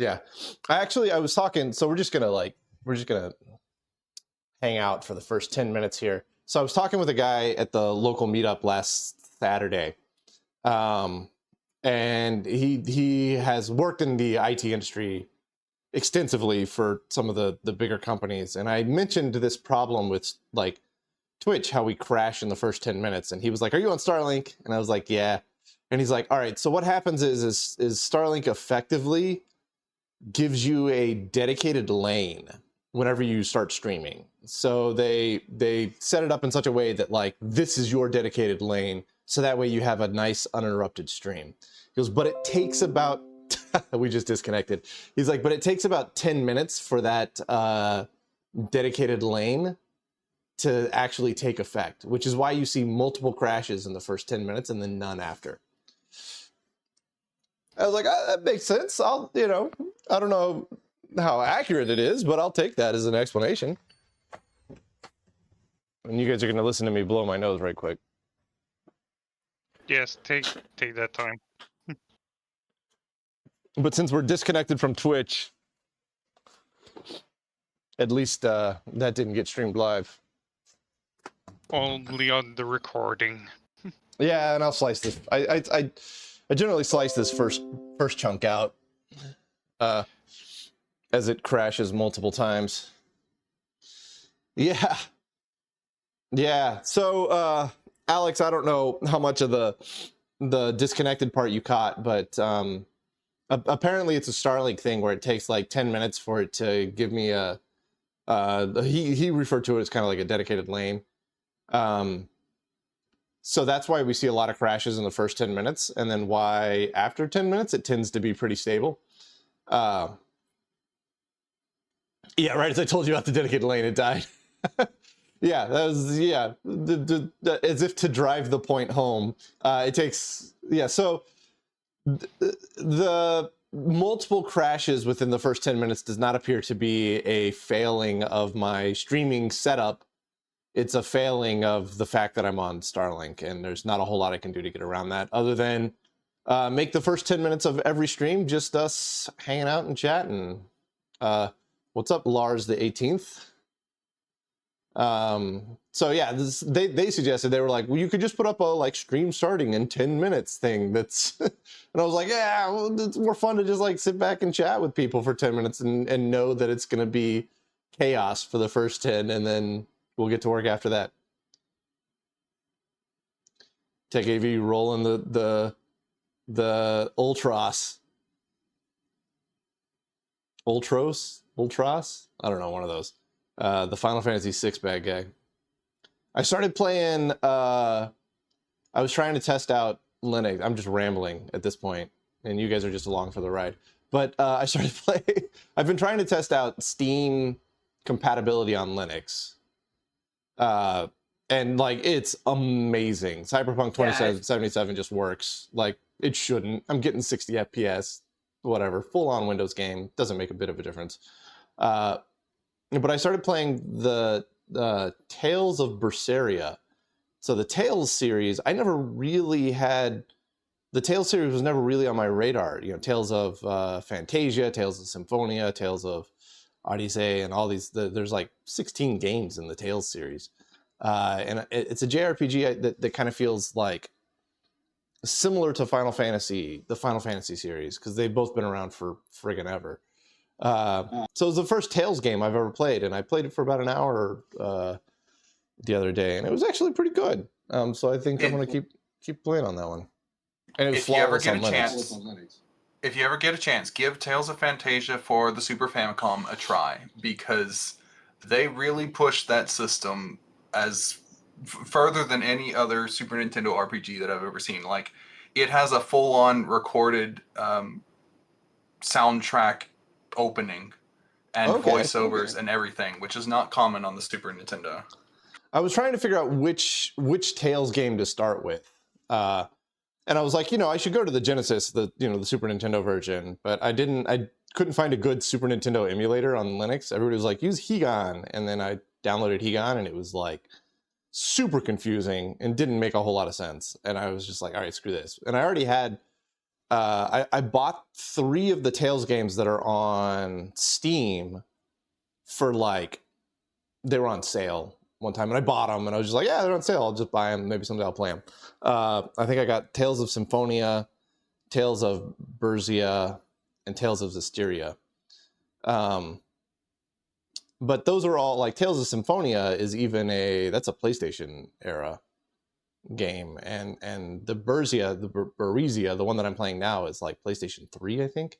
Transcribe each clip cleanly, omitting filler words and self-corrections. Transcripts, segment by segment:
Yeah. I was talking, so we're just gonna hang out for the first 10 minutes here. So I was talking with a guy at the local meetup last Saturday. And he has worked in the IT industry extensively for some of the bigger companies. And I mentioned this problem with like Twitch, how we crash in the first 10 minutes. And he was like, "Are you on Starlink?" And I was like, "Yeah." And he's like, "All right, so what happens is Starlink effectively gives you a dedicated lane whenever you start streaming. So they set it up in such a way that like this is your dedicated lane, so that way you have a nice uninterrupted stream." He goes, "But it takes about..." We just disconnected. He's like, "But it takes about 10 minutes for that dedicated lane to actually take effect, which is why you see multiple crashes in the first 10 minutes and then none after." I was like, that makes sense. I don't know how accurate it is, but I'll take that as an explanation. And you guys are going to listen to me blow my nose right quick. Yes, take that time. But since we're disconnected from Twitch, at least that didn't get streamed live. Only on the recording. Yeah, and I'll slice this. I generally slice this first chunk out as it crashes multiple times. Yeah. So Alex, I don't know how much of the disconnected part you caught, but apparently it's a Starlink thing where it takes like 10 minutes for it to give me a he referred to it as kind of like a dedicated lane. So that's why we see a lot of crashes in the first 10 minutes, and then why after 10 minutes it tends to be pretty stable. Yeah, right as I told you about the dedicated lane, it died. Yeah, that was, yeah, as if to drive the point home. It takes, yeah, so the multiple crashes within the first 10 minutes does not appear to be a failing of my streaming setup. It's a failing of the fact that I'm on Starlink, and there's not a whole lot I can do to get around that other than make the first 10 minutes of every stream just us hanging out and chatting. What's up, Lars the 18th? So yeah, they suggested, they were like, well, you could just put up a like stream starting in 10 minutes thing. That's and I was like, yeah, well, it's more fun to just like sit back and chat with people for 10 minutes and know that it's going to be chaos for the first 10, and then we'll get to work after that. Tech AV rolling the Ultros. I don't know, one of those. The Final Fantasy VI bad guy. I started playing, I was trying to test out Linux. I'm just rambling at this point, and you guys are just along for the ride. But I started playing, I've been trying to test out Steam compatibility on Linux. And like, it's amazing. Cyberpunk 2077 just works like it shouldn't. I'm getting 60 FPS, whatever, full on Windows game. Doesn't make a bit of a difference. But I started playing the Tales of Berseria. So the Tales series, I never really had, the Tales series was never really on my radar. You know, Tales of Fantasia, Tales of Symphonia, Tales of Odyssey, and all these, there's like 16 games in the Tales series. And it's a JRPG that kind of feels like similar to Final Fantasy, the Final Fantasy series, because they've both been around for friggin' ever. So it was the first Tales game I've ever played, and I played it for about an hour the other day, and it was actually pretty good. So I think I'm going to keep playing on that one. And it was flawless on Linux. If you ever get a chance, give Tales of Fantasia for the Super Famicom a try, because they really pushed that system as further than any other Super Nintendo RPG that I've ever seen. Like, it has a full-on recorded soundtrack opening and voiceovers and everything, which is not common on the Super Nintendo. I was trying to figure out which Tales game to start with. And I was like, I should go to the Genesis, the Super Nintendo version, but I couldn't find a good Super Nintendo emulator on Linux. Everybody was like, use Higan. And then I downloaded Higan, and it was like super confusing and didn't make a whole lot of sense. And I was just like, all right, screw this. And I already had I bought 3 of the Tales games that are on Steam for like, they were on sale one time, and I bought them, and I was just like, yeah, they're on sale. I'll just buy them. Maybe someday I'll play them. I think I got Tales of Symphonia, Tales of Berseria, and Tales of Zestiria. But those are all like Tales of Symphonia is even that's a PlayStation era game, and the Berseria, the one that I'm playing now, is like PlayStation 3, I think.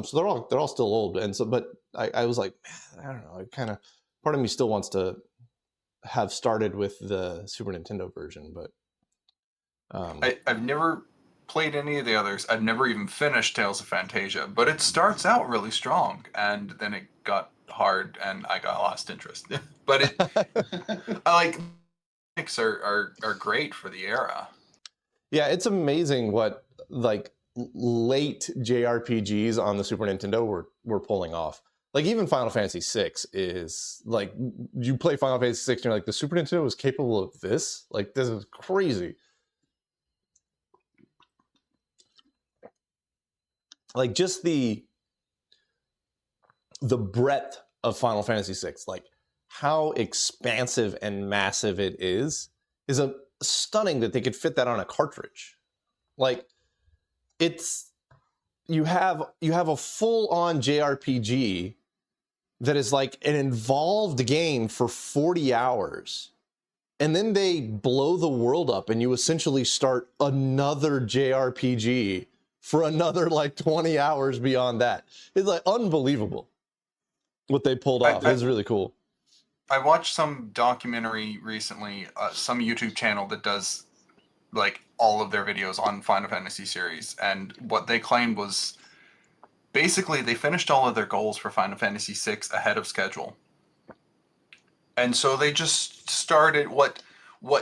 So they're all still old, and so but I was like, man, I don't know, it kind of, part of me still wants to have started with the Super Nintendo version, but I've never played any of the others. I've never even finished Tales of Fantasia, but it starts out really strong, and then it got hard, and I got lost interest. But I like mechanics are great for the era. yeah, it's amazing what like late JRPGs on the Super Nintendo were pulling off. Like even Final Fantasy VI is like, you play Final Fantasy VI and you're like, the Super Nintendo was capable of this? Like, this is crazy. Like just the breadth of Final Fantasy VI, like how expansive and massive it is a stunning that they could fit that on a cartridge. Like you have a full-on JRPG that is like an involved game for 40 hours. And then they blow the world up and you essentially start another JRPG for another like 20 hours beyond that. It's like unbelievable what they pulled off. It's really cool. I watched some documentary recently, some YouTube channel that does like all of their videos on Final Fantasy series, and what they claimed was basically they finished all of their goals for Final Fantasy VI ahead of schedule. And so they just started what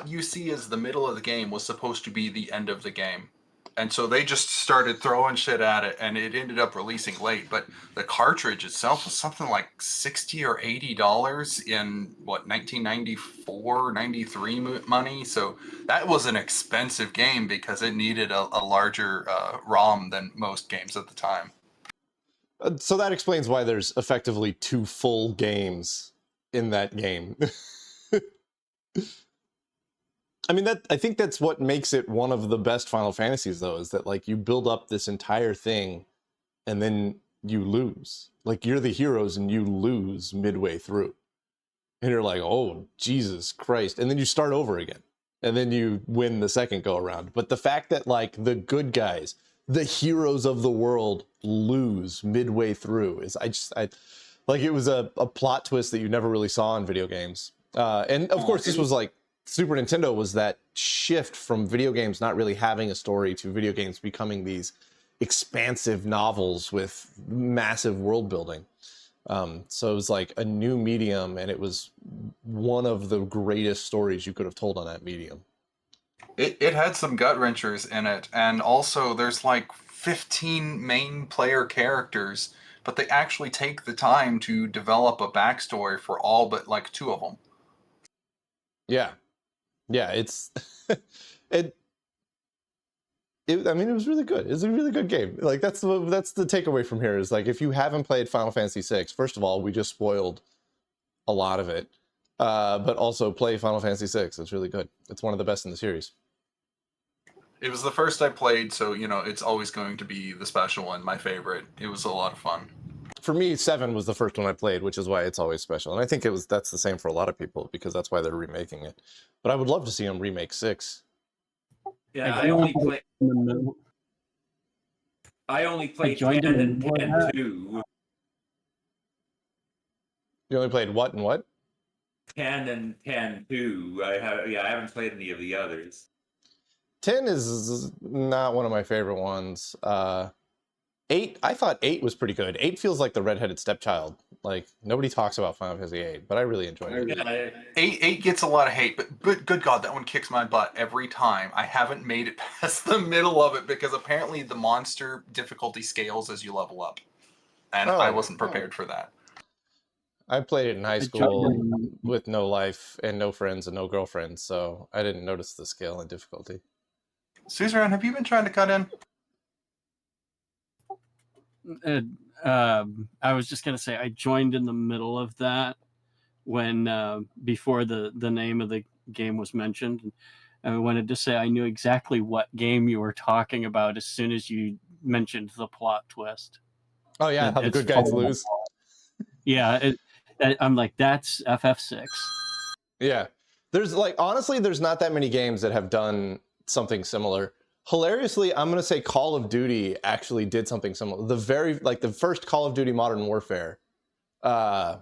you see as the middle of the game was supposed to be the end of the game. And so they just started throwing shit at it, and it ended up releasing late. But the cartridge itself was something like $60 or $80 in, 1994, 93 money. So that was an expensive game because it needed a larger ROM than most games at the time. So that explains why there's effectively 2 full games in that game. I mean, I think that's what makes it one of the best Final Fantasies, though, is that like you build up this entire thing and then you lose. Like you're the heroes and you lose midway through. And you're like, oh, Jesus Christ. And then you start over again. And then you win the second go around. But the fact that like the good guys, the heroes of the world, lose midway through is, I like, it was a plot twist that you never really saw in video games. And of course, this was like, Super Nintendo was that shift from video games not really having a story to video games becoming these expansive novels with massive world building. So it was like a new medium, and it was one of the greatest stories you could have told on that medium. It had some gut wrenchers in it, and also there's like 15 main player characters, but they actually take the time to develop a backstory for all but like 2 of them. Yeah, it's I mean, it was really good. It's a really good game. Like that's the takeaway from here is like, if you haven't played Final Fantasy VI, first of all, we just spoiled a lot of it, but also play Final Fantasy VI. It's really good. It's one of the best in the series. It was the first I played, so it's always going to be the special one, my favorite. It was a lot of fun. For me, 7 was the first one I played, which is why it's always special. And I think that's the same for a lot of people, because that's why they're remaking it. But I would love to see them remake 6. Yeah, I only played 10 and 10 too. You only played what and what? 10 and 10 too. I haven't played any of the others. 10 is not one of my favorite ones. 8, I thought 8 was pretty good. 8 feels like the redheaded stepchild. Like, nobody talks about Final Fantasy 8, but I really enjoyed it. Yeah, 8 gets a lot of hate, but good God, that one kicks my butt every time. I haven't made it past the middle of it because apparently the monster difficulty scales as you level up. And I wasn't prepared for that. I played it in high school with no life and no friends and no girlfriends, so I didn't notice the scale and difficulty. Suzerain, have you been trying to cut in? I was just gonna say I joined in the middle of that when before the name of the game was mentioned. And I wanted to say I knew exactly what game you were talking about as soon as you mentioned the plot twist. Oh yeah, how the good guys lose. Yeah, I'm like, that's FF6. Yeah, there's like honestly, there's not that many games that have done something similar. Hilariously, I'm gonna say Call of Duty actually did something similar. The first Call of Duty Modern Warfare, and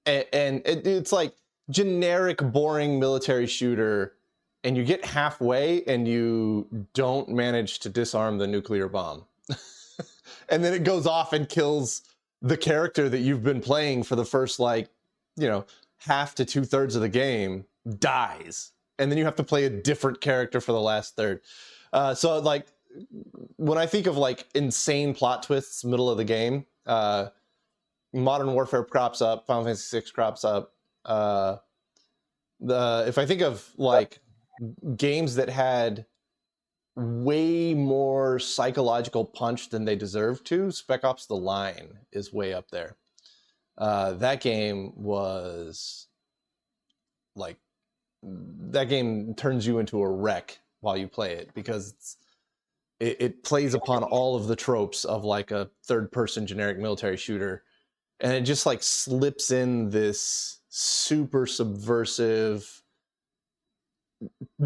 it's like generic, boring military shooter, and you get halfway and you don't manage to disarm the nuclear bomb, and then it goes off and kills the character that you've been playing for the first half to 2/3 of the game, dies, and then you have to play a different character for the last third. So like when I think of like insane plot twists middle of the game, Modern Warfare crops up, Final Fantasy VI crops up. If I think of like games that had way more psychological punch than they deserve to, Spec Ops: The Line is way up there. That game was like, that game turns you into a wreck while you play it, because it plays upon all of the tropes of like a third-person generic military shooter, and it just like slips in this super subversive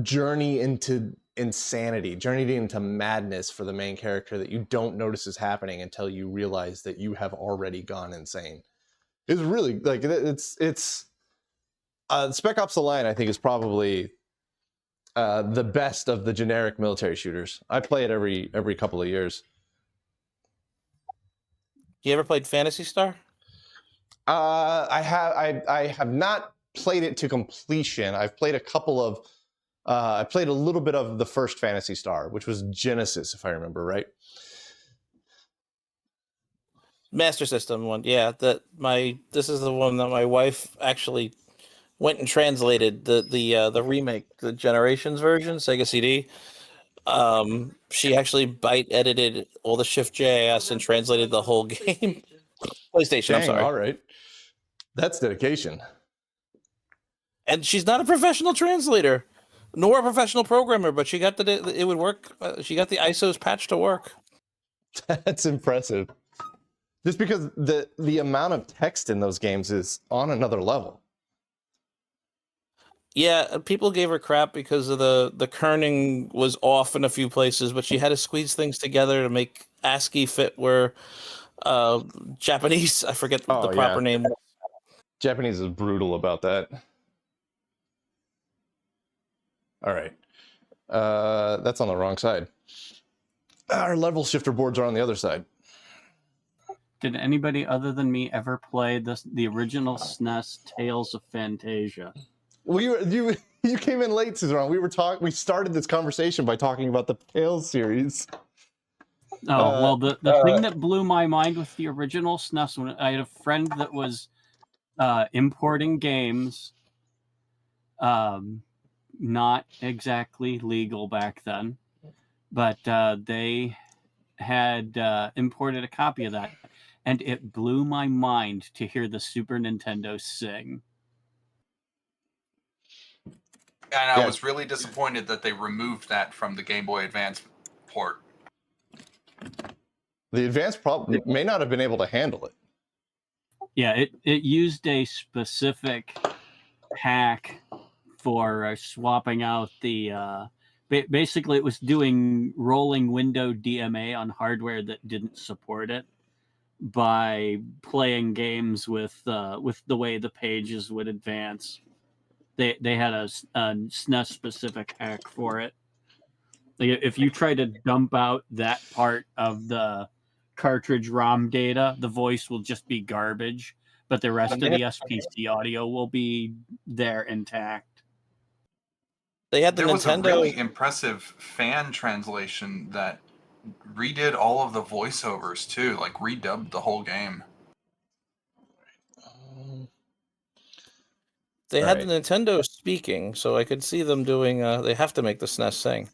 journey into insanity, journey into madness for the main character that you don't notice is happening until you realize that you have already gone insane. It's really like it's Spec Ops: The Line, I think, is probably the best of the generic military shooters. I play it every couple of years. You ever played Phantasy Star? I have not played it to completion. I've played a couple of I played a little bit of the first Phantasy Star, which was Genesis, if I remember right. Master System one, yeah. This is the one that my wife actually went and translated the remake, the Generations version, Sega CD. She actually bite edited all the Shift.js and translated the whole game. PlayStation, Dang, I'm sorry. all right. That's dedication. And she's not a professional translator, nor a professional programmer, but she got it would work. She got the ISO's patch to work. That's impressive. Just because the amount of text in those games is on another level. Yeah, people gave her crap because of the kerning was off in a few places, but she had to squeeze things together to make ASCII fit where Japanese, I forget the proper name. Japanese is brutal about that. All right. That's on the wrong side. Our level shifter boards are on the other side. Did anybody other than me ever play the original SNES Tales of Fantasia? Well, you came in late, Suzanne. We started this conversation by talking about the Tales series. Oh, well, the thing that blew my mind with the original SNES, when I had a friend that was importing games, not exactly legal back then, but they had imported a copy of that, and it blew my mind to hear the Super Nintendo sing. And I was really disappointed that they removed that from the Game Boy Advance port. The Advance probably may not have been able to handle it. Yeah, it used a specific hack for swapping out the basically it was doing rolling window DMA on hardware that didn't support it by playing games with the way the pages would advance. They had a SNES specific hack for it. Like if you try to dump out that part of the cartridge ROM data, the voice will just be garbage, but the rest of the SPC audio will be there intact. They had There was a really impressive fan translation that redid all of the voiceovers too, like redubbed the whole game. They had the Nintendo speaking, so I could see them doing. They have to make the SNES sing.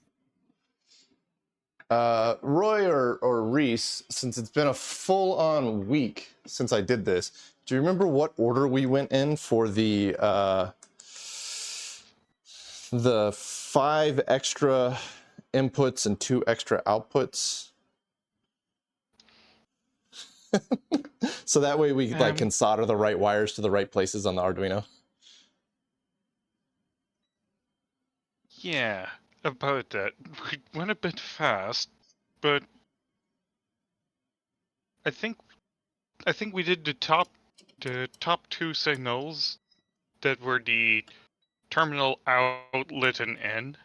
Roy or Reese, since it's been a full-on week since I did this, do you remember what order we went in for the 5 extra inputs and 2 extra outputs? So that way we like can solder the right wires to the right places on the Arduino. Yeah, about that. We went a bit fast, but I think we did the top 2 signals that were the terminal outlet and in.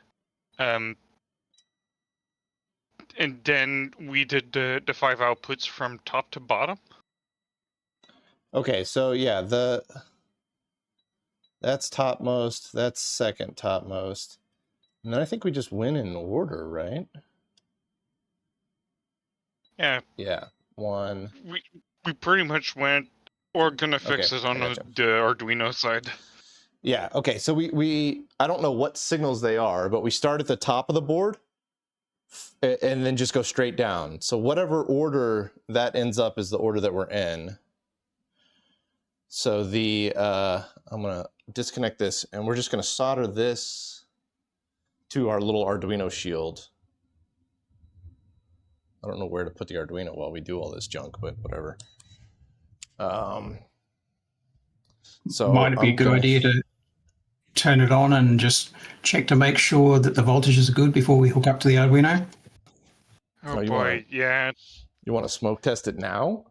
And then we did the 5 outputs from top to bottom. Okay, so yeah, that's topmost, that's second topmost. And then I think we just went in order, right? Yeah. Yeah, 1. We pretty much went. We're gonna fix Okay, it on I the gotcha. Arduino side. Yeah, okay, so we I don't know what signals they are, but we start at the top of the board and then just go straight down. So whatever order that ends up is the order that we're in. So the I'm gonna disconnect this and we're just gonna solder this to our little Arduino shield. I don't know where to put the Arduino while we do all this junk, but whatever. So might it be a good idea to turn it on and just check to make sure that the voltages are good before we hook up to the Arduino? Oh boy, yeah. You want to smoke test it now?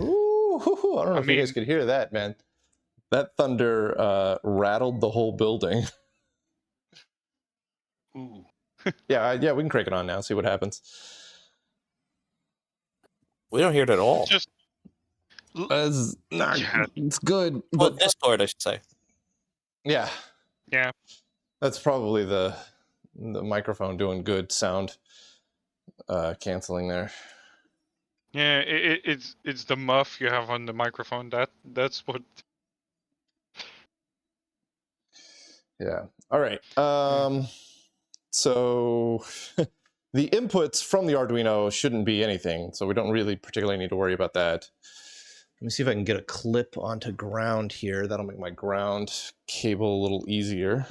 Ooh, I don't know if you guys could hear that, man. That thunder rattled the whole building. Ooh. Yeah, we can crank it on now, see what happens. We don't hear it at all. Just it's good. Well, But Discord, I should say. yeah. Yeah. That's probably the microphone doing good sound canceling there. Yeah, it's the muff you have on the microphone. That's what. Yeah. All right. So the inputs from the Arduino shouldn't be anything, so we don't really particularly need to worry about that. Let me see if I can get a clip onto ground here. That'll make my ground cable a little easier.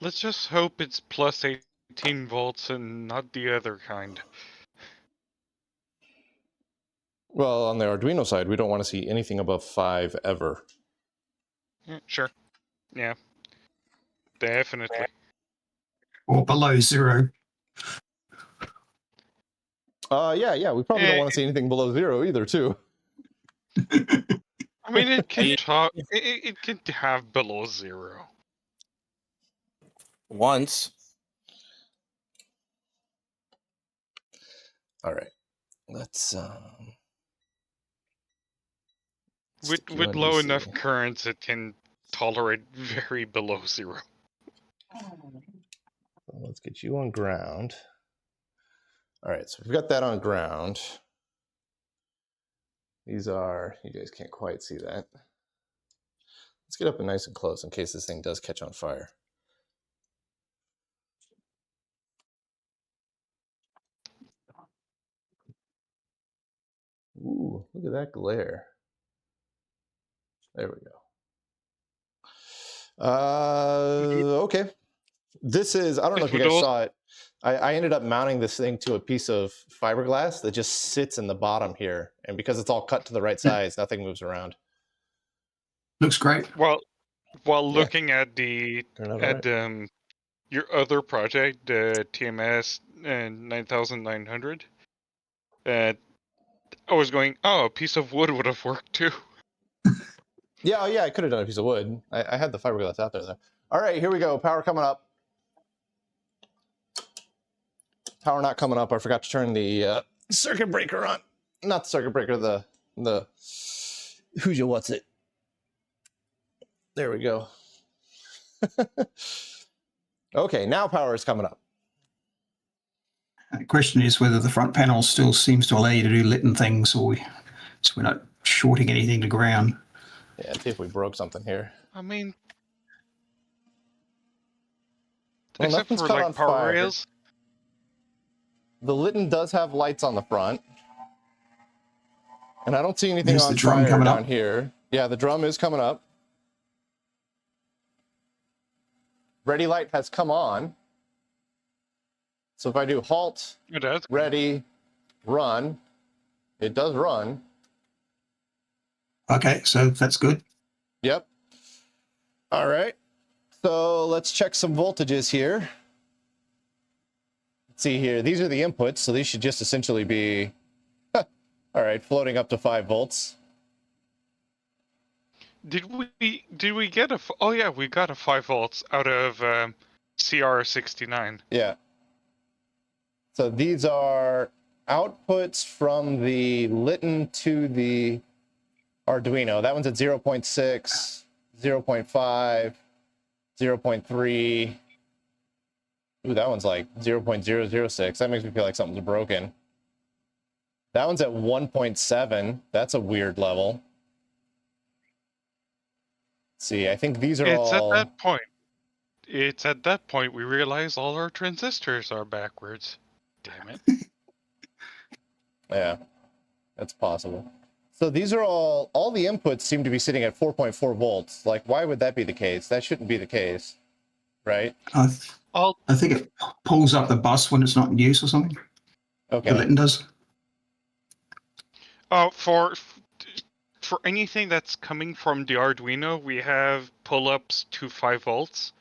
Let's just hope it's plus 18 volts and not the other kind. Well, on the Arduino side, we don't want to see anything above 5 ever. Yeah, sure. Yeah. Definitely. Or below 0? Yeah. We probably don't want to see anything below 0 either, too. I mean, it can talk. It can have below 0. Once. All right. Let's with low enough currents, it can tolerate very below 0. Let's get you on ground. All right, so we've got that on ground. These are, you guys can't quite see that. Let's get up and nice and close in case this thing does catch on fire. Ooh, look at that glare. There we go. Okay. This is, I don't know if you guys saw it. I ended up mounting this thing to a piece of fiberglass that just sits in the bottom here. And because it's all cut to the right size, nothing moves around. Looks great. Well, while looking at the your other project, the TMS 9900, I was going, oh, a piece of wood would have worked too. Yeah, I could have done a piece of wood. I had the fiberglass out there, though. All right, here we go. Power coming up. Power not coming up. I forgot to turn the circuit breaker on. Not the circuit breaker, the what's it? There we go. Okay, now power is coming up. The question is whether the front panel still seems to allow you to do Litton things, so we're not shorting anything to ground. Yeah, see if we broke something here. I mean, well, except for like power rails. the Litton does have lights on the front. And I don't see anything There's on the drum fire coming down up. here. Yeah, the drum is coming up. Ready light has come on. So if I do halt, It does. ready, run, it does run. Okay, so that's good. Yep. All right. So let's check some voltages here. Let's see here. These are the inputs, so these should just essentially be, all right, floating up to 5 volts. Did we get a? Oh yeah, we got a 5 volts out of CR69. Yeah. So these are outputs from the Litton to the Arduino. That one's at 0.6, 0.5, 0.3. Ooh, that one's like 0.006. That makes me feel like something's broken. That one's at 1.7. That's a weird level. Let's see, I think these are It's all... at that point. It's at that point we realize all our transistors are backwards. Damn it. Yeah, that's possible. So these are all the inputs seem to be sitting at 4.4 volts. Like, why would that be the case? That shouldn't be the case, right? I think it pulls up the bus when it's not in use or something. Okay. The Litton does. For anything that's coming from the Arduino, we have pull-ups to 5 volts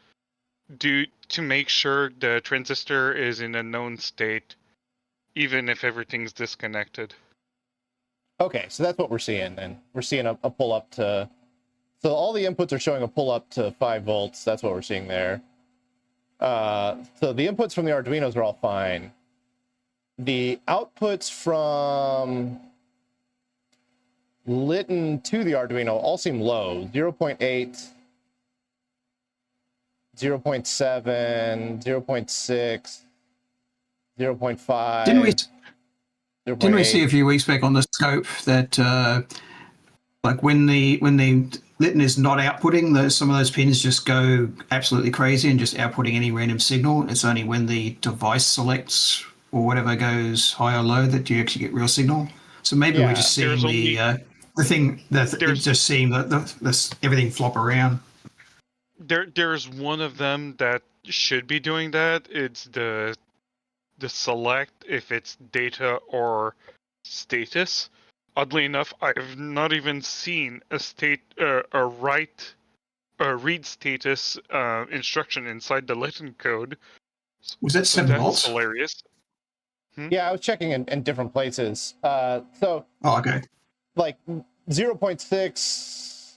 to make sure the transistor is in a known state, even if everything's disconnected. Okay, so that's what we're seeing then. We're seeing a pull-up to... So all the inputs are showing a pull-up to 5 volts. That's what we're seeing there. So the inputs from the Arduinos are all fine. The outputs from Litton to the Arduino all seem low. 0.8, 0.7, 0.6, 0.5. Didn't we see a few weeks back on the scope that like when the Litton is not outputting, some of those pins just go absolutely crazy and just outputting any random signal. It's only when the device selects or whatever goes high or low that you actually get real signal. So maybe we're just seeing just seeing everything flop around. There's one of them that should be doing that. It's the select if it's data or status. Oddly enough, I've not even seen a read status instruction inside the Litton code. Was that 7 volts? That's hilarious. Yeah, I was checking in different places. So, okay. Like 0.6,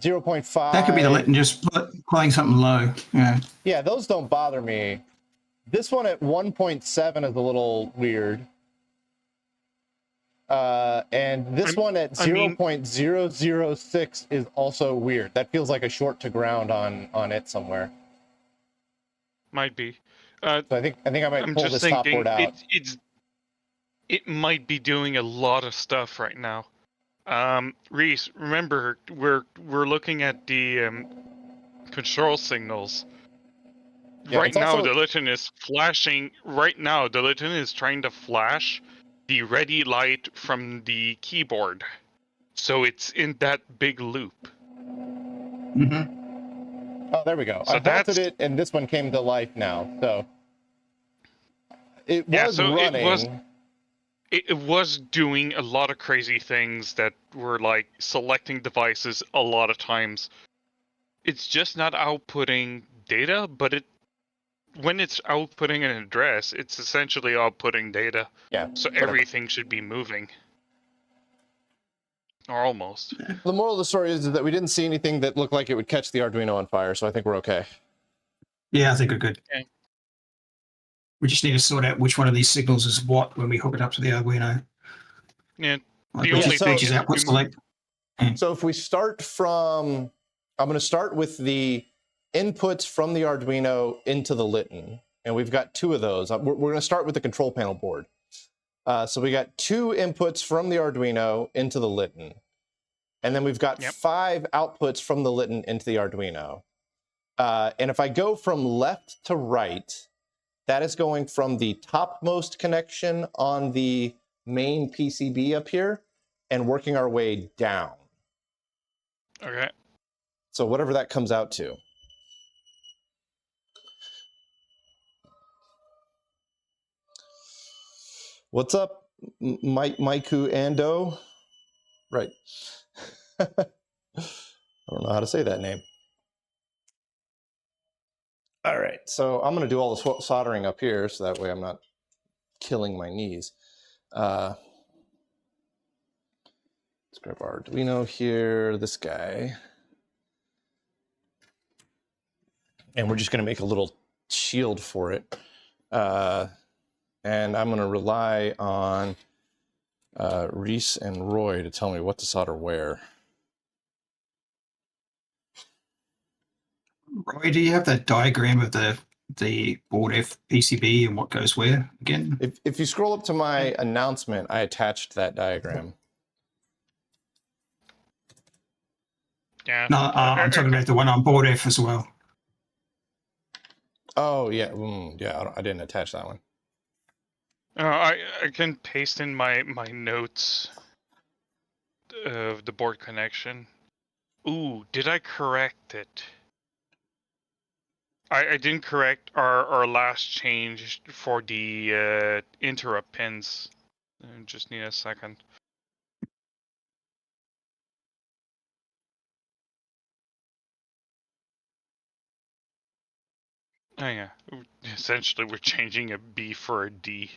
0.5. That could be the Litton just playing something low. Yeah. Yeah, those don't bother me. This one at 1.7 is a little weird. And this one at 0.006 is also weird. That feels like a short to ground on it somewhere. Might be. So I think I might pull this top board out. It might be doing a lot of stuff right now. Reese, remember we're looking at the control signals. Yeah, right now, the Litton is flashing. Right now, the Litton is trying to flash the ready light from the keyboard, so it's in that big loop. Mm-hmm. Oh, there we go. So I halted it, and this one came to life now. So it was running. It was doing a lot of crazy things that were like selecting devices a lot of times. It's just not outputting data, but when it's outputting an address, it's essentially outputting data. Yeah. So everything should be moving. Or almost. The moral of the story is that we didn't see anything that looked like it would catch the Arduino on fire, so I think we're okay. Yeah, I think we're good. Okay. We just need to sort out which one of these signals is what when we hook it up to the Arduino. Yeah. Like The only thing is output select. So if we start from, I'm going to start with the inputs from the Arduino into the Litton, and we've got 2 of those. We're going to start with the control panel board. So we got 2 inputs from the Arduino into the Litton, and then we've got 5 outputs from the Litton into the Arduino. And if I go from left to right, That is going from the topmost connection on the main PCB up here and working our way down. Okay. So whatever that comes out to. What's up, Maiku Ando? Right. I don't know how to say that name. All right, so I'm going to do all the soldering up here, so that way I'm not killing my knees. Let's grab our Arduino here, this guy. And we're just going to make a little shield for it. And I'm going to rely on Reese and Roy to tell me what to solder where. Roy, do you have that diagram of the board F PCB and what goes where again? If you scroll up to my announcement, I attached that diagram. Yeah. No, I'm talking about the one on board F as well. Oh, yeah. Yeah, I didn't attach that one. I can paste in my notes of the board connection. Ooh, did I correct it? I didn't correct our last change for the interrupt pins. I just need a second. Oh yeah, essentially we're changing a B for a D.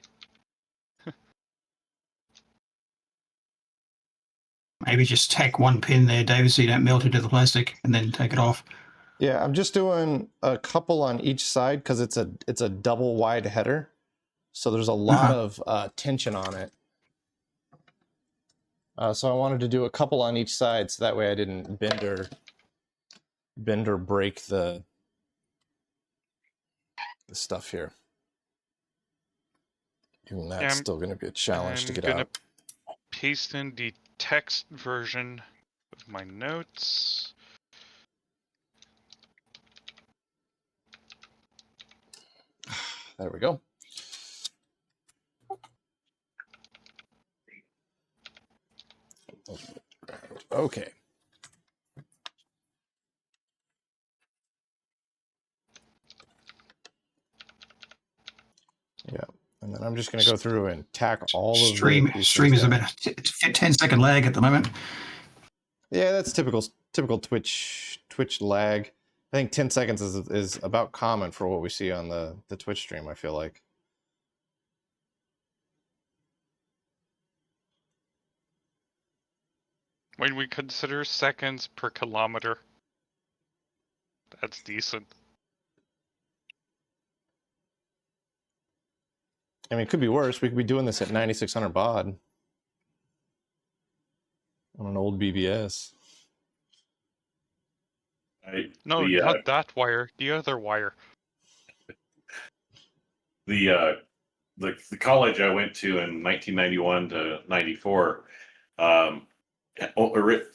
Maybe just tack one pin there, David, so you don't melt into the plastic, and then take it off. Yeah, I'm just doing a couple on each side because it's a double wide header, so there's a lot of tension on it. So I wanted to do a couple on each side, so that way I didn't bend or break the stuff here. Even that's still going to be a challenge to get out. Paste in the text version of my notes. There we go. Okay. Yeah, and then I'm just going to go through and tack all of Stream is about a 10-second lag at the moment. Yeah, that's typical Twitch lag. I think 10 seconds is about common for what we see on the Twitch stream, I feel like. When we consider seconds per kilometer, that's decent. I mean, it could be worse. We could be doing this at 9600 baud on an old BBS. No, not that wire. The other wire. The college I went to in 1991 to 94,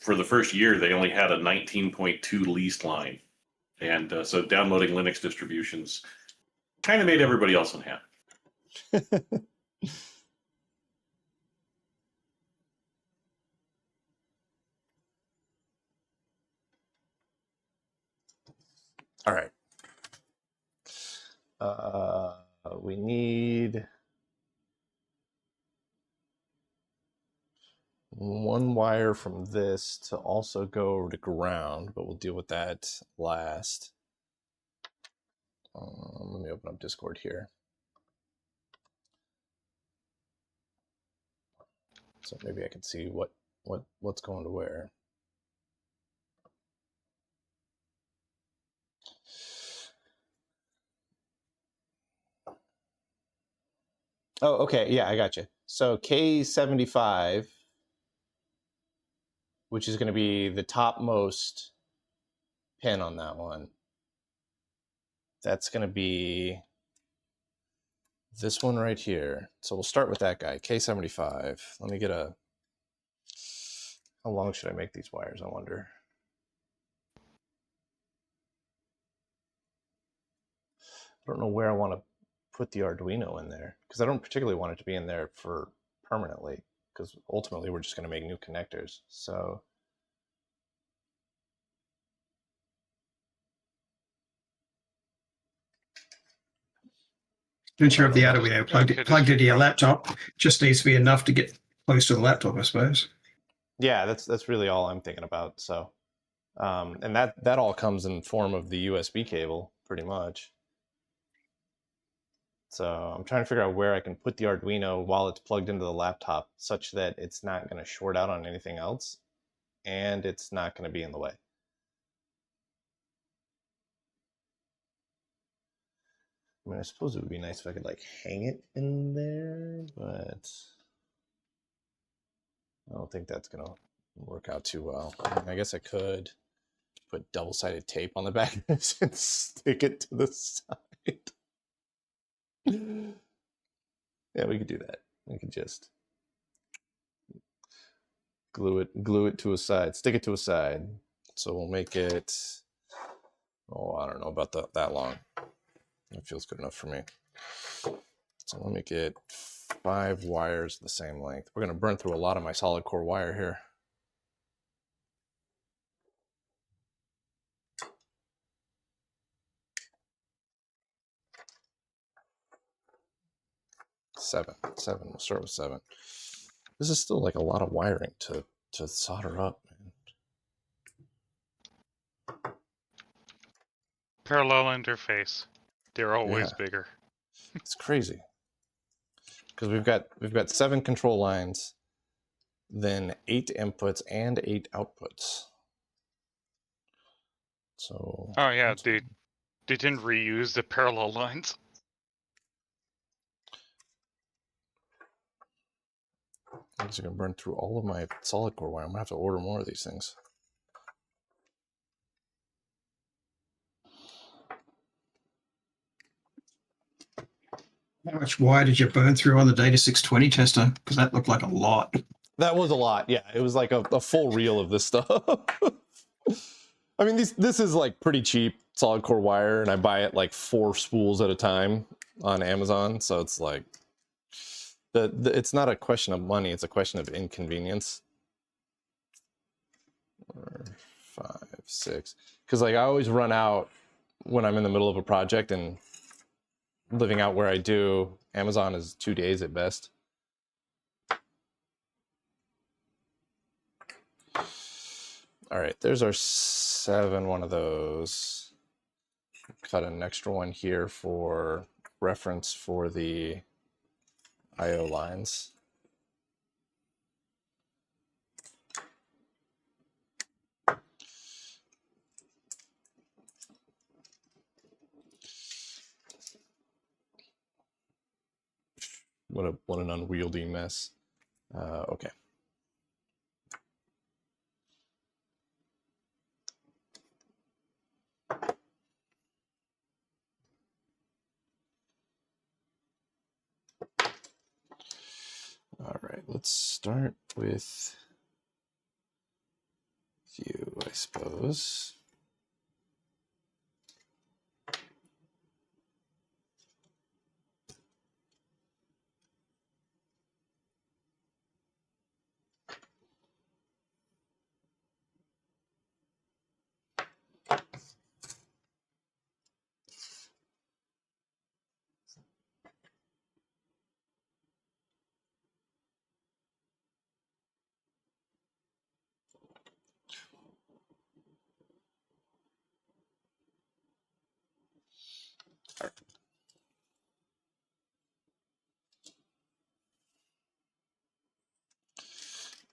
for the first year they only had a 19.2 leased line, and so downloading Linux distributions kind of made everybody else unhappy. All right. We need one wire from this to also go over to ground, but we'll deal with that last. Let me open up Discord here. So maybe I can see what's going to where. Oh, okay. Yeah, I got you. So K75, which is going to be the topmost pin on that one. That's going to be this one right here. So we'll start with that guy, K75. Let me get a... How long should I make these wires, I wonder? I don't know where I want to put the Arduino in there, because I don't particularly want it to be in there for permanently, because ultimately we're just going to make new connectors. So Since you have the Arduino plugged into your laptop, just needs to be enough to get close to the laptop, I suppose. Yeah, that's really all I'm thinking about. So, and that all comes in form of the USB cable, pretty much. So I'm trying to figure out where I can put the Arduino while it's plugged into the laptop, such that it's not going to short out on anything else, and it's not going to be in the way. I mean, I suppose it would be nice if I could like hang it in there, but I don't think that's gonna work out too well. I mean, I guess I could put double-sided tape on the back of this and stick it to the side. Yeah, we could do that. We could just glue it to a side, stick it to a side. So we'll make it, oh, I don't know about that long. It feels good enough for me. So let me get 5 wires the same length. We're going to burn through a lot of my solid core wire here. Seven. We'll start with 7. This is still like a lot of wiring to solder up, man. Parallel interface. They're always bigger. It's crazy. Because we've got 7 control lines, then 8 inputs and 8 outputs. So oh yeah, they didn't reuse the parallel lines. I'm just gonna burn through all of my solid core wire. I'm gonna have to order more of these things. How much wire did you burn through on the Data 620 tester? Because that looked like a lot. That was a lot. Yeah, it was like a full reel of this stuff. I mean, this is like pretty cheap solid core wire, and I buy it like 4 spools at a time on Amazon. So it's like it's not a question of money; it's a question of inconvenience. 4, 5, 6. Because like I always run out when I'm in the middle of a project, and living out where I do, Amazon is 2 days at best. All right, there's our 7 one of those. Cut an extra one here for reference for the IO lines. What an unwieldy mess. Okay. All right, let's start with you, I suppose.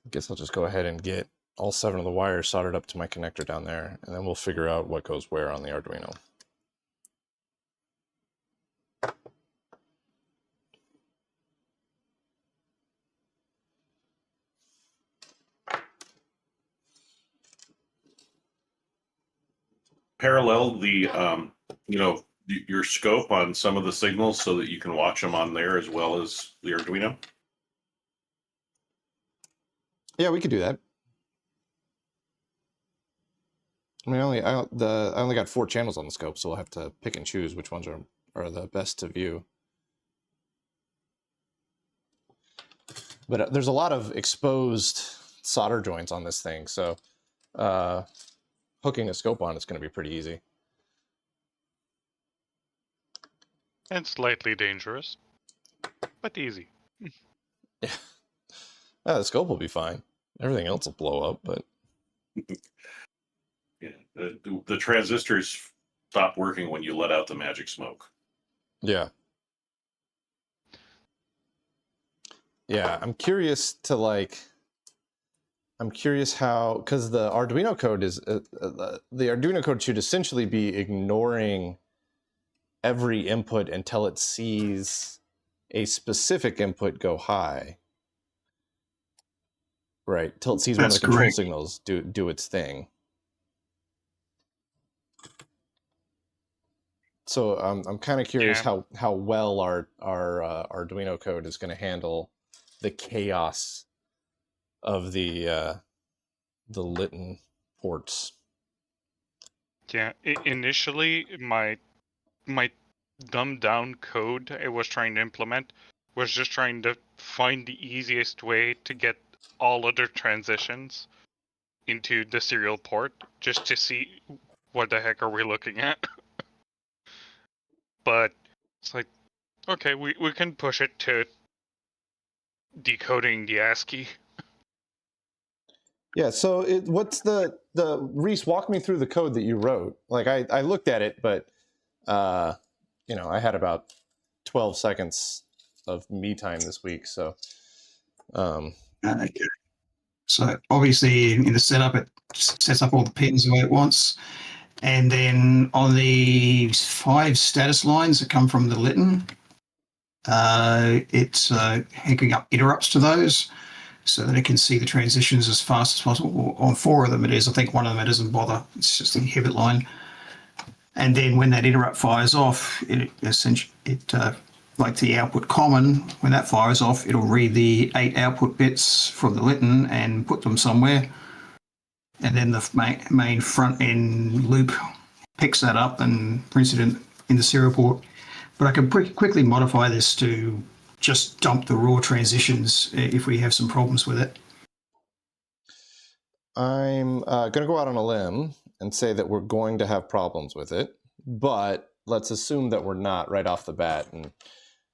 I guess I'll just go ahead and get all 7 of the wires soldered up to my connector down there, and then we'll figure out what goes where on the Arduino. Parallel the your scope on some of the signals so that you can watch them on there as well as the Arduino. Yeah, we could do that. I mean, I only got 4 channels on the scope, so we'll have to pick and choose which ones are the best to view. But there's a lot of exposed solder joints on this thing, so hooking a scope on it's going to be pretty easy. And slightly dangerous, but easy. Yeah, the scope will be fine. Everything else will blow up, but yeah, the transistors stop working when you let out the magic smoke. yeah. Yeah, I'm curious how, because the Arduino code is the Arduino code should essentially be ignoring every input until it sees a specific input go high, right? Till it sees one of the control signals do its thing. So I'm kind of curious how well our Arduino code is going to handle the chaos of the Litton ports. Yeah, initially my dumbed down code I was trying to implement was just trying to find the easiest way to get all other transitions into the serial port, just to see what the heck are we looking at. But it's like, okay, we can push it to decoding the ASCII. Yeah, so what's the Reese, walk me through the code that you wrote. Like I looked at it, but I had about 12 seconds of me time this week, so Okay. So obviously in the setup, it sets up all the pins the way it wants. And then on the 5 status lines that come from the Litton, it's hooking up interrupts to those so that it can see the transitions as fast as possible. On 4 of them it is. I think one of them it doesn't bother. It's just the inhibit line. And then when that interrupt fires off, like the output common, when that fires off, it'll read the 8 output bits from the Litton and put them somewhere. And then the main front end loop picks that up and prints it in the serial port. But I can quickly modify this to just dump the raw transitions if we have some problems with it. I'm going to go out on a limb and say that we're going to have problems with it, but let's assume that we're not right off the bat and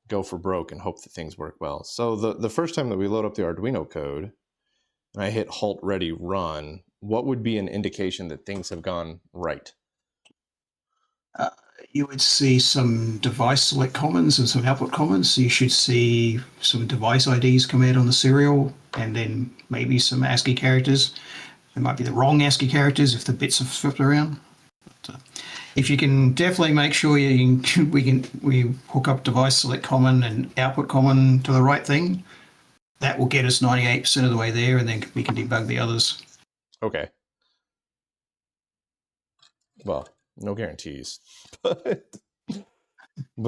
go for broke and hope that things work well. So the first time that we load up the Arduino code and I hit halt ready run, what would be an indication that things have gone right? You would see some device select commons and some output commons. So you should see some device IDs come out on the serial and then maybe some ASCII characters. It might be the wrong ASCII characters if the bits are flipped around. But, if you can definitely make sure we hook up device select common and output common to the right thing, that will get us 98% of the way there, and then we can debug the others. Okay. Well, no guarantees, but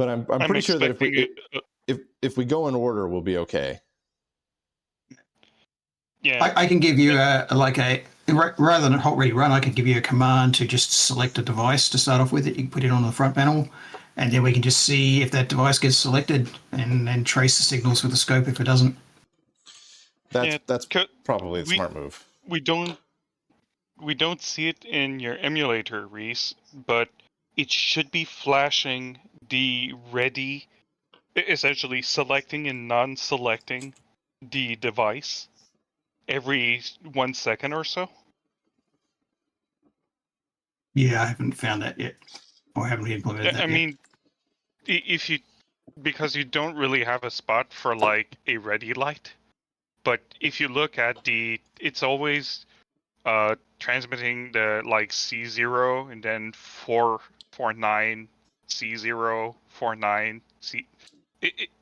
I'm pretty sure that if we go in order, we'll be okay. Yeah, I can give you rather than a hot ready run, I can give you a command to just select a device to start off with. You can put it on the front panel, and then we can just see if that device gets selected, and then trace the signals with the scope if it doesn't. That's probably the smart move. We don't see it in your emulator, Reese, but it should be flashing the ready, essentially selecting and non-selecting the device every 1 second or so. Yeah, I haven't found that yet. Or haven't implemented that yet. I mean, because you don't really have a spot for like a ready light, but if you look at it's always transmitting the like C0 and then 449 C0 49 C.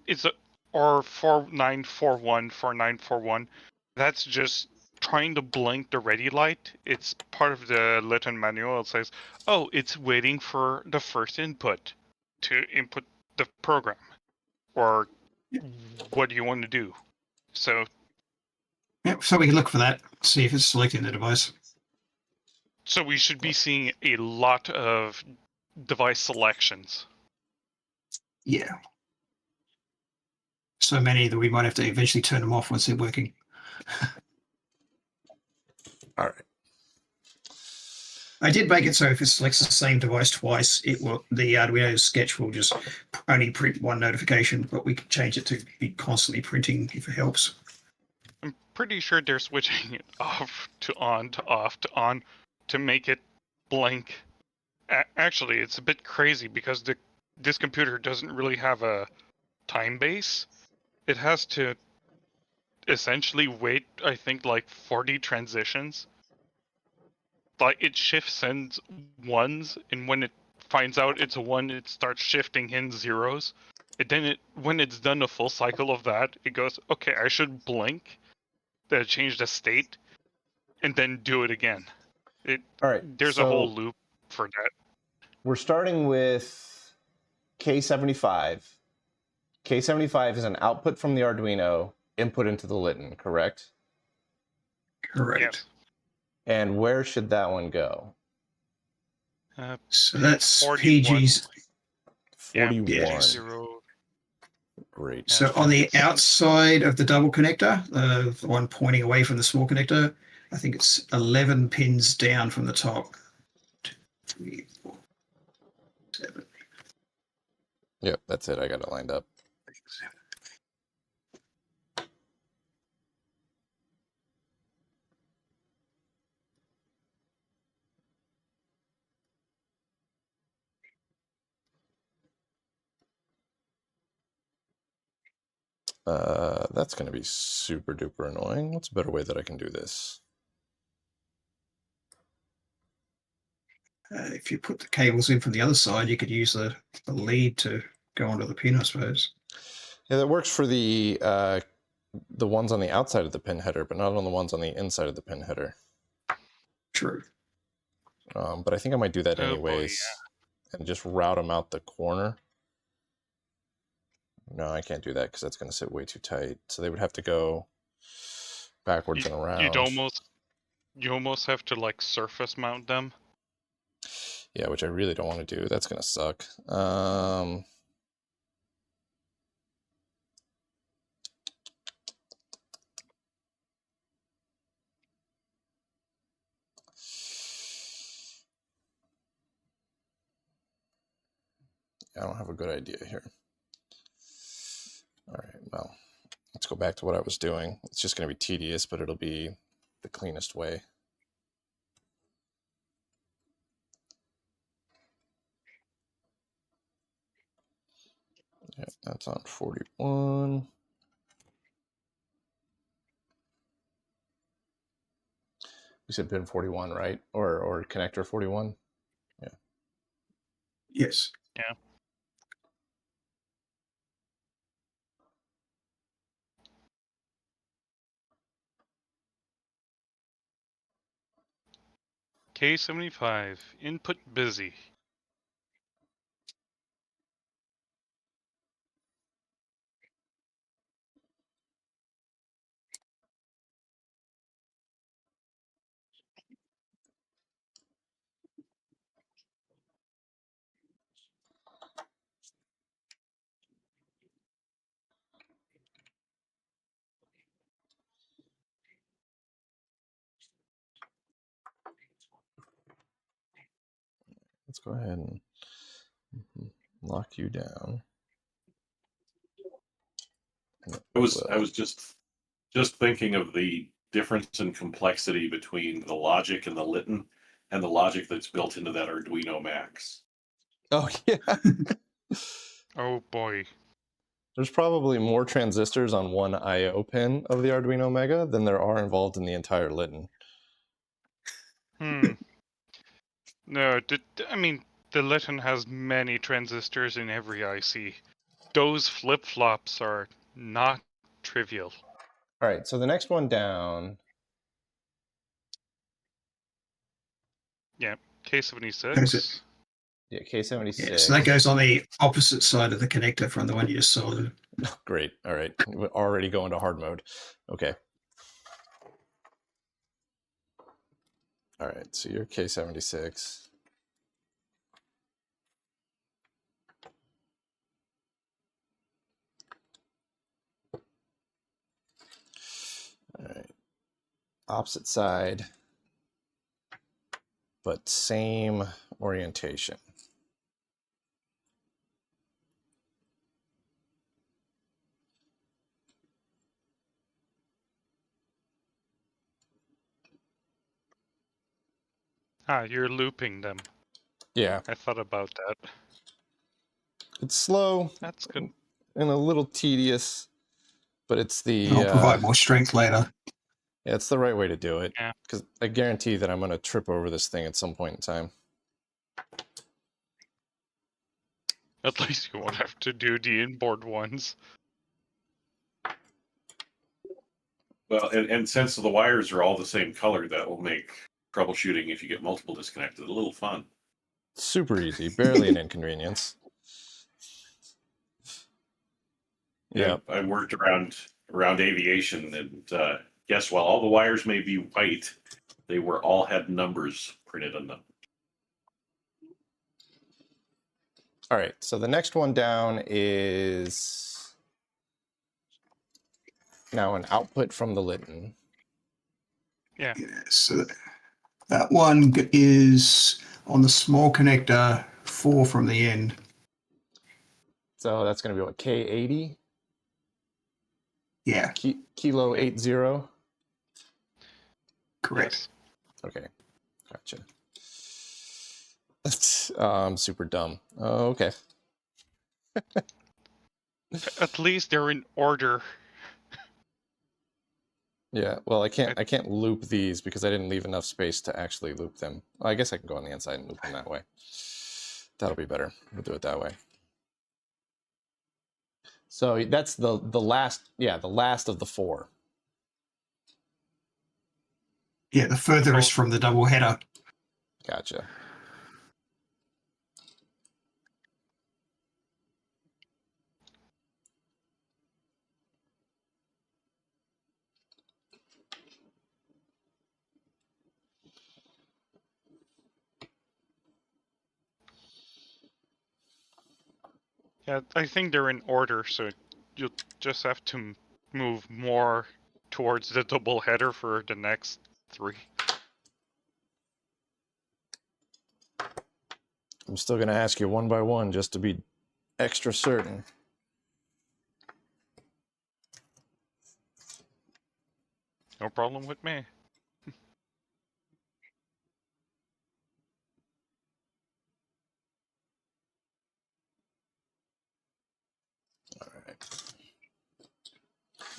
It's or 4941 4941. That's just trying to blink the ready light. It's part of the Litton manual. It says, "Oh, it's waiting for the first input to input the program, or what do you want to do?" So Yep, so we can look for that, see if it's selecting the device. So we should be seeing a lot of device selections. Yeah. so many that we might have to eventually turn them off once they're working. All right. I did make it so if it selects the same device twice, it will the Arduino sketch will just only print one notification, but we can change it to be constantly printing if it helps. I'm pretty sure they're switching it off to on to off to on to make it blank. Actually, it's a bit crazy because this computer doesn't really have a time base. It has to essentially wait, I think, like 40 transitions. Like it shifts in ones, and when it finds out it's a one, it starts shifting in zeros. And then when it's done a full cycle of that, it goes, okay, I should blink, change the state, and then do it again. All right. There's a whole loop for that. We're starting with K75. K75 is an output from the Arduino, input into the Litton, correct? Correct. Yes. And where should that one go? So that's 41. PG's. 41. Yeah, 0. Great. So on the outside of the double connector, the one pointing away from the small connector, I think it's 11 pins down from the top. 2, 3, 4, 7. Yep, that's it. I got it lined up. That's going to be super duper annoying. What's a better way that I can do this? If you put the cables in from the other side, you could use the lead to go onto the pin, I suppose. Yeah, that works for the ones on the outside of the pin header, but not on the ones on the inside of the pin header. True. But I think I might do that anyways, boy, yeah. and just route them out the corner. No, I can't do that because that's going to sit way too tight. So they would have to go backwards and around. You almost have to like surface mount them. Yeah, which I really don't want to do. That's going to suck. I don't have a good idea here. All right, well, let's go back to what I was doing. It's just going to be tedious, but it'll be the cleanest way. Yeah, that's on 41. You said pin 41, right? Or connector 41? Yeah. Yes. Yeah. K75, input busy. Let's go ahead and lock you down. I was just thinking of the difference in complexity between the logic in the Litton and the logic that's built into that Arduino Max. Oh, yeah. Oh, boy. There's probably more transistors on one I/O pin of the Arduino Mega than there are involved in the entire Litton. No, I mean, the Litton has many transistors in every IC. Those flip-flops are not trivial. All right, so the next one down. Yeah, K76. Yeah, K76. Yeah, so that goes on the opposite side of the connector from the one you just soldered. Great. All right. We're already going to hard mode. Okay. All right. So you're K76. Opposite side, but same orientation. Ah, you're looping them. Yeah. I thought about that. It's slow. That's good. And a little tedious, but it's the... I'll provide more strength later. Yeah, it's the right way to do it. Yeah. Because I guarantee that I'm going to trip over this thing at some point in time. At least you won't have to do the inboard ones. Well, and since the wires are all the same color, that will make troubleshooting if you get multiple disconnected a little fun. Super easy, barely an inconvenience. Yeah, I worked around aviation, and yes, while all the wires may be white, they were all had numbers printed on them. All right, so the next one down is now an output from the Litton. Yeah. So that one is on the small connector 4 from the end. So that's going to be what, K80? Yeah, Kilo 80? correct. Yes. Okay, gotcha. I'm super dumb. Oh, okay. At least they're in order. Yeah, well, I can't loop these because I didn't leave enough space to actually loop them. Well, I guess I can go on the inside and loop them that way. That'll be better. We'll do it that way. So that's the last, the last of the 4. Yeah, the furthest from the double header. Gotcha. Yeah, I think they're in order, so you'll just have to move more towards the double header for the next 3. I'm still going to ask you one by one just to be extra certain. No problem with me. All right.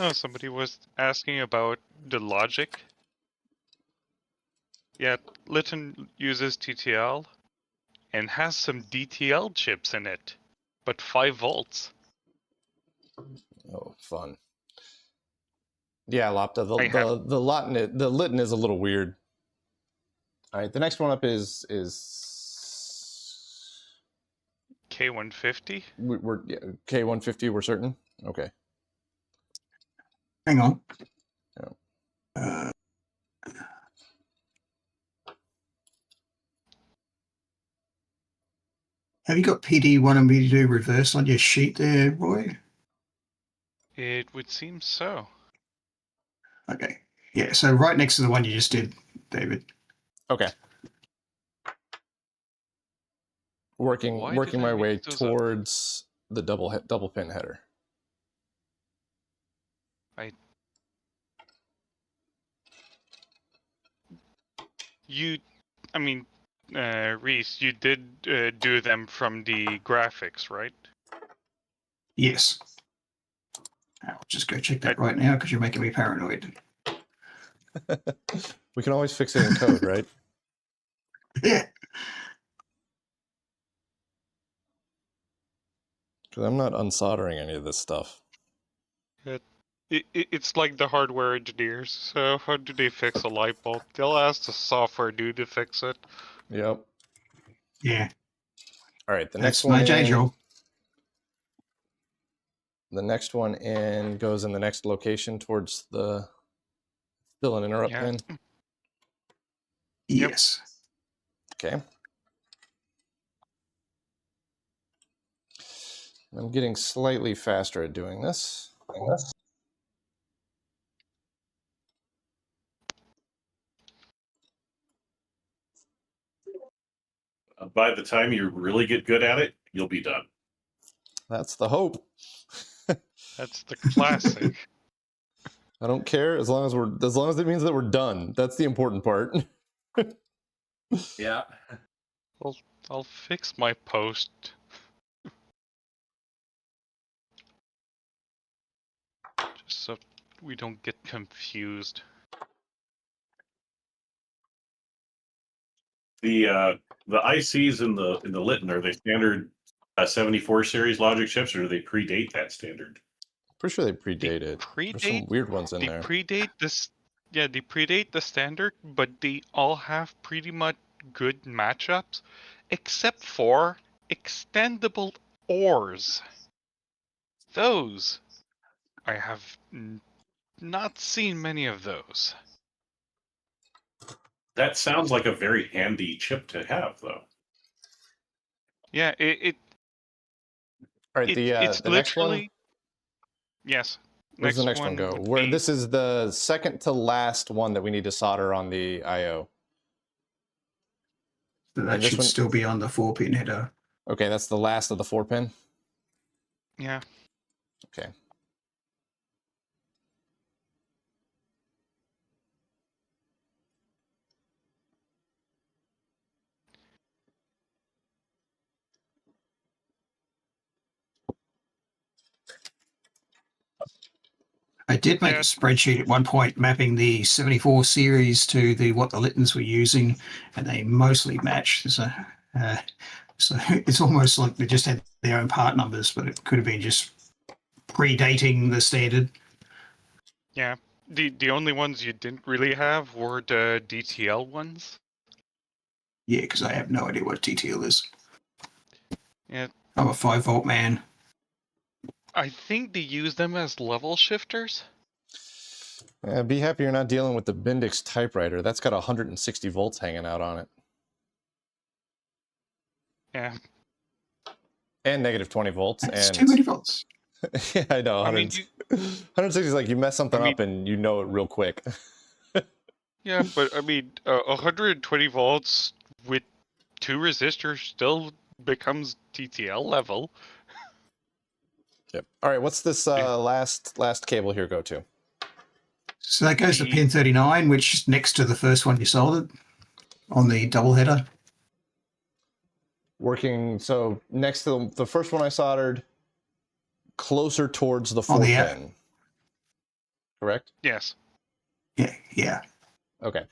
Oh, somebody was asking about the logic. Yeah, Litton uses TTL and has some DTL chips in it, but 5 volts. Oh, fun. Yeah, Lopta, the Litton is a little weird. All right, the next one up is K150. we're K150. We're certain. Okay. Hang on. Yeah. Have you got PD1 and PD2 reversed on your sheet there, Roy? It would seem so. Okay. Yeah, so right next to the one you just did, David. Okay. Working my way towards the double pin header. Reese, you did do them from the graphics, right? Yes. I'll just go check that right now because you're making me paranoid. We can always fix it in code, right? Yeah. Because I'm not unsoldering any of this stuff. It's like the hardware engineers. So how do they fix a light bulb? They'll ask the software dude to fix it. Yep. Yeah. All right, the That's next one my day job. The next one in goes in the next location towards the still an interrupt pin. Yes. Okay. I'm getting slightly faster at doing this. by the time you really get good at it, you'll be done. That's the hope. That's the classic. I don't care as long as it means that we're done. That's the important part. Yeah. I'll fix my post. Just so we don't get confused. The ICs in the Litton, are they standard 74 series logic chips, or do they predate that standard? Pretty sure they predate it. There's some weird ones in there. They predate the standard, but they all have pretty much good matchups, except for extendable ores. Those, I have not seen many of those. That sounds like a very handy chip to have, though. Yeah, All right, it's the next one. Yes. Where's the next one go? This is the second to last one that we need to solder on the I/O. So that should still be on the 4-pin header. Okay, that's the last of the 4-pin? Yeah. Okay. I did make a spreadsheet at one point mapping the 74 series to what the Littons were using, and they mostly match. So it's almost like they just had their own part numbers, but it could have been just predating the standard. Yeah. The only ones you didn't really have were the DTL ones. Yeah, because I have no idea what TTL is. Yeah. I'm a 5-volt man. I think they use them as level shifters. Be happy you're not dealing with the Bendix typewriter. That's got 160 volts hanging out on it. Yeah. And negative 20 volts. That's too many volts. Yeah, I know. 160 is like you mess something up and you know it real quick. Yeah, but 120 volts with 2 resistors still becomes TTL level. Yep. All right, what's this last cable here go to? So that goes to pin 39, which is next to the first one you soldered on the double header. Working, so next to the first one I soldered, closer towards the 4-pin. Correct? Yes. Yeah. Okay.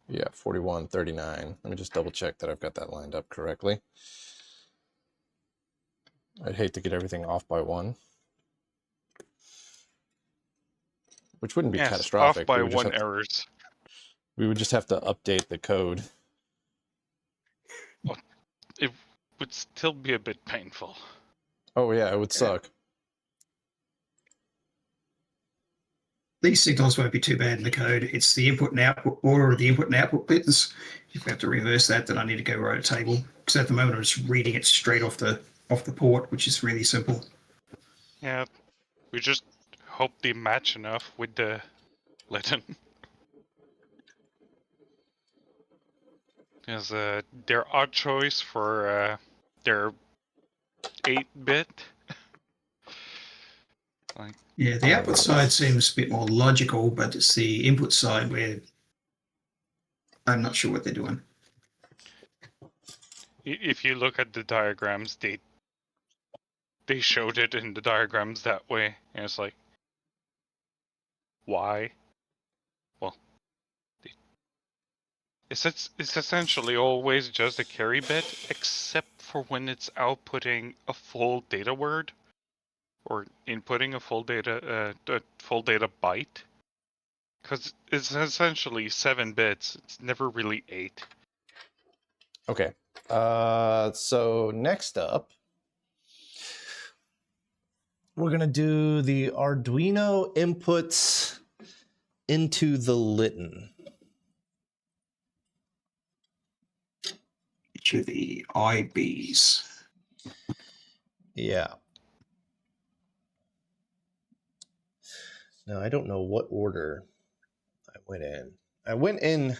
Yeah, 41, 39. Let me just double check that I've got that lined up correctly. I'd hate to get everything off by one. Which wouldn't be catastrophic. Off by one errors. We would just have to update the code. It would still be a bit painful. Oh yeah, it would suck. These signals won't be too bad in the code. It's the input and output order of the input and output bits. If we have to reverse that, then I need to go write a table. Because at the moment I'm just reading it straight off the port, which is really simple. Yeah, we just hope they match enough with the Litton. Because their odd choice for their 8-bit. Yeah, the output side seems a bit more logical, but it's the input side where I'm not sure what they're doing. If you look at the diagrams, they showed it in the diagrams that way, and it's like, why? Well, it's essentially always just a carry bit, except for when it's outputting a full data word, or inputting a full data byte, because it's essentially 7 bits. It's never really 8. Okay. So next up, we're going to do the Arduino inputs into the Litton. To the IBs. Yeah. Now, I don't know what order I went in. I went in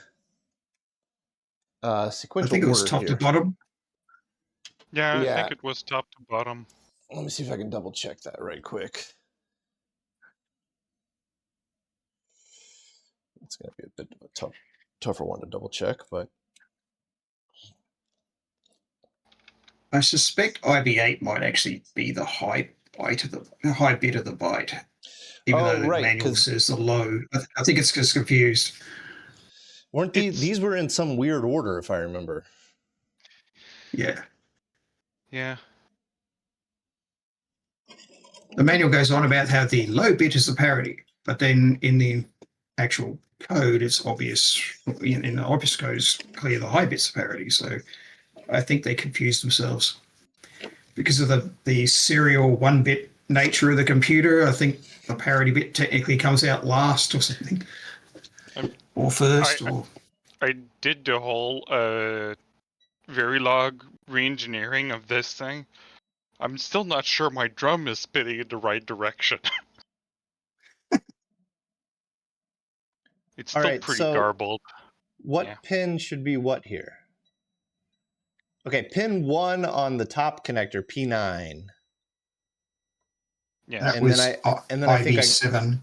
sequential I think it was order top here. to bottom. Yeah, I Yeah. think it was top to bottom. Let me see if I can double check that right quick. It's going to be a bit of a tougher one to double check, but I suspect IB8 might actually be the high bit of the byte, even though the right, manual 'cause says the low. I think it's just confused. weren't these were in some weird order, if I remember? Yeah. Yeah. The manual goes on about how the low bit is the parity, but then in the actual code, it's obvious. In the obvious code, it's clear the high bit's the parity. So I think they confused themselves because of the serial 1-bit nature of the computer. I think the parity bit technically comes out last or something, or first, I did the whole Verilog re-engineering of this thing. I'm still not sure my drum is spinning in the right direction. It's still pretty garbled. What pin should be what here? Okay, pin 1 on the top connector, P9. Yeah. that and was then I think IB7.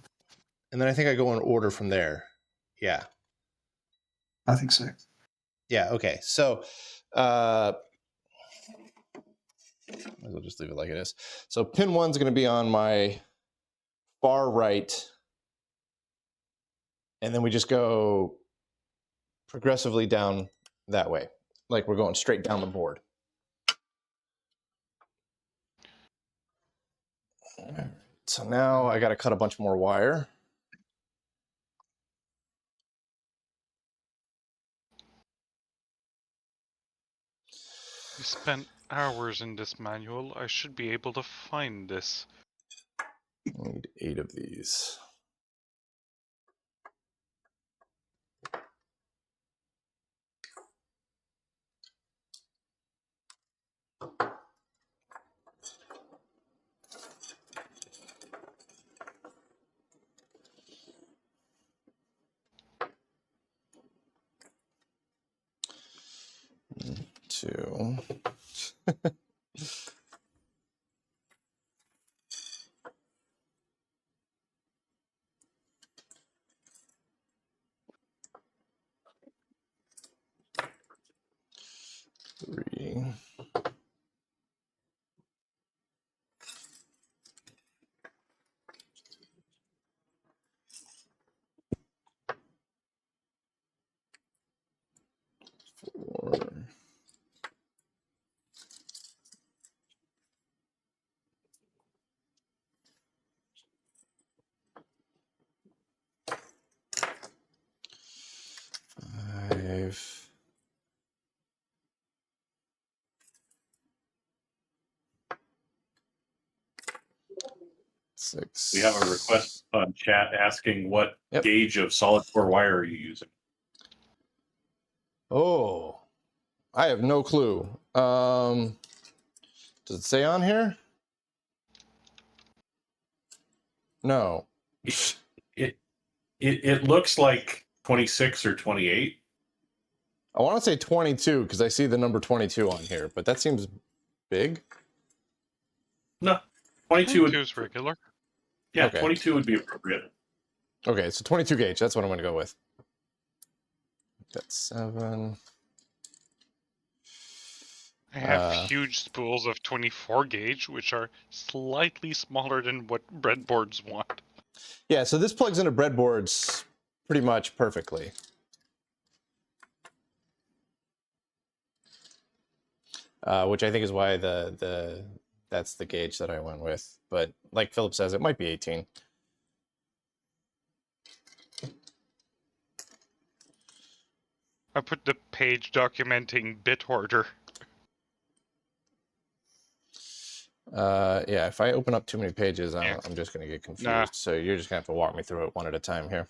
And then I think I go in order from there. Yeah. I think so. Yeah, okay. So might as well just leave it like it is. So pin 1's going to be on my far right, and then we just go progressively down that way, like we're going straight down the board. So now I got to cut a bunch more wire. You spent hours in this manual. I should be able to find this. I need 8 of these. Two. Three. Four. 5. 6. We have a request on chat asking what gauge of solid core wire are you using? Oh, I have no clue. Does it say on here? No. It looks like 26 or 28. I want to say 22 because I see the number 22 on here, but that seems big. No, 22 is regular. Yeah, Okay. 22 would be appropriate. Okay, so 22 gauge. That's what I'm going to go with. That's 7. I have huge spools of 24 gauge, which are slightly smaller than what breadboards want. Yeah, so this plugs into breadboards pretty much perfectly. Which I think is why that's the gauge that I went with. But like Philip says, it might be 18. I put the page documenting bit order. Yeah, if I open up too many pages, I'm just going to get confused. Nah. So you're just going to have to walk me through it one at a time here.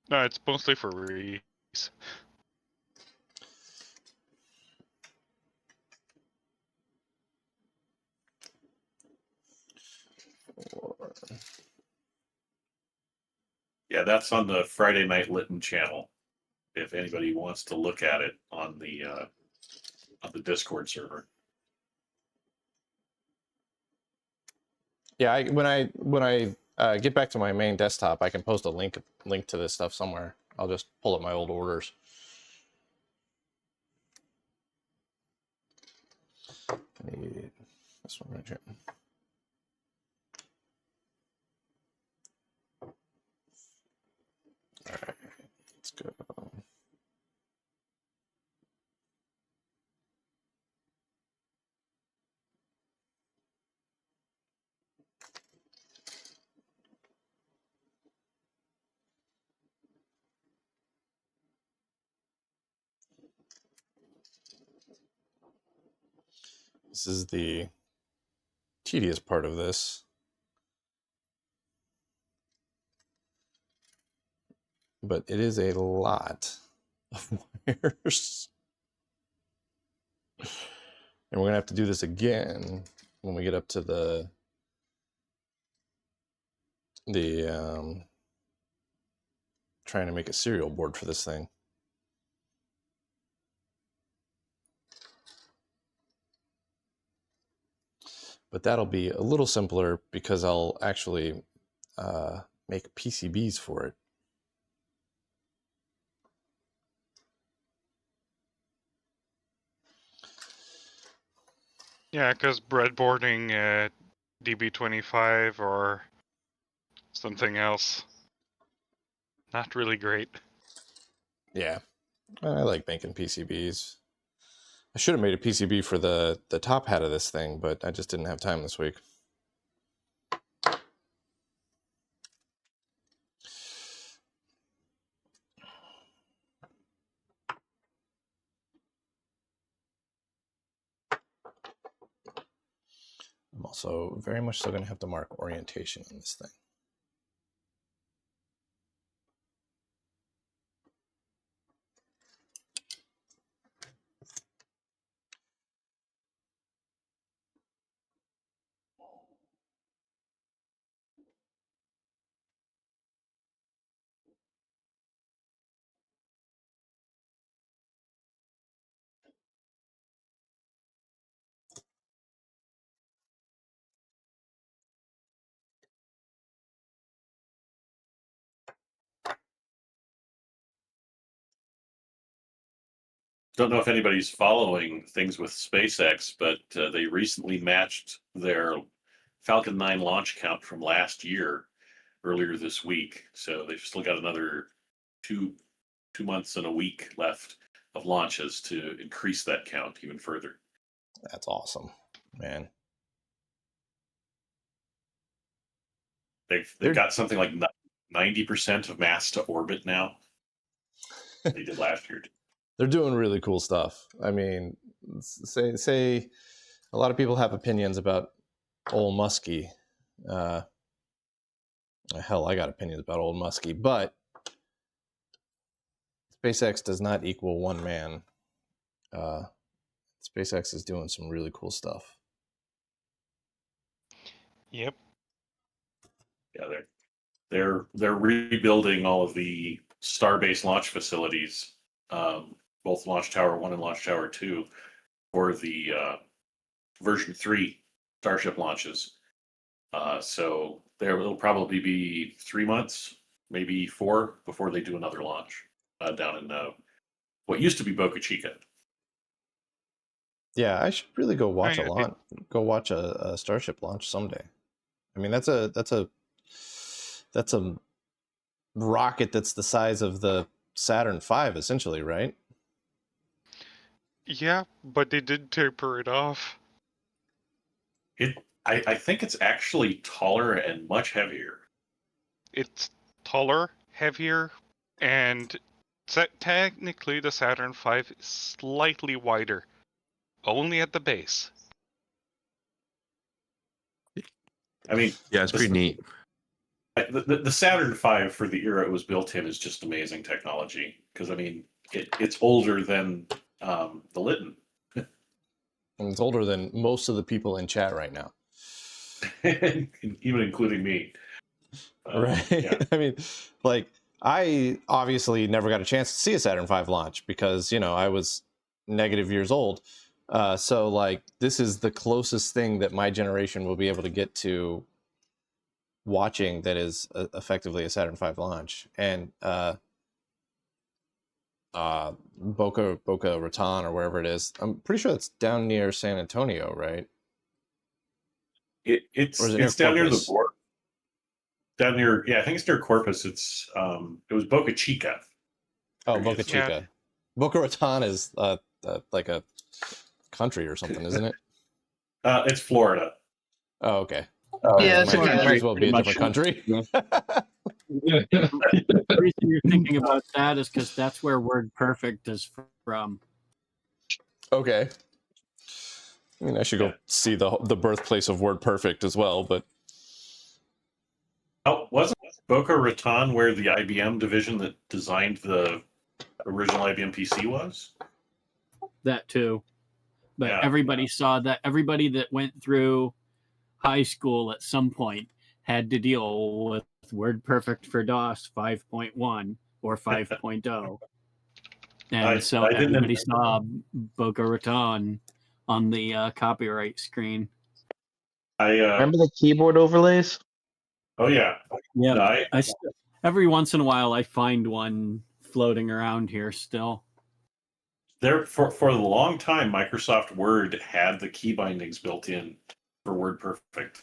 No, it's mostly for release. Yeah, that's on the Friday Night Litton channel. If anybody wants to look at it on the Discord server. Yeah, when I get back to my main desktop, I can post a link to this stuff somewhere. I'll just pull up my old orders. I need this one right here. All right, let's go. This is the tedious part of this. But it is a lot of wires. And we're going to have to do this again when we get up to the trying to make a serial board for this thing. But that'll be a little simpler because I'll actually make PCBs for it. Yeah, because breadboarding DB25 or something else, not really great. Yeah, I like making PCBs. I should have made a PCB for the top hat of this thing, but I just didn't have time this week. I'm also very much so going to have to mark orientation on this thing. Don't know if anybody's following things with SpaceX, but they recently matched their Falcon 9 launch count from last year earlier this week. So they've still got another two months and a week left of launches to increase that count even further. That's awesome, man. They've got something like 90% of mass to orbit now. They did last year. They're doing really cool stuff. I mean, say a lot of people have opinions about old Muskie. Hell, I got opinions about old Muskie, but SpaceX does not equal one man. SpaceX is doing some really cool stuff. Yep. Yeah, they're rebuilding all of the Starbase launch facilities, both Launch Tower 1 and Launch Tower 2, for the version 3 Starship launches. So there will probably be 3 months, maybe 4, before they do another launch down in what used to be Boca Chica. Yeah, I should really go watch yeah, a launch. Go watch a Starship launch someday. I mean, that's a rocket that's the size of the Saturn V, essentially, right? Yeah, but they did taper it off. I think it's actually taller and much heavier. It's taller, heavier, and technically the Saturn V is slightly wider, only at the base. I mean, yeah, it's pretty neat. The Saturn V for the era it was built in is just amazing technology. Because I mean, it's older than the Litton. And it's older than most of the people in chat right now. Even including me. Right. Yeah. I mean, like, I obviously never got a chance to see a Saturn V launch because, I was negative years old. So, like, this is the closest thing that my generation will be able to get to watching that is effectively a Saturn V launch. And Boca Raton or wherever it is, I'm pretty sure it's down near San Antonio, right? It's Or is it near it's down near the Corpus? border. Down near, I think it's near Corpus. It was Boca Chica. Oh, Boca previously. Chica. Boca Raton is like a country or something, isn't it? It's Florida. Oh, okay. Yeah, it's might okay. as well be a different country. The reason you're thinking about that is because that's where Word Perfect is from. Okay. I mean, I should go see the birthplace of Word Perfect as well, but Oh, wasn't Boca Raton where the IBM division that designed the original IBM PC was? That too. But Yeah. everybody saw that. Everybody that went through high school at some point had to deal with Word Perfect for DOS 5.1 or 5.0. And so I didn't everybody saw Boca Raton on the copyright screen. Remember the keyboard overlays? Oh yeah. Yeah. No, Every once in a while, I find one floating around here still. there for a long time, Microsoft Word had the key bindings built in for Word Perfect,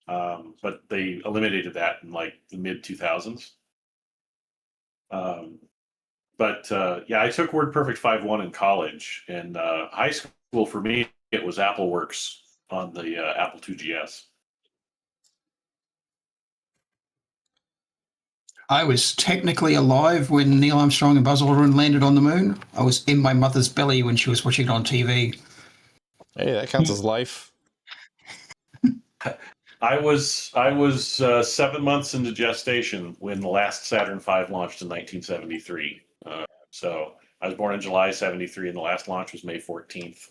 but they eliminated that in like the mid 2000s. But I took Word Perfect 5.1 in college, and high school for me it was AppleWorks on the Apple IIgs. I was technically alive when Neil Armstrong and Buzz Aldrin landed on the moon. I was in my mother's belly when she was watching it on TV. hey, that counts as life. I was 7 months into gestation when the last Saturn V launched in 1973. So I was born in July '73, and the last launch was May 14th.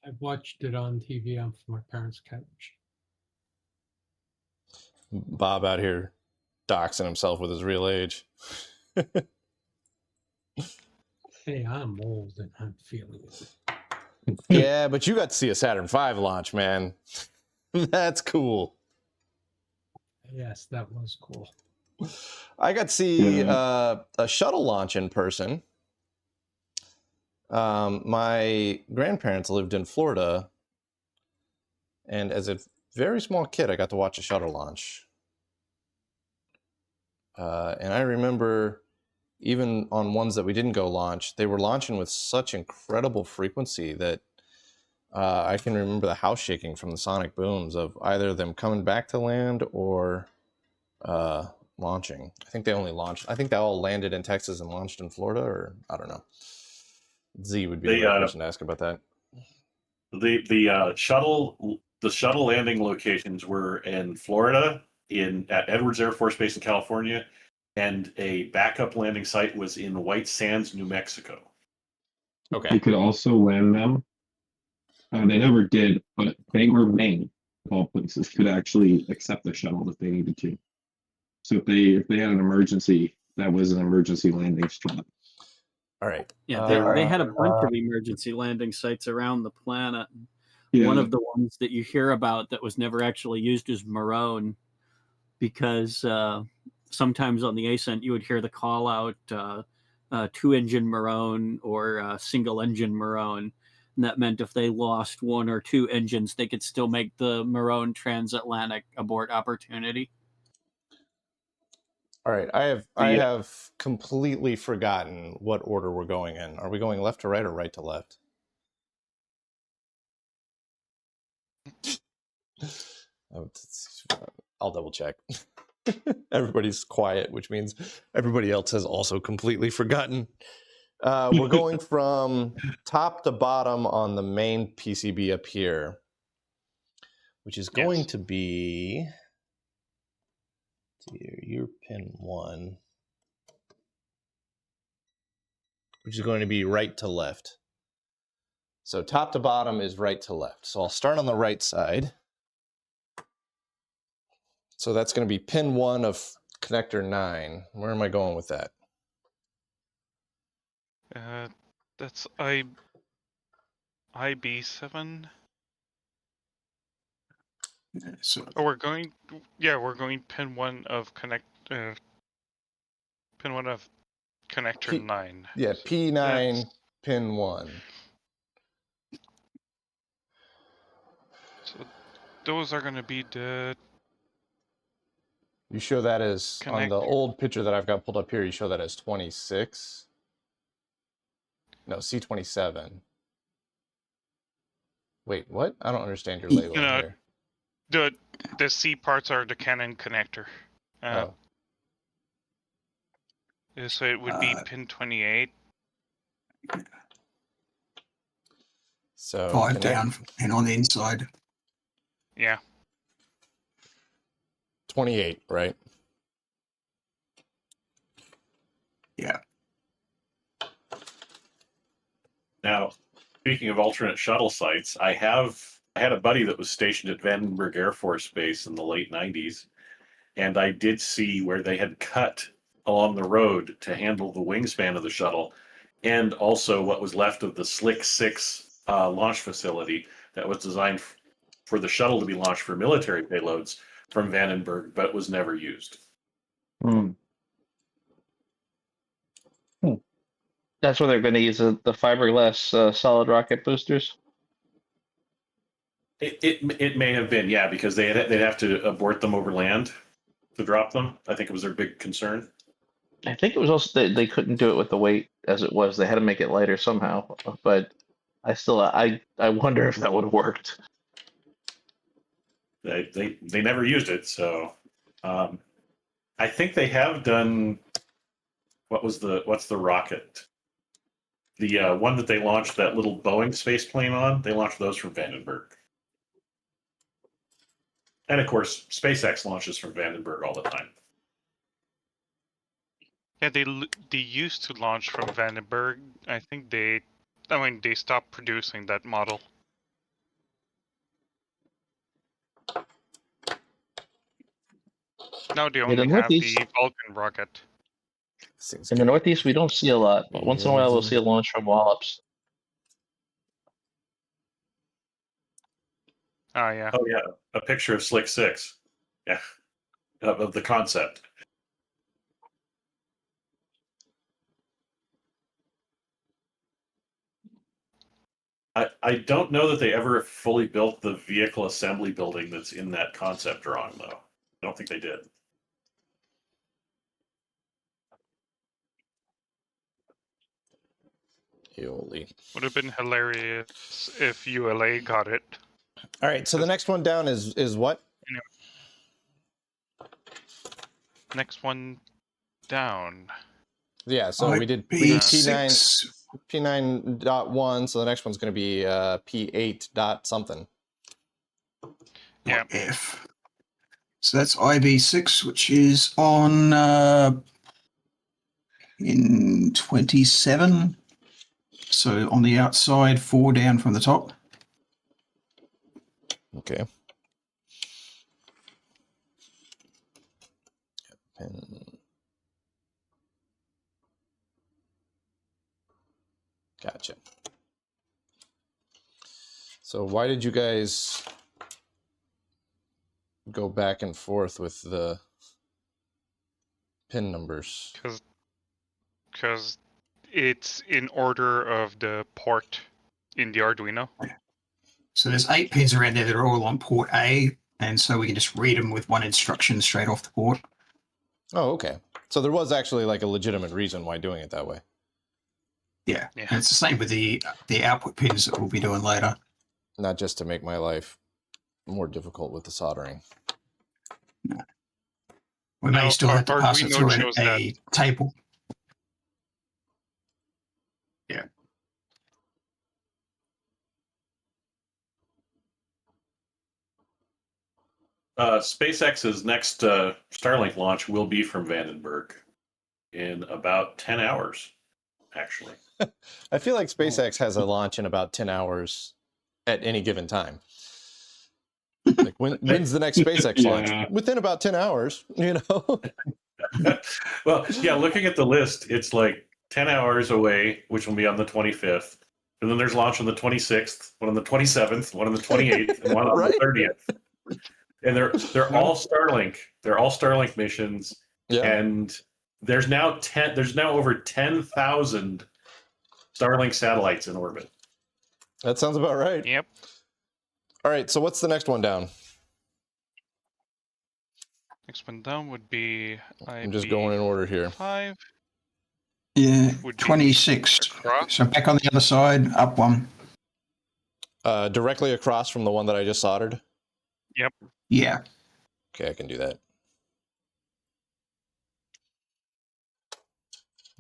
I've watched it on TV on my parents' couch. Bob out here doxing himself with his real age. Hey, I'm old and I'm feeling it. Yeah, but you got to see a Saturn V launch, man. That's cool. Yes, that was cool. I got to see a shuttle launch in person. My grandparents lived in Florida, and as a very small kid, I got to watch a shuttle launch. And I remember even on ones that we didn't go launch, they were launching with such incredible frequency that I can remember the house shaking from the sonic booms of either them coming back to land or launching. I think they all landed in Texas and launched in Florida, or I don't know. Z would be the right person to ask about that. The shuttle landing locations were in Florida, at Edwards Air Force Base in California, and a backup landing site was in White Sands, New Mexico. Okay. They could also land them. They never did, but Bangor, Maine, of all places, could actually accept the shuttle if they needed to. So if they had an emergency, that was an emergency landing spot. All right. Yeah, they had a bunch of emergency landing sites around the planet. Yeah. One of the ones that you hear about that was never actually used is Morone, because sometimes on the ASCENT you would hear the call out two-engine Morone or single-engine Morone. And that meant if they lost one or two engines, they could still make the Morone transatlantic abort opportunity. All right, I have completely forgotten what order we're going in. Are we going left to right or right to left? I'll double check. Everybody's quiet, which means everybody else has also completely forgotten. We're going from top to bottom on the main PCB up here, which is going to be your pin 1, which is going to be right to left. So top to bottom is right to left. So I'll start on the right side. So that's going to be pin 1 of connector 9. Where am I going with that? That's IB7. So, Oh, we're going pin 1 of pin 1 of connector 9. Yeah, P9 That's- pin 1. So those are going to be the You show that as on the old picture that I've got pulled up here. You show that as 26. No, C27. Wait, what? I don't understand your labeling here. The C parts are the Canon connector. Oh. So it would be pin 28. So 5 down and on the inside. Yeah. 28, right? Yeah. Now, speaking of alternate shuttle sites, I had a buddy that was stationed at Vandenberg Air Force Base in the late 90s, and I did see where they had cut along the road to handle the wingspan of the shuttle, and also what was left of the Slick 6 launch facility that was designed for the shuttle to be launched for military payloads from Vandenberg, but was never used. That's where they're going to use the fiberglass solid rocket boosters. It may have been, yeah, because they'd have to abort them over land to drop them. I think it was their big concern. I think it was also they couldn't do it with the weight as it was. They had to make it lighter somehow. But I wonder if that would have worked. They never used it, so I think they have done. What's the rocket? The one that they launched that little Boeing space plane on. They launched those from Vandenberg. And of course, SpaceX launches from Vandenberg all the time. Yeah, they used to launch from Vandenberg. I think they stopped producing that model. Now they only have the Vulcan rocket. In the Northeast, we don't see a lot, but once in a while we'll see a launch from Wallops. Oh yeah. Oh yeah, a picture of Slick 6. Yeah, of the concept. I don't know that they ever fully built the vehicle assembly building that's in that concept drawing, though. I don't think they did. Would have been hilarious if ULA got it. All right, so the next one down is what? Anyway. Next one down. Yeah, so we did P9.1, so the next one's going to be P8 dot something. Yeah. F. So that's IB6, which is on in 27. So on the outside, 4 down from the top. Okay. Gotcha. So why did you guys go back and forth with the pin numbers? Because it's in order of the port in the Arduino. So there's 8 pins around there that are all on port A, and so we can just read them with one instruction straight off the port. Oh, okay. So there was actually like a legitimate reason why doing it that way. Yeah. And it's the same with the output pins that we'll be doing later. Not just to make my life more difficult with the soldering. No. We may still have to pass it through a table. Yeah. SpaceX's next Starlink launch will be from Vandenberg in about 10 hours, actually. I feel like SpaceX has a launch in about 10 hours at any given time. Like when's the next SpaceX launch? Yeah. Within about 10 hours, you know? Well, yeah, looking at the list, it's like 10 hours away, which will be on the 25th. And then there's launch on the 26th, one on the 27th, one on the 28th, and one on Right? the 30th. And they're all Starlink. They're all Starlink missions. Yeah. And there's now over 10,000 Starlink satellites in orbit. That sounds about right. Yep. All right, so what's the next one down? Next one down would be I'm just going in order here. 5. Yeah, Would be 26. across. So back on the other side, up one. Directly across from the one that I just soldered. Yep. Yeah. Okay, I can do that.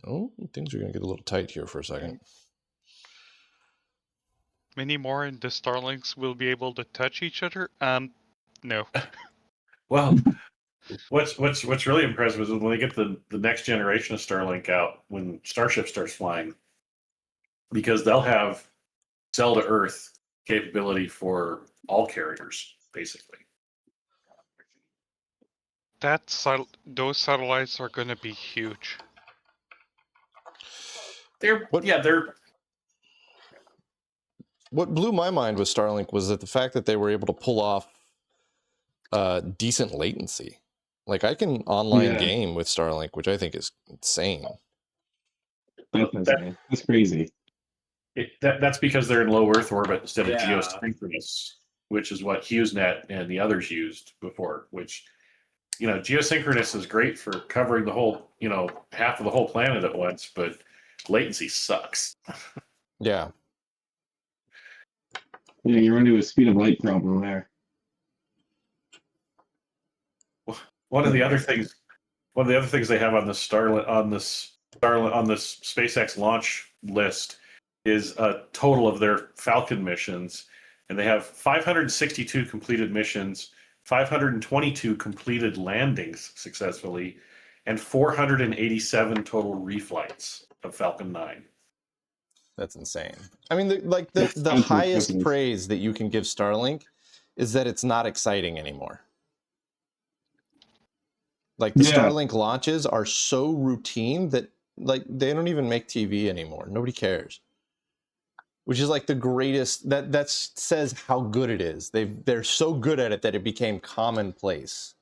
Oh, things are going to get a little tight here for a second. Many more and the Starlinks will be able to touch each other? No. Well, what's really impressive is when they get the next generation of Starlink out, when Starship starts flying, because they'll have cell to Earth capability for all carriers, basically. Those satellites are going to be huge. What blew my mind with Starlink was that the fact that they were able to pull off decent latency. Like I can online game with Starlink, which I think is insane. That's insane. That's crazy. That's because they're in low Earth orbit instead of geosynchronous, which is what HughesNet and the others used before. Which, geosynchronous is great for covering the whole, half of the whole planet at once, but latency sucks. Yeah. Yeah, you run into a speed of light problem there. One of the other things they have on the SpaceX launch list is a total of their Falcon missions, and they have 562 completed missions, 522 completed landings successfully, and 487 total reflights of Falcon 9. That's insane. I mean, the highest praise that you can give Starlink is that it's not exciting anymore. Like the Starlink launches are so routine that they don't even make TV anymore. Nobody cares. Which is like the greatest. That says how good it is. They're so good at it that it became commonplace.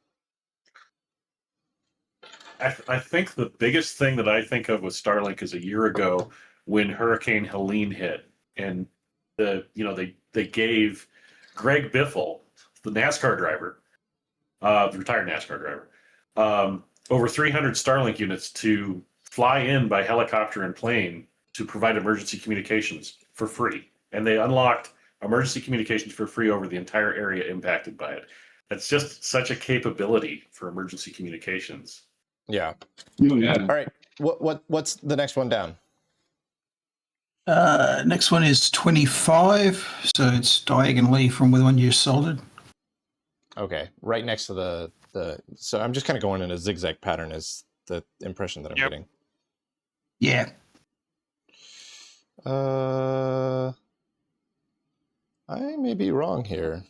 I think the biggest thing that I think of with Starlink is a year ago when Hurricane Helene hit, and they gave Greg Biffle, the NASCAR driver, the retired NASCAR driver, over 300 Starlink units to fly in by helicopter and plane to provide emergency communications for free, and they unlocked emergency communications for free over the entire area impacted by it. That's just such a capability for emergency communications. Yeah. Oh, yeah. All right. What's the next one down? Next one is 25, so it's diagonally from the one you soldered. Okay, right next to the. So I'm just kind of going in a zigzag pattern is the impression that I'm getting. Yeah. I may be wrong here.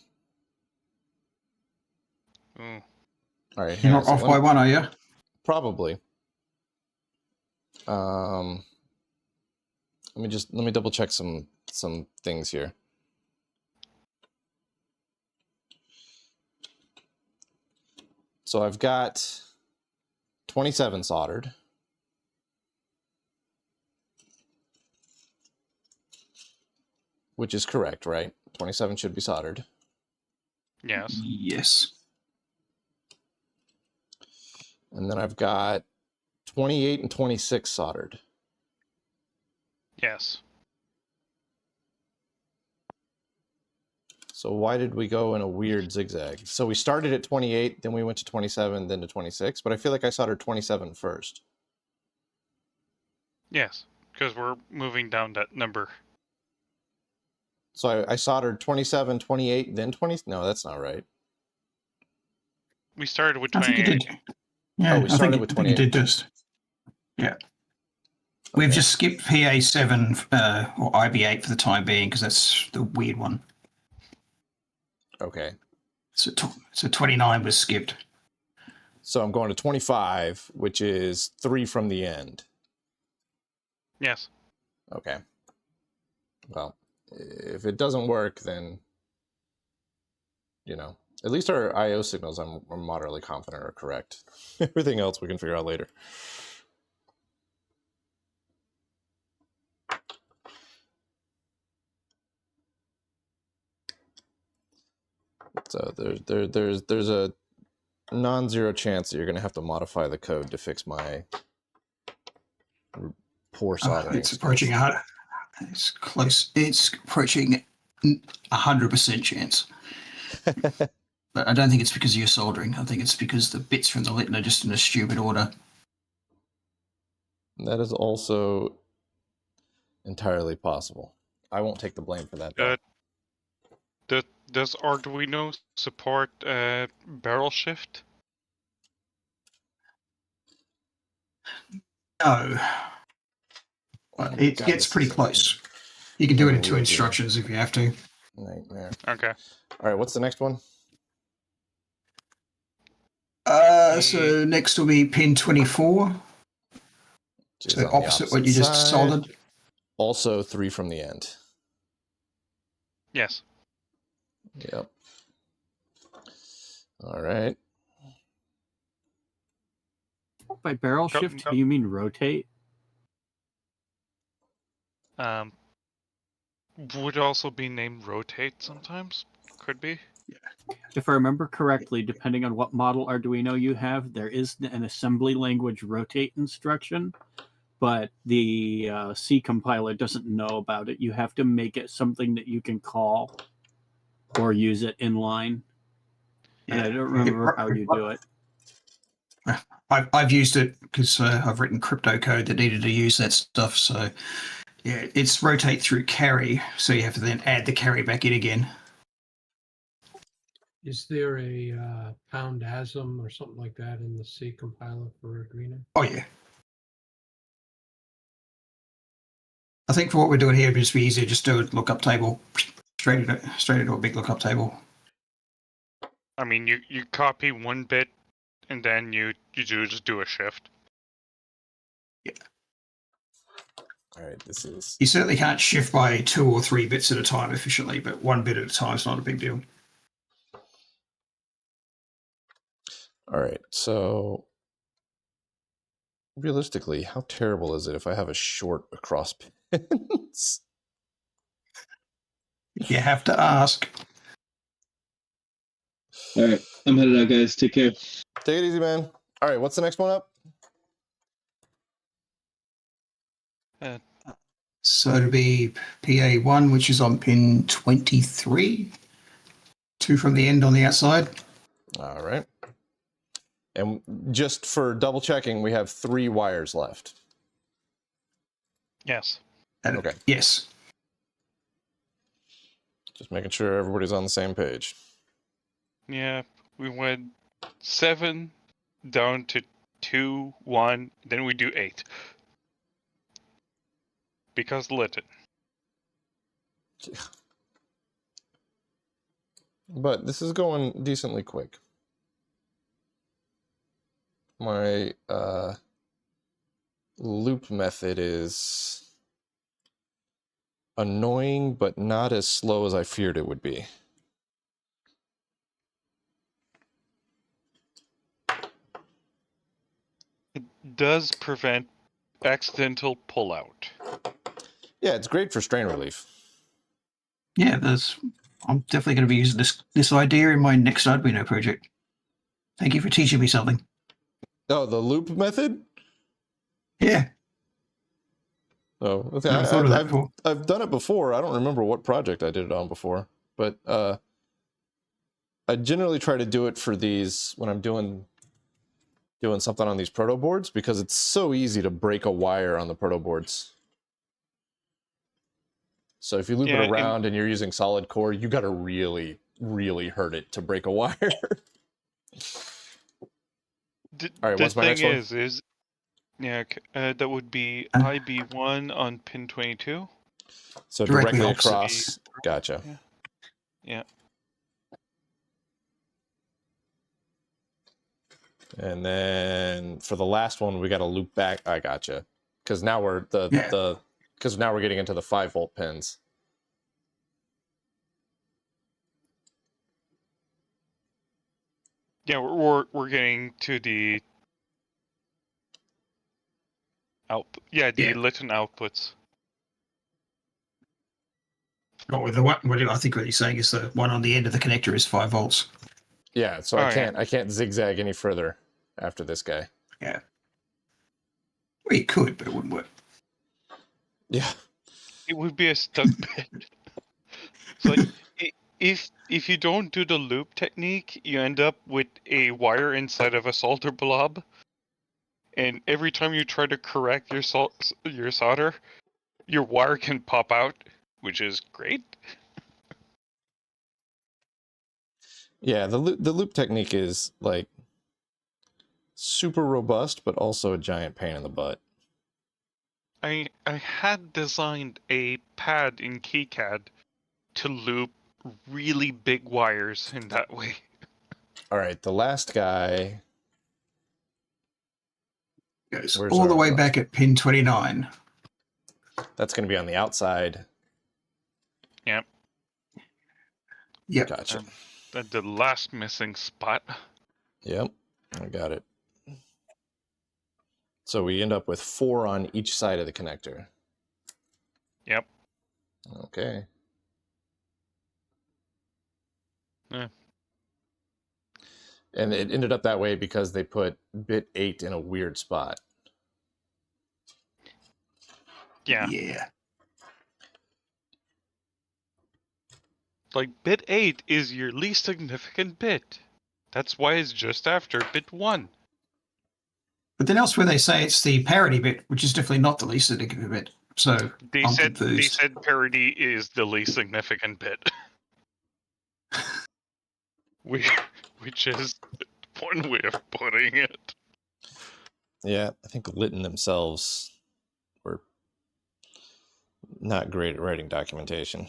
Mm. All right, you're not off by one, are you? Probably. Let me double check some things here. So I've got 27 soldered. Which is correct, right? 27 should be soldered. Yes. Yes. And then I've got 28 and 26 soldered. Yes. So why did we go in a weird zigzag? So we started at 28, then we went to 27, then to 26, but I feel like I soldered 27 first. Yes, because we're moving down that number. So I soldered 27, 28, then 20. No, that's not right. We started with I 28. think you did. Yeah, we started with 28. I think you did just. Yeah. We've just skipped PA7 or IB8 for the time being because that's the weird one. Okay. So 29 was skipped. So I'm going to 25, which is 3 from the end. Yes. Okay. Well, if it doesn't work, then, at least our IO signals I'm moderately confident are correct. Everything else we can figure out later. So there's a non-zero chance that you're going to have to modify the code to fix my poor soldering. It's approaching hard. It's close. It's approaching 100% chance. But I don't think it's because of your soldering. I think it's because the bits from the Litton are just in a stupid order. That is also entirely possible. I won't take the blame for that, though. Does Arduino support barrel shift? No. But it gets pretty close. You can do it in 2 instructions if you have to. Nightmare. Okay. All right, what's the next one? So next will be pin 24. So opposite what you just soldered. Also 3 from the end. Yes. Yep. All right. By barrel shift, do you mean rotate? Would also be named rotate sometimes. Could be. If I remember correctly, depending on what model Arduino you have, there is an assembly language rotate instruction, but the C compiler doesn't know about it. You have to make it something that you can call or use it in line. And I don't remember how you do it. I've used it because I've written crypto code that needed to use that stuff. So yeah, it's rotate through carry. So you have to then add the carry back in again. Is there a pound ASM or something like that in the C compiler for Arduino? Oh yeah. I think for what we're doing here, it'd just be easier just do a lookup table straight into a big lookup table. I mean, you copy one bit and then you just do a shift. Yeah. All right, this is... You certainly can't shift by 2 or 3 bits at a time efficiently, but 1 bit at a time is not a big deal. All right, so realistically, how terrible is it if I have a short across pins? You have to ask. All right, I'm headed out, guys. Take care. Take it easy, man. All right, what's the next one up? So it'll be PA1, which is on pin 23. 2 from the end on the outside. All right. And just for double checking, we have 3 wires left. Yes. Okay. Yes. Just making sure everybody's on the same page. Yeah, we went 7 down to 2, 1, then we do 8. Because Litton. But this is going decently quick. My loop method is annoying, but not as slow as I feared it would be. It does prevent accidental pullout. Yeah, it's great for strain relief. Yeah, I'm definitely going to be using this idea in my next Arduino project. Thank you for teaching me something. Oh, the loop method? Yeah. Oh, okay. Never thought of that before. I've done it before. I don't remember what project I did it on before, but I generally try to do it for these when I'm doing something on these proto boards because it's so easy to break a wire on the proto boards. So if you loop it around and you're using solid core, you got to really, really hurt it to break a wire. All right, what's my next one? That would be IB1 on pin 22. So directly across. Gotcha. Yeah. And then for the last one, we got to loop back. I gotcha. Because now we're because now we're getting into the 5-volt pins. Yeah, we're getting to the output. Yeah, the Litton outputs. Oh, with the one, I think what he's saying is the one on the end of the connector is 5 volts. Yeah, so I can't zigzag any further after this guy. Yeah. Well, you could, but it wouldn't work. Yeah. It would be a stuck bit. It's like if you don't do the loop technique, you end up with a wire inside of a solder blob, and every time you try to correct your solder, your wire can pop out, which is great. Yeah, the loop technique is like super robust, but also a giant pain in the butt. I had designed a pad in KiCad to loop really big wires in that way. All right, the last guy goes all the way back at pin 29. That's going to be on the outside. Yep. Yep. Gotcha. The last missing spot. Yep, I got it. So we end up with 4 on each side of the connector. Yep. Okay. Yeah. And it ended up that way because they put bit 8 in a weird spot. Yeah. Yeah. Like, bit 8 is your least significant bit. That's why it's just after bit 1. But then elsewhere they say it's the parity bit, which is definitely not the least significant bit. So I'm confused. They said parity is the least significant bit. Which is one way of putting it. Yeah, I think Litton themselves were not great at writing documentation.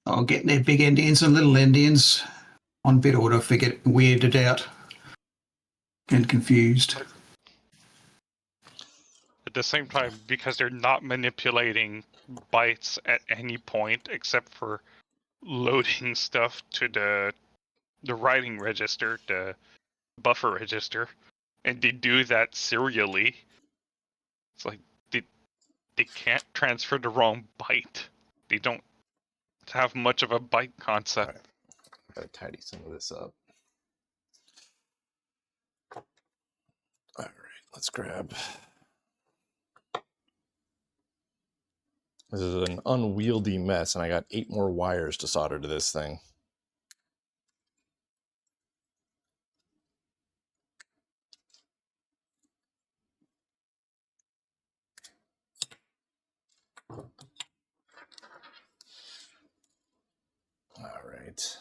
I'll get their big endians and little endians on bit order if they get weirded out and confused. At the same time, because they're not manipulating bytes at any point except for loading stuff to the writing register, the buffer register, and they do that serially. It's like they can't transfer the wrong byte. They don't have much of a byte concept. Right. Gotta tidy some of this up. All right, let's grab. This is an unwieldy mess, and I got 8 more wires to solder to this thing. All right.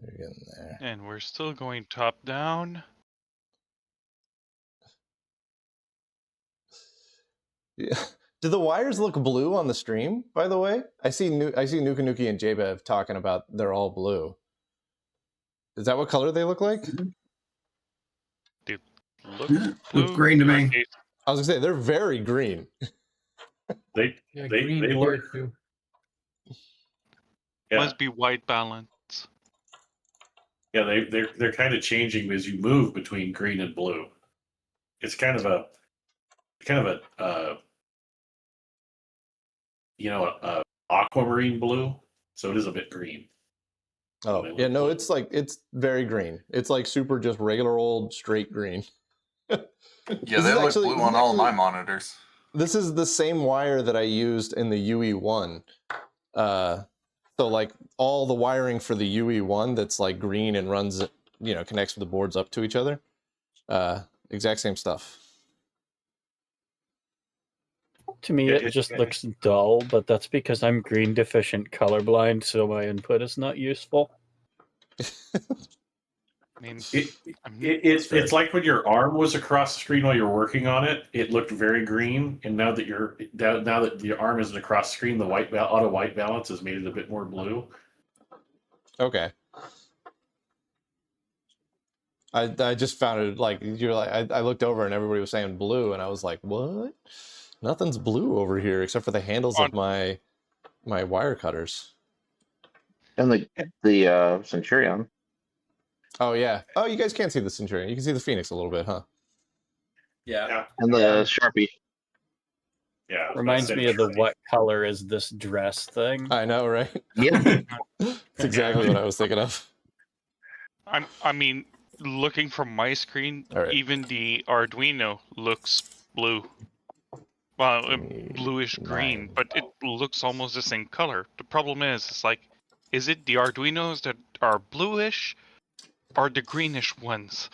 We're getting there. And we're still going top down. Yeah. Do the wires look blue on the stream, by the way? I see Nuka Nuki and Jbev talking about they're all blue. Is that what color they look like? They look Look green to me. I was gonna say they're very green. They green work. too. Yeah. Must be white balance. Yeah, they're kind of changing as you move between green and blue. It's kind of a aquamarine blue, so it is a bit green. Oh yeah, no, it's very green. It's like super just regular old straight green. Yeah, they look blue on all my monitors. This is the same wire that I used in the UE1. So like all the wiring for the UE1 that's like green and runs, connects the boards up to each other. Exact same stuff. To me, it just looks dull, but that's because I'm green deficient colorblind, so my input is not useful. mean, it's like when your arm was across the screen while you're working on it. It looked very green, and now that your arm isn't across the screen, the auto white balance has made it a bit more blue. Okay. I just found it like you're like I looked over and everybody was saying blue and I was like, what? Nothing's blue over here except for the handles of my wire cutters. And the Centurion. Oh yeah. Oh, you guys can't see the Centurion. You can see the Phoenix a little bit, huh? Yeah. And the Sharpie. Yeah. Reminds me of the what color is this dress thing. I know, right? Yeah. That's exactly what I was thinking of. I mean, looking from my screen, All right. even the Arduino looks blue. Well, bluish green, but it looks almost the same color. The problem is, it's like, is it the Arduinos that are bluish, or the greenish ones?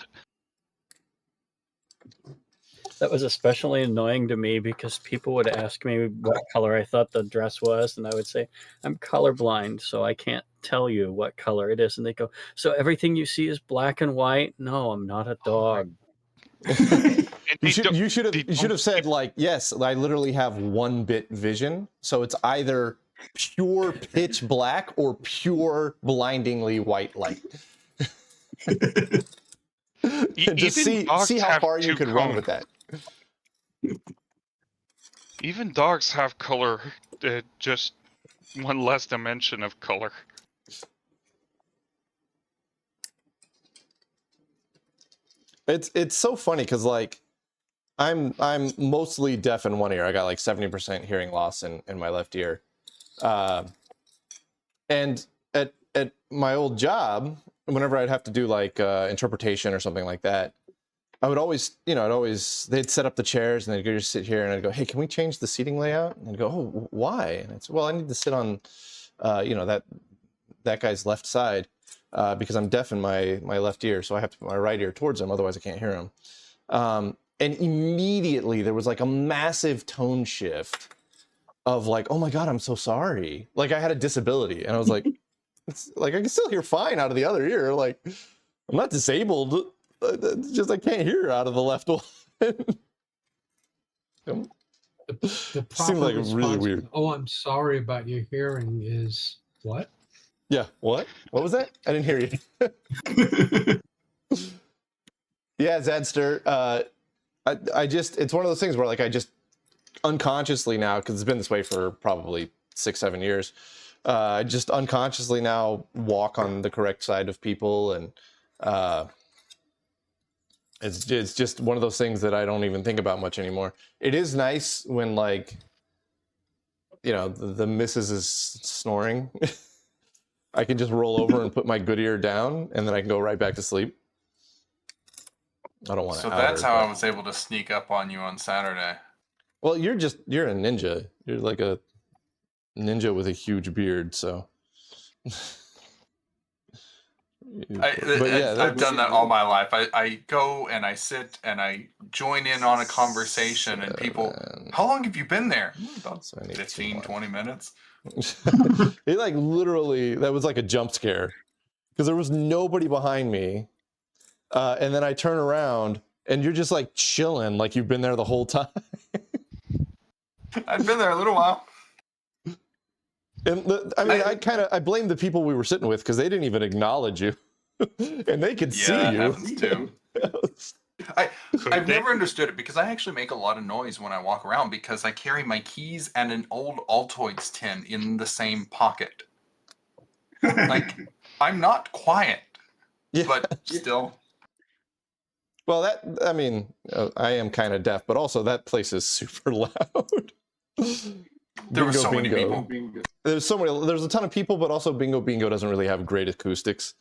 That was especially annoying to me because people would ask me what color I thought the dress was, and I would say, I'm colorblind, so I can't tell you what color it is. And they go, so everything you see is black and white? No, I'm not a dog. You should have said, like, yes, I literally have 1-bit vision, so it's either pure pitch black or pure blindingly white light. And just see how far you could run with that. Even dogs have color, just one less dimension of color. It's so funny because like I'm mostly deaf in one ear. I got like 70% hearing loss in my left ear, and at my old job, whenever I'd have to do like interpretation or something like that, I would always, they'd set up the chairs and they'd go, just sit here, and I'd go, hey, can we change the seating layout? And I'd go, oh, why? And I'd say, well, I need to sit on, that guy's left side because I'm deaf in my left ear, so I have to put my right ear towards him, otherwise I can't hear him. And immediately there was like a massive tone shift of like, oh my God, I'm so sorry. Like I had a disability, and I was like, it's like I can still hear fine out of the other ear. Like I'm not disabled. It's just I can't hear out of the left one. The Seemed like proper really response, weird. oh, I'm sorry about your hearing is what? Yeah, what? What was that? I didn't hear you. Yeah, Zadster. I just, it's one of those things where like I just unconsciously now, because it's been this way for probably 6-7 years, I just unconsciously now walk on the correct side of people, and it's just one of those things that I don't even think about much anymore. It is nice when like, the missus is snoring. I can just roll over and put my good ear down, and then I can go right back to sleep. I don't want to. So that's how I was able to sneak up on you on Saturday. Well, you're a ninja. You're like a ninja with a huge beard, so. I've done that all my life. I go and I sit and I join in on a conversation, and people, how long have you been there? About 15, 20 minutes. It like literally, that was like a jump scare because there was nobody behind me. And then I turn around and you're just like chilling, like you've been there the whole time. I've been there a little while. And I blame the people we were sitting with because they didn't even acknowledge you, and they could see you. Happens too. I've never understood it because I actually make a lot of noise when I walk around because I carry my keys and an old Altoids tin in the same pocket. Like, I'm not quiet, but still. Well, I am kind of deaf, but also that place is super loud. There were so many people. There's a ton of people, but also Bingo Bingo doesn't really have great acoustics.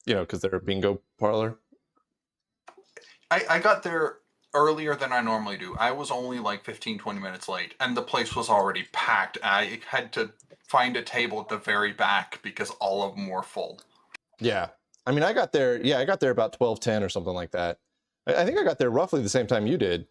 Because they're a bingo parlor. I got there earlier than I normally do. I was only like 15, 20 minutes late, and the place was already packed. I had to find a table at the very back because all of them were full. Yeah. I got there about 12:10 or something like that. I think I got there roughly the same time you did.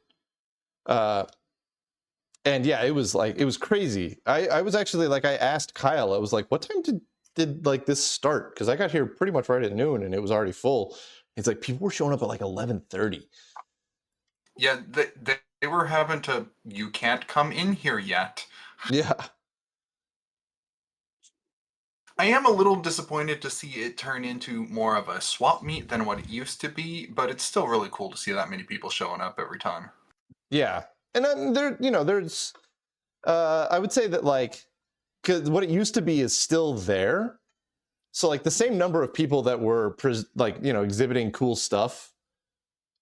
And yeah, it was crazy. I was actually like, I asked Kyle, I was like, what time did did like this start? Because I got here pretty much right at noon and it was already full. It's like people were showing up at like 11:30. Yeah, they were having to. You can't come in here yet. Yeah. I am a little disappointed to see it turn into more of a swap meet than what it used to be, but it's still really cool to see that many people showing up every time. Yeah, and then there's, I would say that like, because what it used to be is still there. So like the same number of people that were exhibiting cool stuff,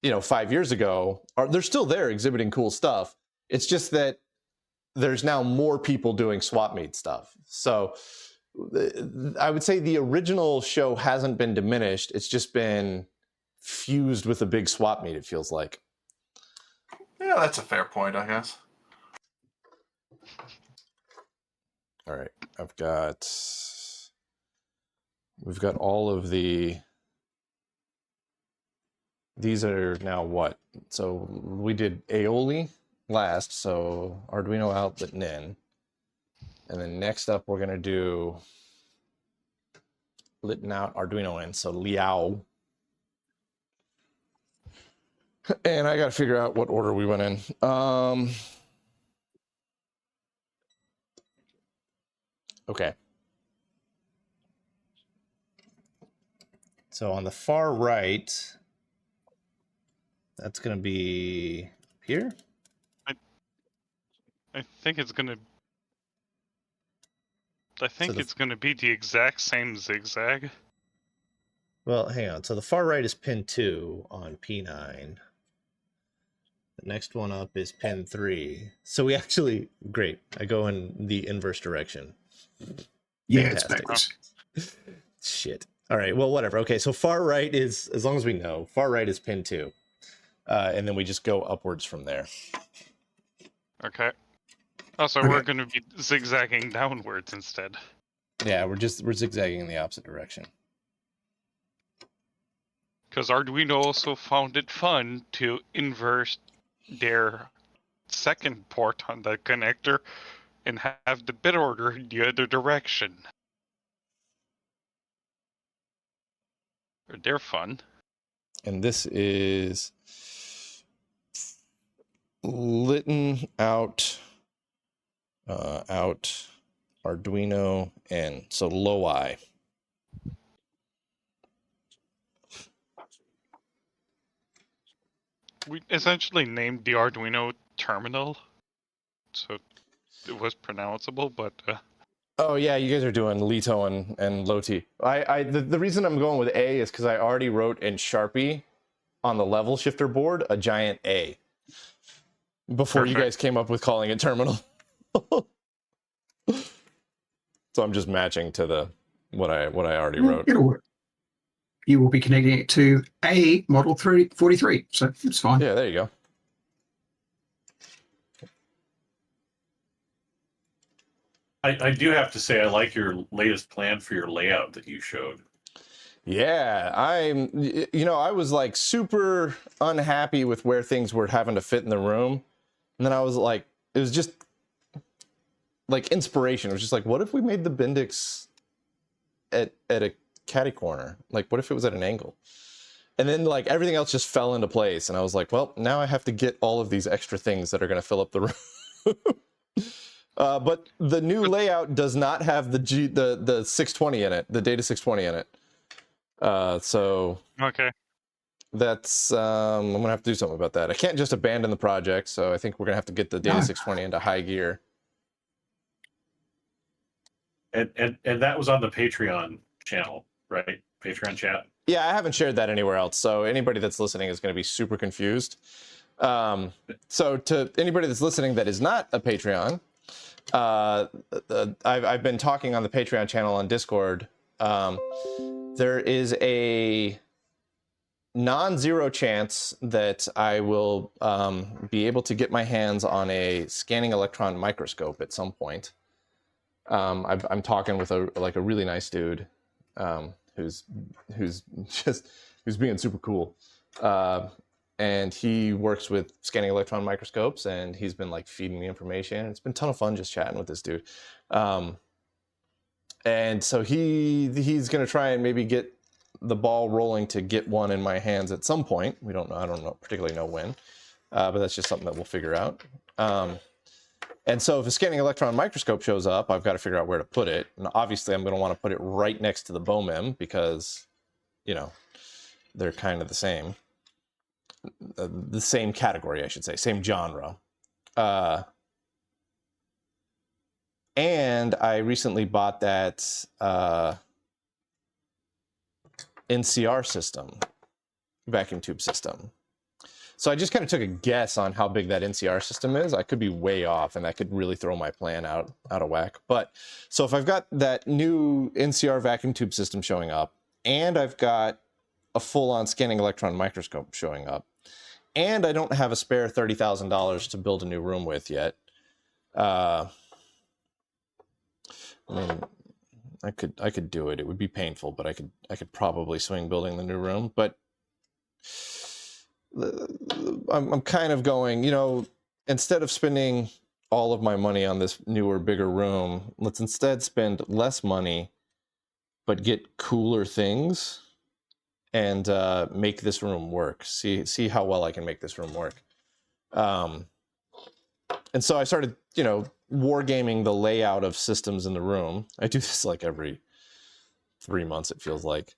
5 years ago, they're still there exhibiting cool stuff. It's just that there's now more people doing swap meet stuff. So I would say the original show hasn't been diminished. It's just been fused with a big swap meet, it feels like. Yeah, that's a fair point, I guess. All right, we've got all of these are now what? So we did aioli last, so Arduino out, Litton in. And then next up, we're gonna do Litton out, Arduino in, so Liao. And I gotta figure out what order we went in. Okay. So on the far right, that's gonna be here. I think it's gonna be the exact same zigzag. Well, hang on. So the far right is pin 2 on P9. The next one up is pin 3. So we actually, great. I go in the inverse direction. Yeah, Fantastic. it's backwards. Shit. All right. Well, whatever. Okay. So far right is, as long as we know, far right is pin 2. And then we just go upwards from there. Okay. Also, Okay. we're going to be zigzagging downwards instead. Yeah, we're zigzagging in the opposite direction. Because Arduino also found it fun to invert their second port on the connector and have the bit order the other direction. They're fun. And this is Litton out, Arduino in. So low I. We essentially named the Arduino terminal, so it was pronounceable, but Oh yeah, you guys are doing Litton and Loti. The reason I'm going with A is because I already wrote in Sharpie on the level shifter board a giant A before you guys came up with calling it terminal. So I'm just matching to what I already wrote. It'll work. You will be connecting it to a model 43, so it's fine. Yeah, there you go. I do have to say I like your latest plan for your layout that you showed. Yeah, I was like super unhappy with where things were having to fit in the room. And then I was like, it was just like inspiration. It was just like, what if we made the Bendix at a catty corner? Like, what if it was at an angle? And then like everything else just fell into place. And I was like, well, now I have to get all of these extra things that are going to fill up the room. But the new layout does not have the 620 in it, the data 620 in it. So okay. That's I'm gonna have to do something about that. I can't just abandon the project, so I think we're gonna have to get the data 620 into high gear. And that was on the Patreon channel, right? Patreon chat. Yeah, I haven't shared that anywhere else, so anybody that's listening is going to be super confused. So to anybody that's listening that is not a Patreon, I've been talking on the Patreon channel on Discord. There is a non-zero chance that I will be able to get my hands on a scanning electron microscope at some point. I'm talking with a really nice dude who's being super cool, and he works with scanning electron microscopes, and he's been like feeding me information. It's been a ton of fun just chatting with this dude, And so he's going to try and maybe get the ball rolling to get one in my hands at some point. We don't know. I don't know particularly know when, but that's just something that we'll figure out. And so if a scanning electron microscope shows up, I've got to figure out where to put it. And obviously, I'm going to want to put it right next to the BOMEM because, you know, they're kind of the same category, I should say, same genre. And I recently bought that NCR system, vacuum tube system. So I just kind of took a guess on how big that NCR system is. I could be way off, and that could really throw my plan out of whack. But so if I've got that new NCR vacuum tube system showing up, and I've got a full-on scanning electron microscope showing up, and I don't have a spare $30,000 to build a new room with yet, I mean, I could do it. It would be painful, but I could probably swing building the new room. But I'm kind of going, you know, instead of spending all of my money on this newer, bigger room, let's instead spend less money, but get cooler things and make this room work. See how well I can make this room work. And so I started, you know, wargaming the layout of systems in the room. I do this like every 3 months, it feels like.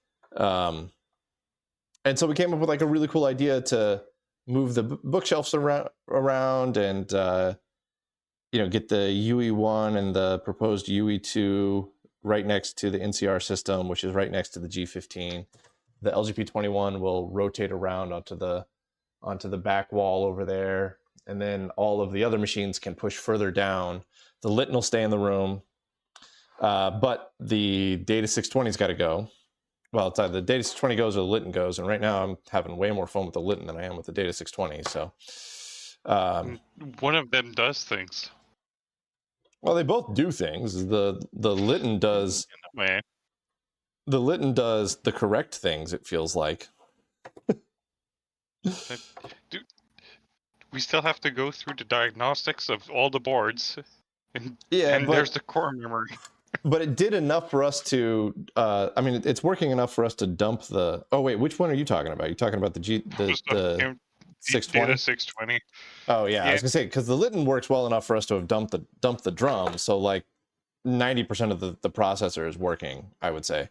And so we came up with like a really cool idea to move the bookshelves around and, you know, get the UE1 and the proposed UE2 right next to the NCR system, which is right next to the G15. The LGP21 will rotate around onto the back wall over there. And then all of the other machines can push further down. The Litton will stay in the room, but the Data 620's got to go. Well, it's either the Data 620 goes or the Litton goes, and right now I'm having way more fun with the Litton than I am with the Data 620. So, one of them does things. Well, they both do things. The Litton does. The Litton does the correct things. It feels like. We still have to go through the diagnostics of all the boards, and but there's the core memory. But it did enough for us to. I mean, it's working enough for us to dump the. Oh wait, which one are you talking about? You're talking about the 620. Data 620. Oh yeah, I was gonna say because the Litton works well enough for us to have dumped the drum. So like 90% of the processor is working, I would say.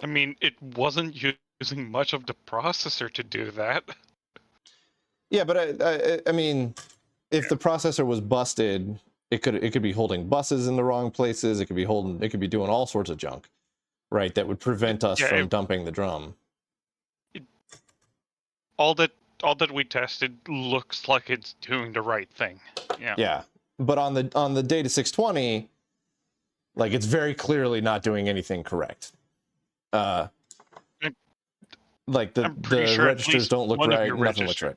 I mean, it wasn't using much of the processor to do that. Yeah, but I mean, if the processor was busted, it could be holding buses in the wrong places. It could be doing all sorts of junk, right? That would prevent us from dumping the drum. All that we tested looks like it's doing the right thing. Yeah. Yeah, but on the Data 620, like it's very clearly not doing anything correct. Like the sure registers don't look right. Nothing looks right.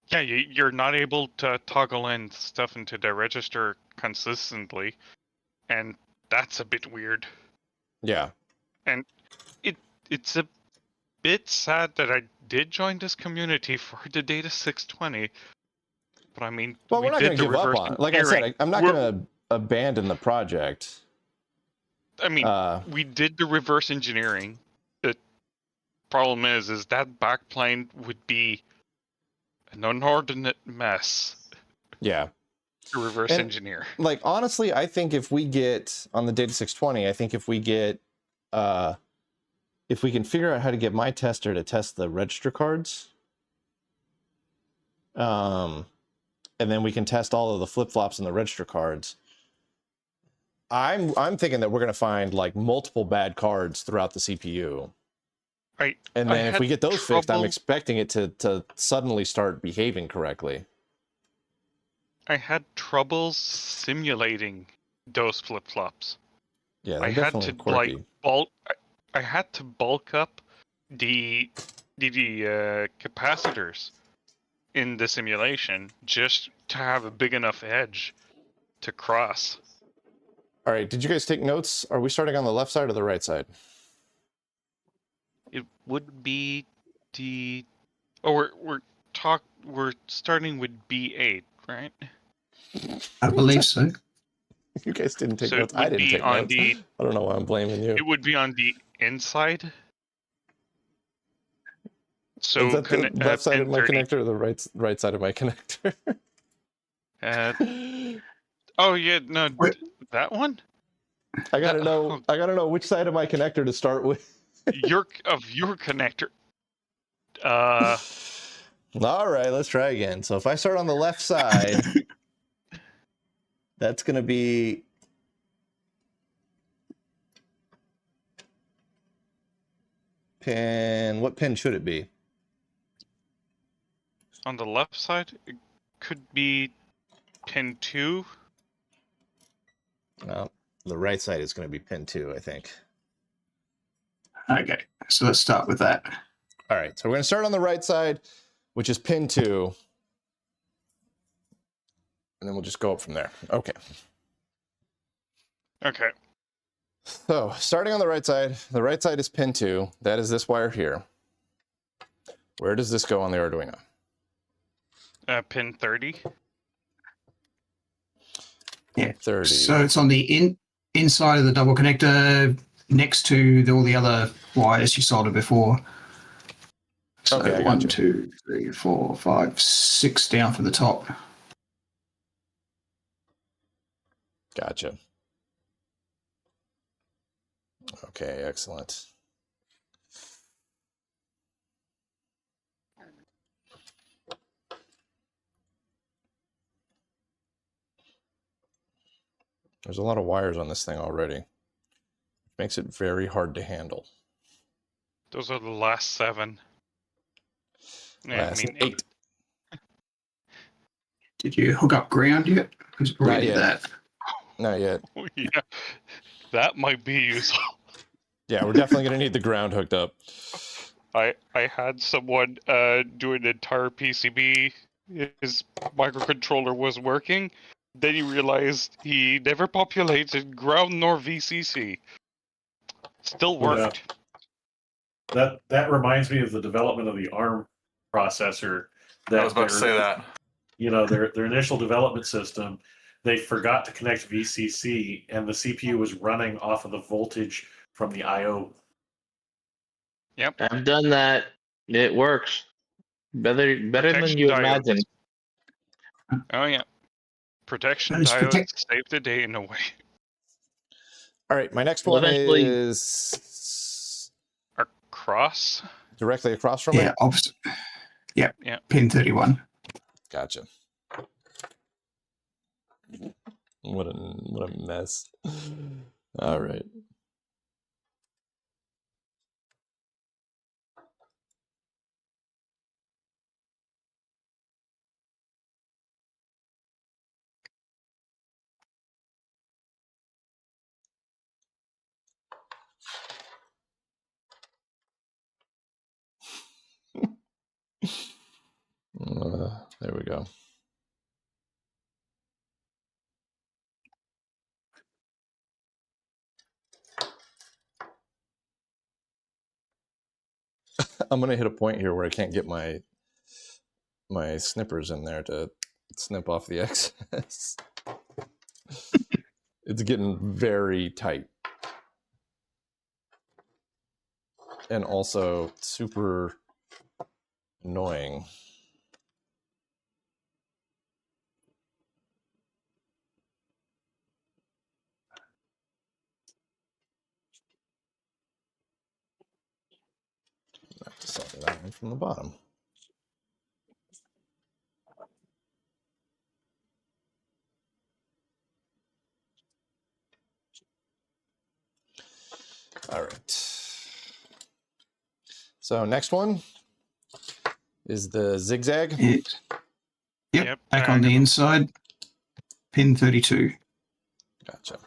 Yeah, you're not able to toggle in stuff into the register consistently, and that's a bit weird. Yeah. And it's a bit sad that I did join this community for the Data 620, but I mean, well, we're not going to give up on it. Like I said, I'm not going to abandon the project. I mean, we did the reverse engineering. The problem is that backplane would be an inordinate mess. Yeah. To reverse engineer. Like, honestly, I think if we get on the Data 620, I think if we get, if we can figure out how to get my tester to test the register cards, and then we can test all of the flip-flops in the register cards, I'm thinking that we're going to find like multiple bad cards throughout the CPU. Right. And then if we get those fixed, I'm expecting it to suddenly start behaving correctly. I had trouble simulating those flip-flops. Yeah, they're definitely quirky. I had to bulk up the capacitors in the simulation just to have a big enough edge to cross. All right, did you guys take notes? Are we starting on the left side or the right side? It would be the. Oh, we're starting with B8, right? I believe so. You guys didn't take So notes. it I would didn't be take on notes. the. I don't know why I'm blaming you. It would be on the inside. So Is that the left side pin of my 30. connector or the right side of my connector? Oh yeah, no, Wait. that one. I gotta know which side of my connector to start with. Your connector. All right, let's try again. So if I start on the left side, that's gonna be pin. What pin should it be? On the left side, it could be pin 2. Well, the right side is going to be pin 2, I think. Okay, so let's start with that. All right, so we're going to start on the right side, which is pin 2. And then we'll just go up from there. Okay. Okay. So starting on the right side is pin 2. That is this wire here. Where does this go on the Arduino? Pin 30. Yeah. 30. So it's on the inside of the double connector next to all the other wires you soldered before. So Okay, I got 1, you. 2, 3, 4, 5, 6 down from the top. Gotcha. Okay, excellent. There's a lot of wires on this thing already. It makes it very hard to handle. Those are the last 7. Last 8. Did you hook up ground yet? Because we Not did yet. that. Not yet. Oh, yeah, that might be useful. Yeah, we're definitely going to need the ground hooked up. I had someone do an entire PCB. His microcontroller was working. Then he realized he never populated ground nor VCC. Still worked. That reminds me of the development of the ARM processor. I was about to say that. You know, their initial development system, they forgot to connect VCC, and the CPU was running off of the voltage from the I/O. Yep. I've done that. It works better than Protection you diodes. imagine. Oh yeah. Protection Those diodes saved the day in a way. All right, my next Well, one eventually- is Across. directly across from Yeah, it. opposite. Yep. Yeah. Pin 31. Gotcha. What a mess. All right. There we go. I'm gonna hit a point here where I can't get my snippers in there to snip off the excess. It's getting very tight. And also super annoying. I have to solder that one from the bottom. All right. So next one is the zigzag. Yep. Back on the inside. Pin 32. Gotcha.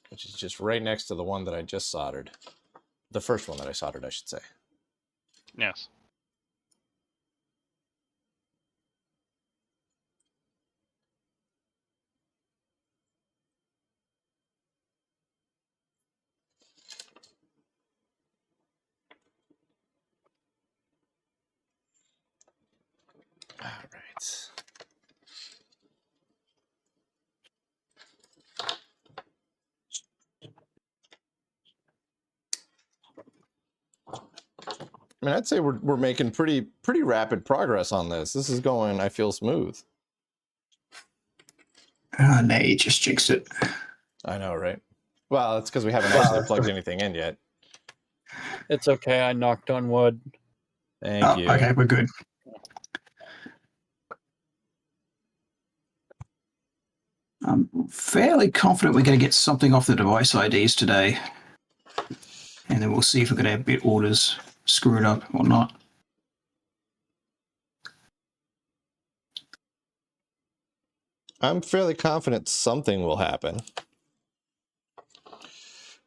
Which is just right next to the one that I just soldered. The first one that I soldered, I should say. Yes. All right. I mean, I'd say we're making pretty rapid progress on this. This is going, I feel, smooth. No, you just jinxed it. I know, right? Well, it's because we haven't actually plugged anything in yet. It's okay. I knocked on wood. Thank you. Okay, we're good. I'm fairly confident we're going to get something off the device IDs today. And then we'll see if we're going to have bit orders screwed up or not. I'm fairly confident something will happen.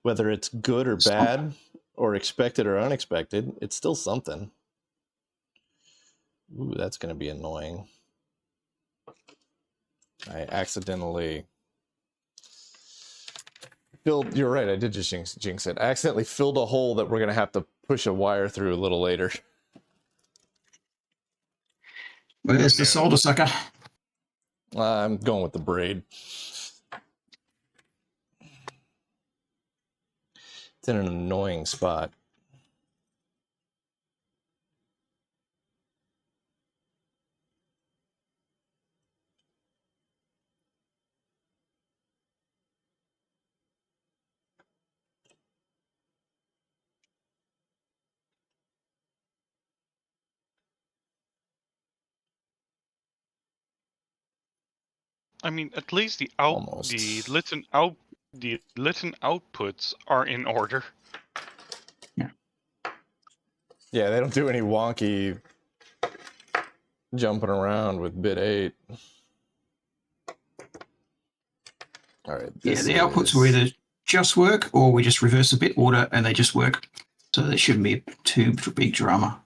Whether it's good or bad, or expected or unexpected, it's still something. Ooh, that's going to be annoying. I accidentally filled, you're right, I did just jinx it. I accidentally filled a hole that we're going to have to push a wire through a little later. Where's the solder sucker? I'm going with the braid. It's in an annoying spot. I mean, at least the Almost. Litton outputs are in order. Yeah, they don't do any wonky jumping around with bit 8. All right. Yeah, the outputs will either just work or we just reverse the bit order and they just work. So there shouldn't be too big drama.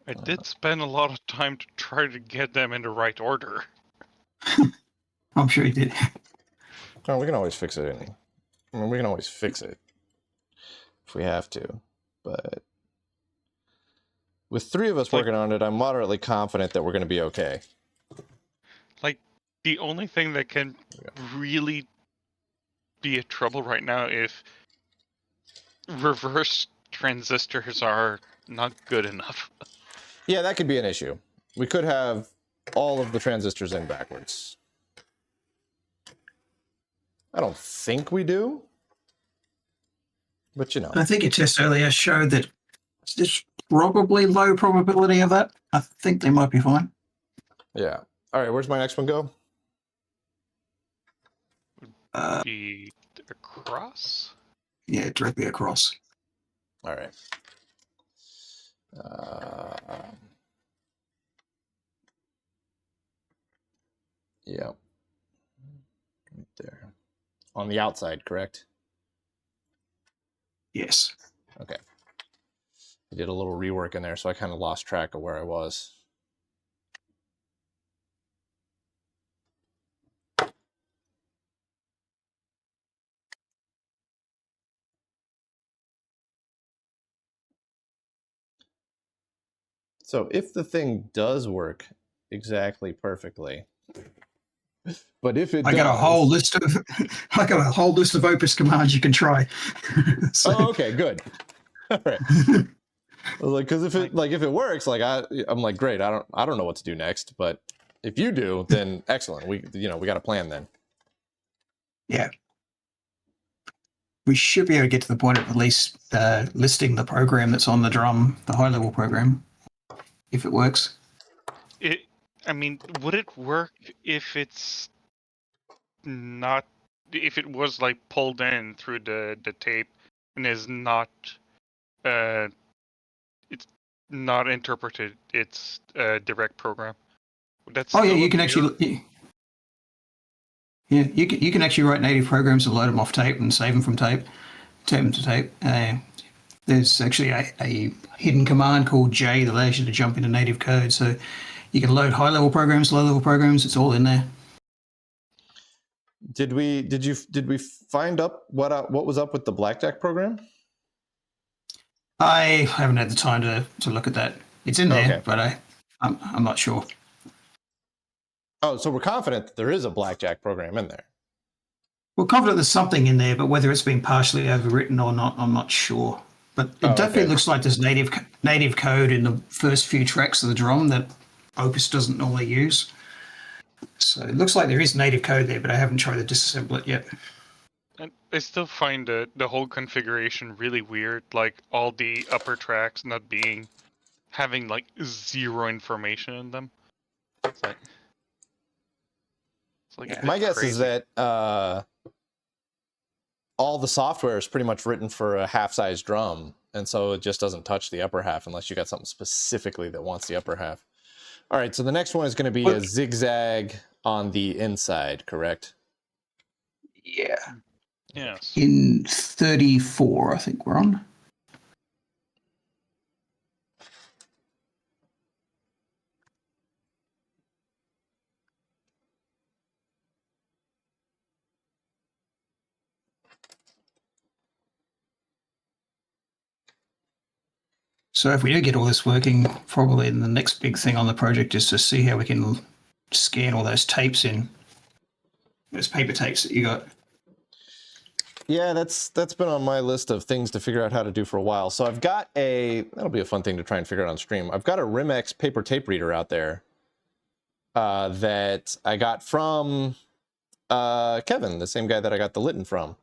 I did spend a lot of time to try to get them in the right order. I'm sure he did. Oh, we can always fix it. I mean, we can always fix it if we have to. But with 3 of us working on it, I'm moderately confident that we're going to be okay. Like, the only thing that can really be a trouble right now if reverse transistors are not good enough. Yeah, that could be an issue. We could have all of the transistors in backwards. I don't think we do. But you know. I think your test earlier showed that there's probably low probability of that. I think they might be fine. Yeah. All right, where's my next one go? Be across? Yeah, directly across. All right. Yeah. Right there. On the outside, correct? Yes. Okay. I did a little rework in there, so I kind of lost track of where I was. So if the thing does work exactly perfectly, but if it I got a whole list of Opus commands you can try. So. Oh, okay, good. All right. Like, because if it works, like I'm like, great. I don't know what to do next, but if you do, then excellent. We got a plan then. Yeah. We should be able to get to the point of at least listing the program that's on the drum, the high-level program, if it works. I mean, would it work if it's not, if it was like pulled in through the tape and is not, it's not interpreted, it's a direct program? That's oh yeah, you can actually. Yeah, you can actually write native programs and load them off tape and save them from tape, tape them to tape. There's actually a hidden command called J that allows you to jump into native code. So you can load high-level programs, low-level programs. It's all in there. Did we find up what was up with the blackjack program? I haven't had the time to look at that. It's in there, Okay. but I'm not sure. Oh, so we're confident that there is a blackjack program in there. We're confident there's something in there, but whether it's been partially overwritten or not, I'm not sure. But it definitely looks like there's native code in the first few tracks of the drum that Opus doesn't normally use. So it looks like there is native code there, but I haven't tried to disassemble it yet. And I still find the whole configuration really weird, like all the upper tracks not having like zero information in them. It's like My guess is crazy. that all the software is pretty much written for a half-size drum, and so it just doesn't touch the upper half unless you got something specifically that wants the upper half. All right, so the next one is going to be a zigzag on the inside, correct? Yeah. Yes. In 34, I think we're on. So if we do get all this working, probably the next big thing on the project is to see how we can scan all those tapes in. Those paper tapes that you got. Yeah, that's been on my list of things to figure out how to do for a while. So I've got that'll be a fun thing to try and figure out on stream. I've got a Rimex paper tape reader out there that I got from Kevin, the same guy that I got the Litton from.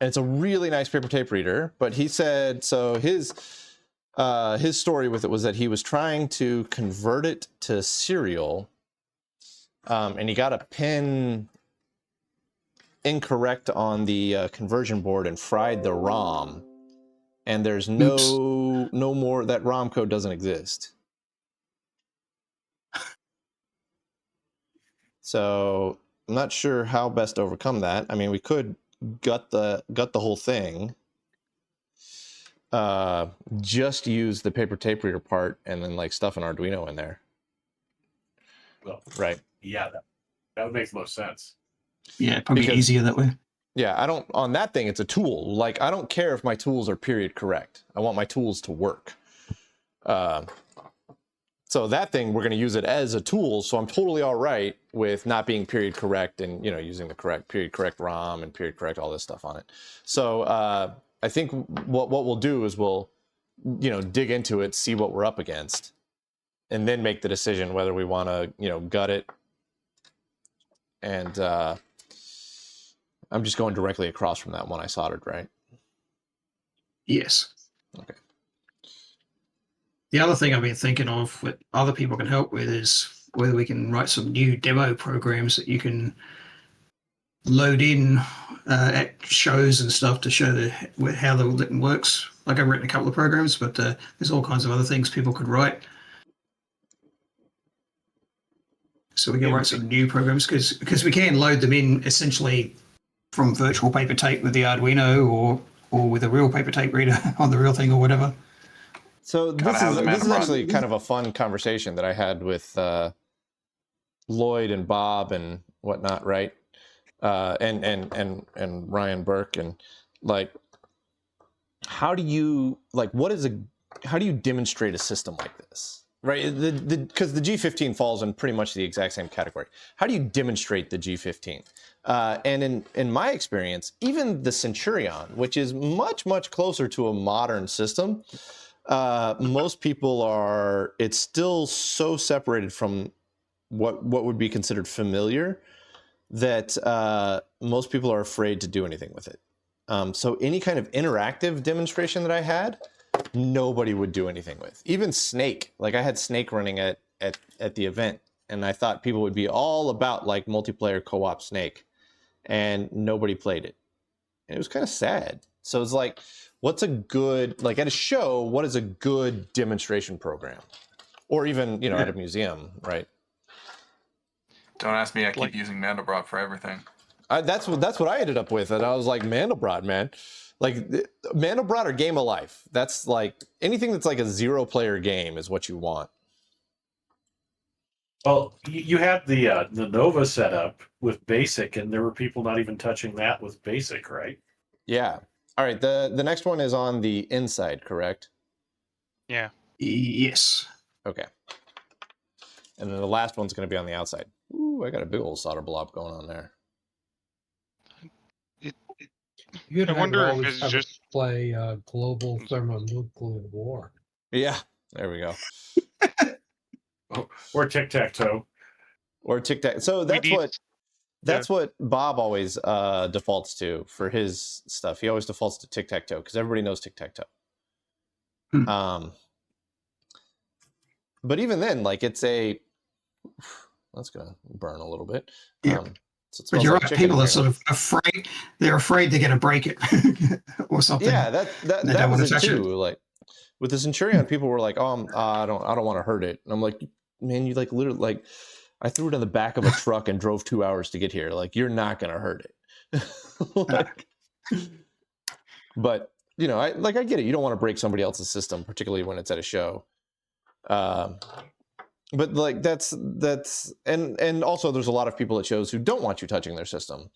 And it's a really nice paper tape reader, but he said, so his story with it was that he was trying to convert it to serial, and he got a pin incorrect on the conversion board and fried the ROM, and there's no more, that ROM code doesn't exist. So I'm not sure how best to overcome that. I mean, we could gut the whole thing, just use the paper tape reader part and then like stuff an Arduino in there. Well, right. Yeah, that would make the most sense. Yeah, probably easier that way. Yeah, I don't, on that thing, it's a tool. Like, I don't care if my tools are period correct. I want my tools to work. So that thing, we're going to use it as a tool. So I'm totally all right with not being period correct and, you know, using the correct period correct ROM and period correct all this stuff on it. So I think what we'll do is we'll, you know, dig into it, see what we're up against, and then make the decision whether we want to, you know, gut it. And I'm just going directly across from that one I soldered, right? Yes. Okay. The other thing I've been thinking of that other people can help with is whether we can write some new demo programs that you can load in at shows and stuff to show how the Litton works. Like I've written a couple of programs, but there's all kinds of other things people could write. So we can write some new programs because we can load them in essentially from virtual paper tape with the Arduino or with a real paper tape reader on the real thing or whatever. So this is actually kind of a fun conversation that I had with Lloyd and Bob and whatnot, right? And Ryan Burke, and like, how do you demonstrate a system like this, right? Because the G15 falls in pretty much the exact same category. How do you demonstrate the G15? And in my experience, even the Centurion, which is much closer to a modern system, most people it's still so separated from what would be considered familiar that most people are afraid to do anything with it. So any kind of interactive demonstration that I had, nobody would do anything with. Even Snake, like I had Snake running at the event, and I thought people would be all about like multiplayer co-op Snake, and nobody played it. And it was kind of sad. So it's like, what's a good, like at a show, what is a good demonstration program? Or even, you know, at a museum, right? Don't ask me, I keep using Mandelbrot for everything. That's what I ended up with, and I was like, Mandelbrot, man. Like, Mandelbrot or Game of Life. That's like, anything that's like a 0-player game is what you want. Well, you had the Nova set up with BASIC, and there were people not even touching that with BASIC, right? Yeah. All right, the next one is on the inside, correct? Yeah. Yes. Okay. And then the last one's going to be on the outside. Ooh, I got a big old solder blob going on there. You'd I have wonder if always it's have just it play global thermonuclear war. Yeah, there we go. Or tic-tac-toe. Or tic-tac. So that's what Bob always defaults to for his stuff. He always defaults to tic-tac-toe because everybody knows tic-tac-toe. But even then, like that's gonna burn a little bit. Yeah. So But you're like right. chicken People are apparently. sort of afraid. They're afraid they're going to break it or something. Yeah, that was it too. Like with the Centurion, people were like, "Oh, I don't want to hurt it." And I'm like, "Man, you like literally like I threw it in the back of a truck and drove 2 hours to get here. Like you're not gonna hurt it." Like, but you know, I get it. You don't want to break somebody else's system, particularly when it's at a show. But like that's and also there's a lot of people at shows who don't want you touching their system,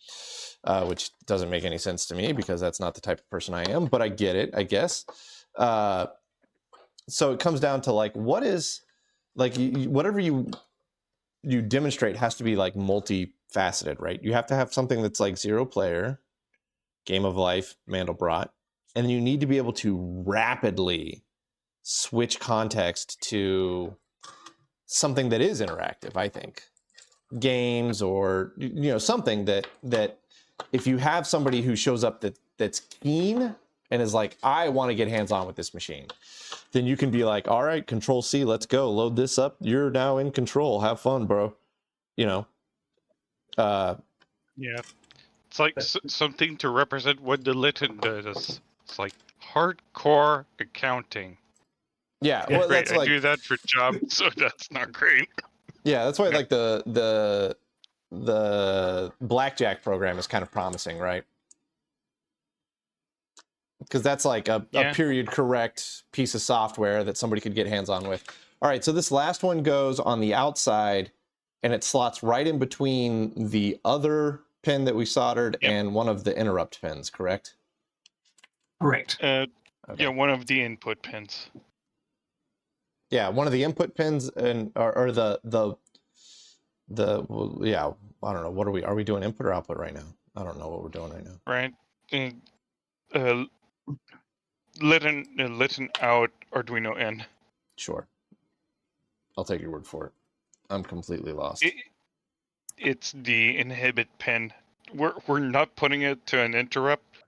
which doesn't make any sense to me because that's not the type of person I am. But I get it, I guess. So it comes down to like what is like whatever you demonstrate has to be like multifaceted, right? You have to have something that's like 0 player, Game of Life, Mandelbrot, and you need to be able to rapidly switch context to something that is interactive. I think games or something that if you have somebody who shows up that's keen and is like, I want to get hands-on with this machine, then you can be like, all right, Control C, let's go, load this up. You're now in control. Have fun, bro. Yeah. It's like something to represent what the Litton does. It's like hardcore accounting. Yeah, well, great. that's like, I do that for jobs, so that's not great. Yeah, that's why like the blackjack program is kind of promising, right? Because that's like a period correct piece of software that somebody could get hands on with. All right, so this last one goes on the outside and it slots right in between the other pin that we soldered and one of the interrupt pins, correct? Correct. Okay. Yeah, one of the input pins. Yeah, one of the input pins and or the yeah, I don't know. What are we doing input or output right now? I don't know what we're doing right now. Right. Litton out, Arduino in. Sure. I'll take your word for it. I'm completely lost. It's the inhibit pin. We're not putting it to an interrupt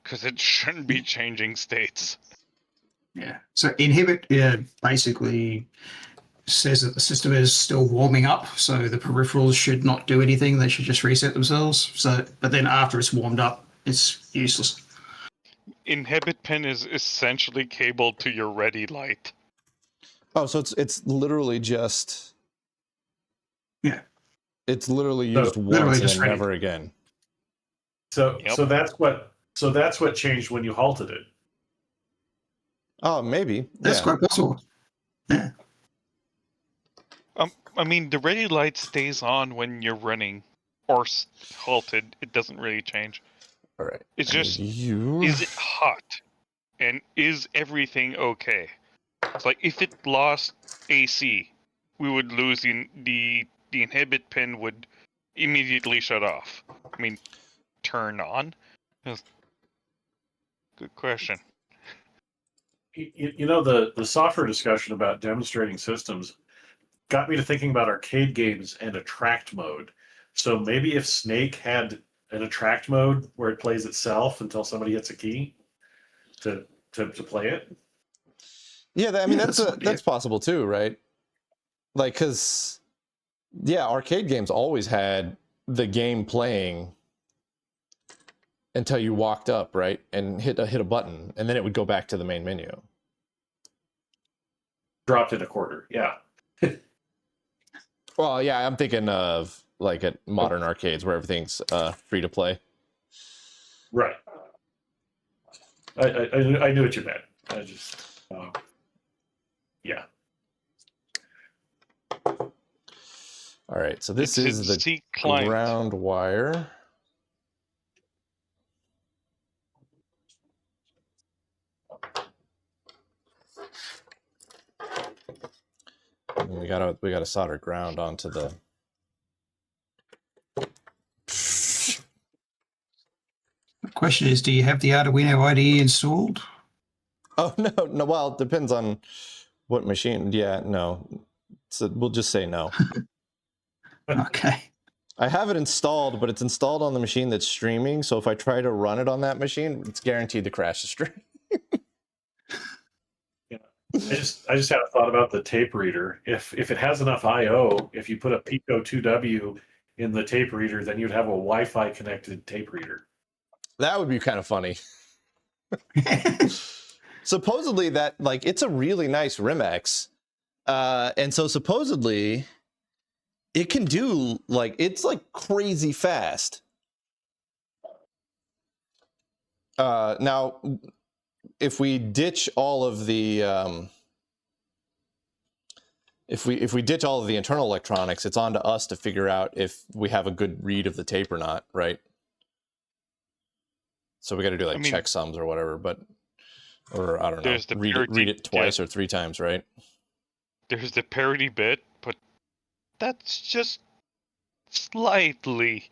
because it shouldn't be changing states. Yeah. So inhibit basically says that the system is still warming up, so the peripherals should not do anything. They should just reset themselves. So, but then after it's warmed up, it's useless. Inhibit pin is essentially cabled to your ready light. Oh, so it's literally just it's literally used literally once and then never again. So that's what changed when you halted it. Oh, maybe. That's quite possible. Yeah. I mean, the ready light stays on when you're running or halted. It doesn't really change. All right. It's just, is it hot? And is everything okay? It's like, if it lost AC, we would lose the inhibit pin would immediately shut off. I mean, turn on? Good question. You know, the software discussion about demonstrating systems got me to thinking about arcade games and attract mode. So maybe if Snake had an attract mode where it plays itself until somebody hits a key to play it. Yeah, I mean that's possible too, right? Like, because arcade games always had the game playing until you walked up, right, and hit a button, and then it would go back to the main menu. Dropped in a quarter, yeah. Well, yeah, I'm thinking of like at modern arcades where everything's free to play. Right. I knew what you meant. I just, yeah. All right, so this is the ground wire. And we gotta solder ground onto the. The question is, do you have the Arduino IDE installed? Oh no. Well, it depends on what machine. Yeah, no. So we'll just say no. Okay. I have it installed, but it's installed on the machine that's streaming. So if I try to run it on that machine, it's guaranteed to crash the stream. Yeah. I just had a thought about the tape reader. If it has enough I/O, if you put a Pico 2W in the tape reader, then you'd have a Wi-Fi connected tape reader. That would be kind of funny. Supposedly that, like, it's a really nice Rimex. And so supposedly it can do, like, it's like crazy fast. Now, if we ditch all of the if we ditch all of the internal electronics, it's on to us to figure out if we have a good read of the tape or not, right? So we got to do like checksums or whatever, or I don't know, read it twice or 3 times, right? There's the parity bit, but that's just slightly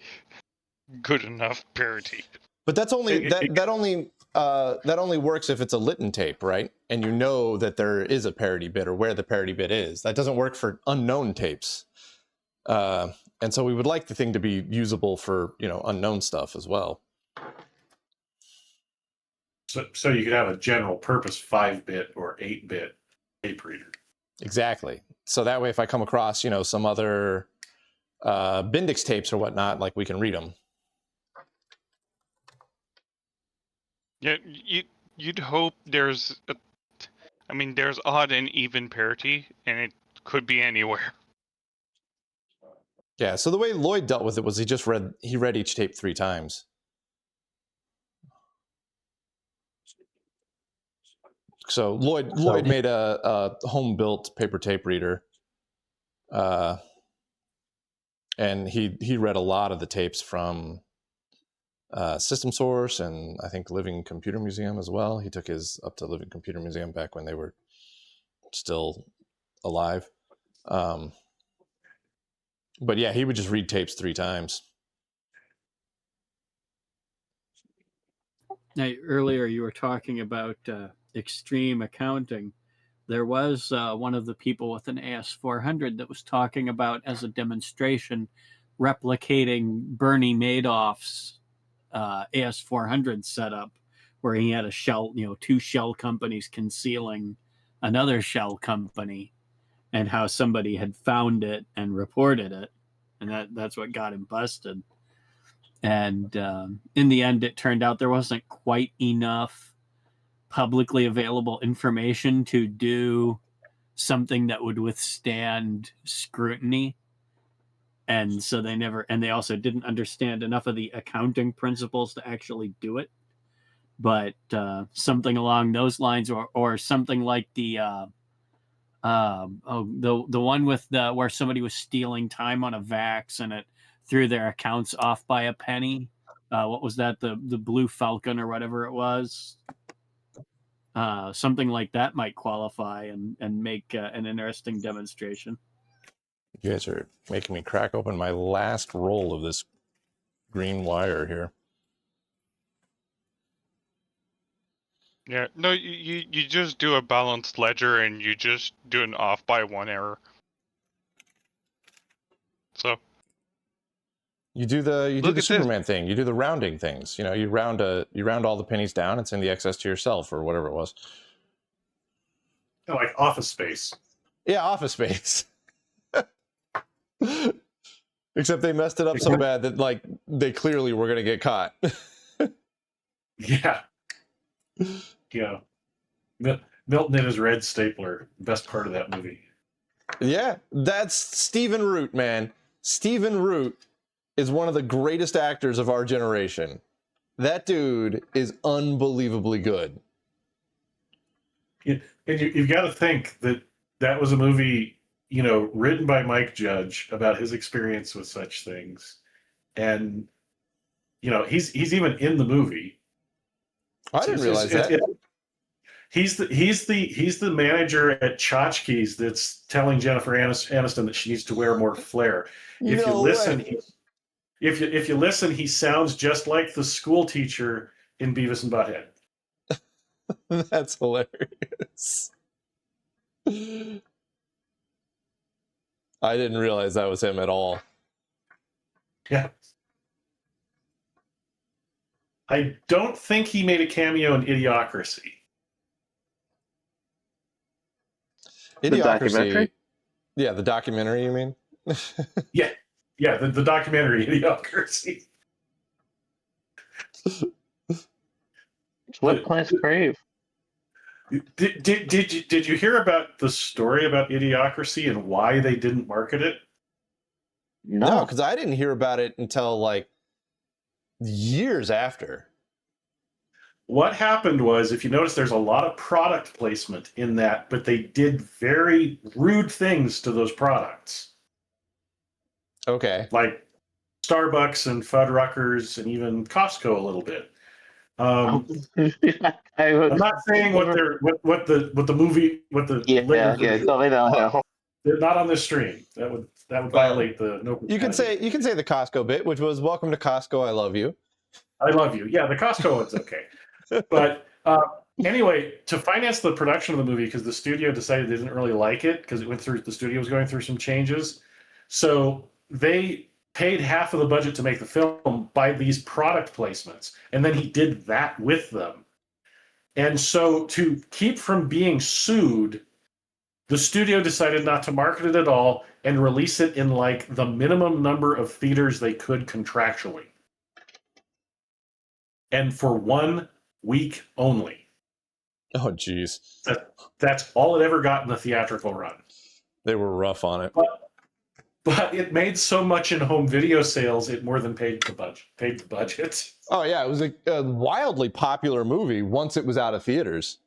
good enough parity. But that's only that only works if it's a Litton tape, right? And you know that there is a parity bit or where the parity bit is. That doesn't work for unknown tapes. And so we would like the thing to be usable for, unknown stuff as well. So you could have a general purpose 5-bit or 8-bit tape reader. Exactly. So that way, if I come across, some other Bendix tapes or whatnot, like, we can read them. Yeah, you'd hope there's odd and even parity, and it could be anywhere. Yeah. So the way Lloyd dealt with it was he read each tape 3 times. So Lloyd made a home-built paper tape reader, and he read a lot of the tapes from System Source and I think Living Computer Museum as well. He took his up to Living Computer Museum back when they were still alive. But yeah, he would just read tapes 3 times. Now, earlier you were talking about extreme accounting. There was one of the people with an AS400 that was talking about, as a demonstration, replicating Bernie Madoff's AS400 setup, where he had a shell, 2 shell companies concealing another shell company, and how somebody had found it and reported it, and that's what got him busted. And in the end, it turned out there wasn't quite enough publicly available information to do something that would withstand scrutiny. And so they also didn't understand enough of the accounting principles to actually do it. But something along those lines, or something like the one with where somebody was stealing time on a VAX and it threw their accounts off by a penny. What was that? The Blue Falcon or whatever it was. Something like that might qualify and make an interesting demonstration. You guys are making me crack open my last roll of this green wire here. Yeah, no, you just do a balanced ledger and you just do an off by 1 error. So you do the Superman thing. You do the rounding things. You round all the pennies down and send the excess to yourself or whatever it was. Like Office Space. Yeah, Office Space. Except they messed it up so bad that, like, they clearly were going to get caught. Yeah. Yeah. Milton and his red stapler. Best part of that movie. Yeah, that's Stephen Root, man. Stephen Root is one of the greatest actors of our generation. That dude is unbelievably good. Yeah, and you've got to think that was a movie, written by Mike Judge about his experience with such things. And, he's even in the movie. I didn't realize that. He's the manager at Tchotchkes that's telling Jennifer Aniston that she needs to wear more flair. If you listen, if you listen, he sounds just like the school teacher in Beavis and Butthead. That's hilarious. I didn't realize that was him at all. Yeah. I don't think he made a cameo in Idiocracy. The documentary? Yeah, the documentary, you mean? Yeah, the documentary Idiocracy. It's what plants crave. Did you hear about the story about Idiocracy and why they didn't market it? No, because I didn't hear about it until like years after. What happened was, if you notice, there's a lot of product placement in that, but they did very rude things to those products. Okay. Like Starbucks and Fuddruckers and even Costco a little bit. I'm not saying what the movie no. They're not on this stream. That would violate the no. You can say the Costco bit, which was "Welcome to Costco. I love you." I love you. Yeah, the Costco one's okay. But anyway, to finance the production of the movie, because the studio decided they didn't really like it because the studio was going through some changes, so they paid half of the budget to make the film by these product placements, and then he did that with them. And so to keep from being sued, the studio decided not to market it at all and release it in like the minimum number of theaters they could contractually. And for 1 week only. Oh, geez. That's all it ever got in the theatrical run. They were rough on it. But it made so much in home video sales, it more than paid the budget. Oh, yeah. It was a wildly popular movie once it was out of theaters.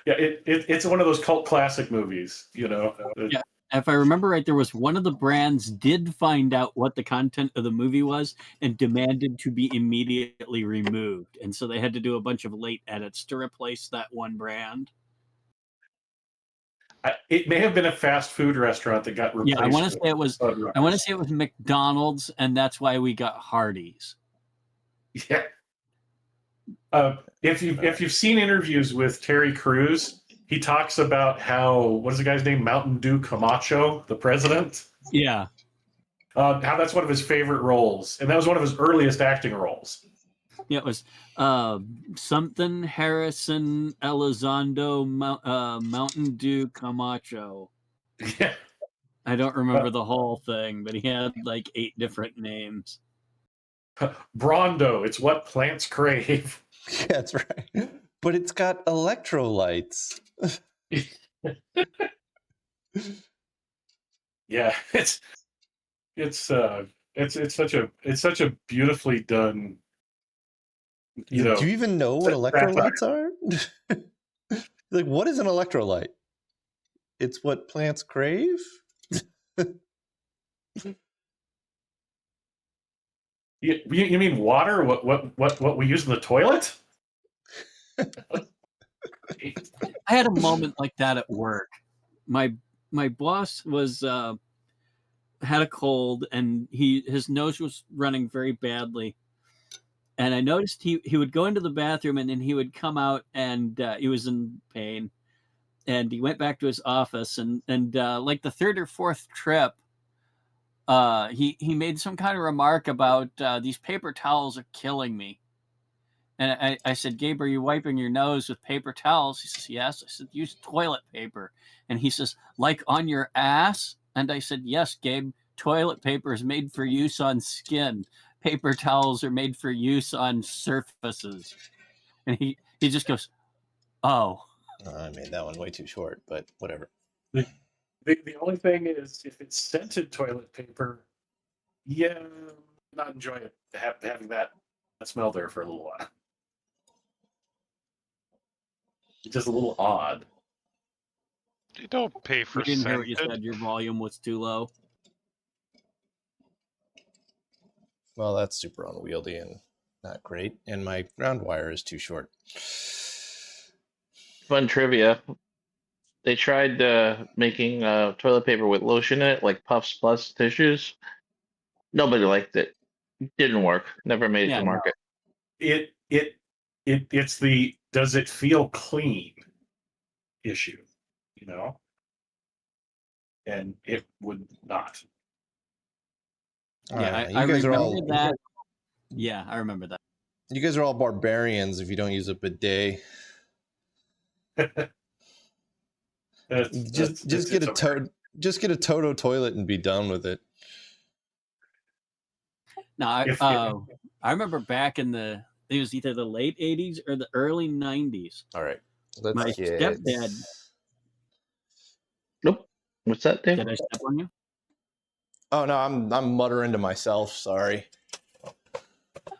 Yeah, it's one of those cult classic movies, you know. Yeah. If I remember right, there was one of the brands did find out what the content of the movie was and demanded to be immediately removed. And so they had to do a bunch of late edits to replace that one brand. It may have been a fast food restaurant that got replaced. Yeah, I want to say it was McDonald's, and that's why we got Hardee's. Yeah. If you've seen interviews with Terry Crews, he talks about how, what is the guy's name? Mountain Dew Camacho, the president. Yeah. How that's one of his favorite roles, and that was one of his earliest acting roles. Yeah, it was something Harrison Elizondo Mountain Dew Camacho. Yeah. I don't remember the whole thing, but he had like 8 different names. Brondo, it's what plants crave. Yeah, that's right. But it's got electrolytes. Yeah, it's such a beautifully done. You know, do you even know what electrolytes are? Like, what is an electrolyte? It's what plants crave. You mean water? What we use in the toilet? I had a moment like that at work. My boss was had a cold, and his nose was running very badly. And I noticed he would go into the bathroom, and then he would come out, and he was in pain. And he went back to his office, and like the 3rd or 4th trip, he made some kind of remark about these paper towels are killing me. And I said, Gabe, are you wiping your nose with paper towels? He says, yes. I said, use toilet paper. And he says, like on your ass? And I said, yes, Gabe, toilet paper is made for use on skin. Paper towels are made for use on surfaces. And he just goes, oh. I made that one way too short, but whatever. The only thing is, if it's scented toilet paper, yeah, not enjoy it having that smell there for a little while. It's just a little odd. You don't pay for You didn't hear what you scented. said. Your volume was too low. Well, that's super unwieldy and not great. And my ground wire is too short. Fun trivia. They tried making toilet paper with lotion in it, like Puffs Plus tissues. Nobody liked it. Didn't work. Never made it Yeah, to no. market. It's the does it feel clean issue, you know? And it would not. Yeah, You I guys are remember all that. Yeah, I remember that. you guys are all barbarians if you don't use a bidet. Just get a just get a Toto toilet and be done with it. No, I remember back in it was either the late 80s or the early 90s. All right. My stepdad. Nope. What's that, Dave? Did I step on you? Oh no, I'm muttering to myself. Sorry.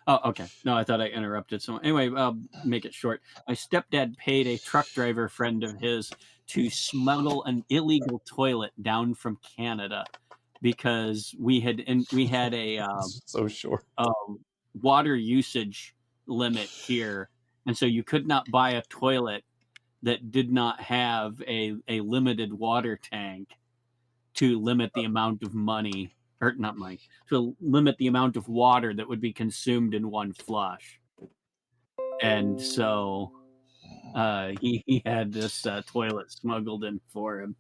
Oh, okay. No, I thought I interrupted someone. Anyway, I'll make it short. My stepdad paid a truck driver friend of his to smuggle an illegal toilet down from Canada because we had a so short water usage limit here, and so you could not buy a toilet that did not have a limited water tank to limit the amount of money, or not money, to limit the amount of water that would be consumed in one flush. And so he had this toilet smuggled in for him,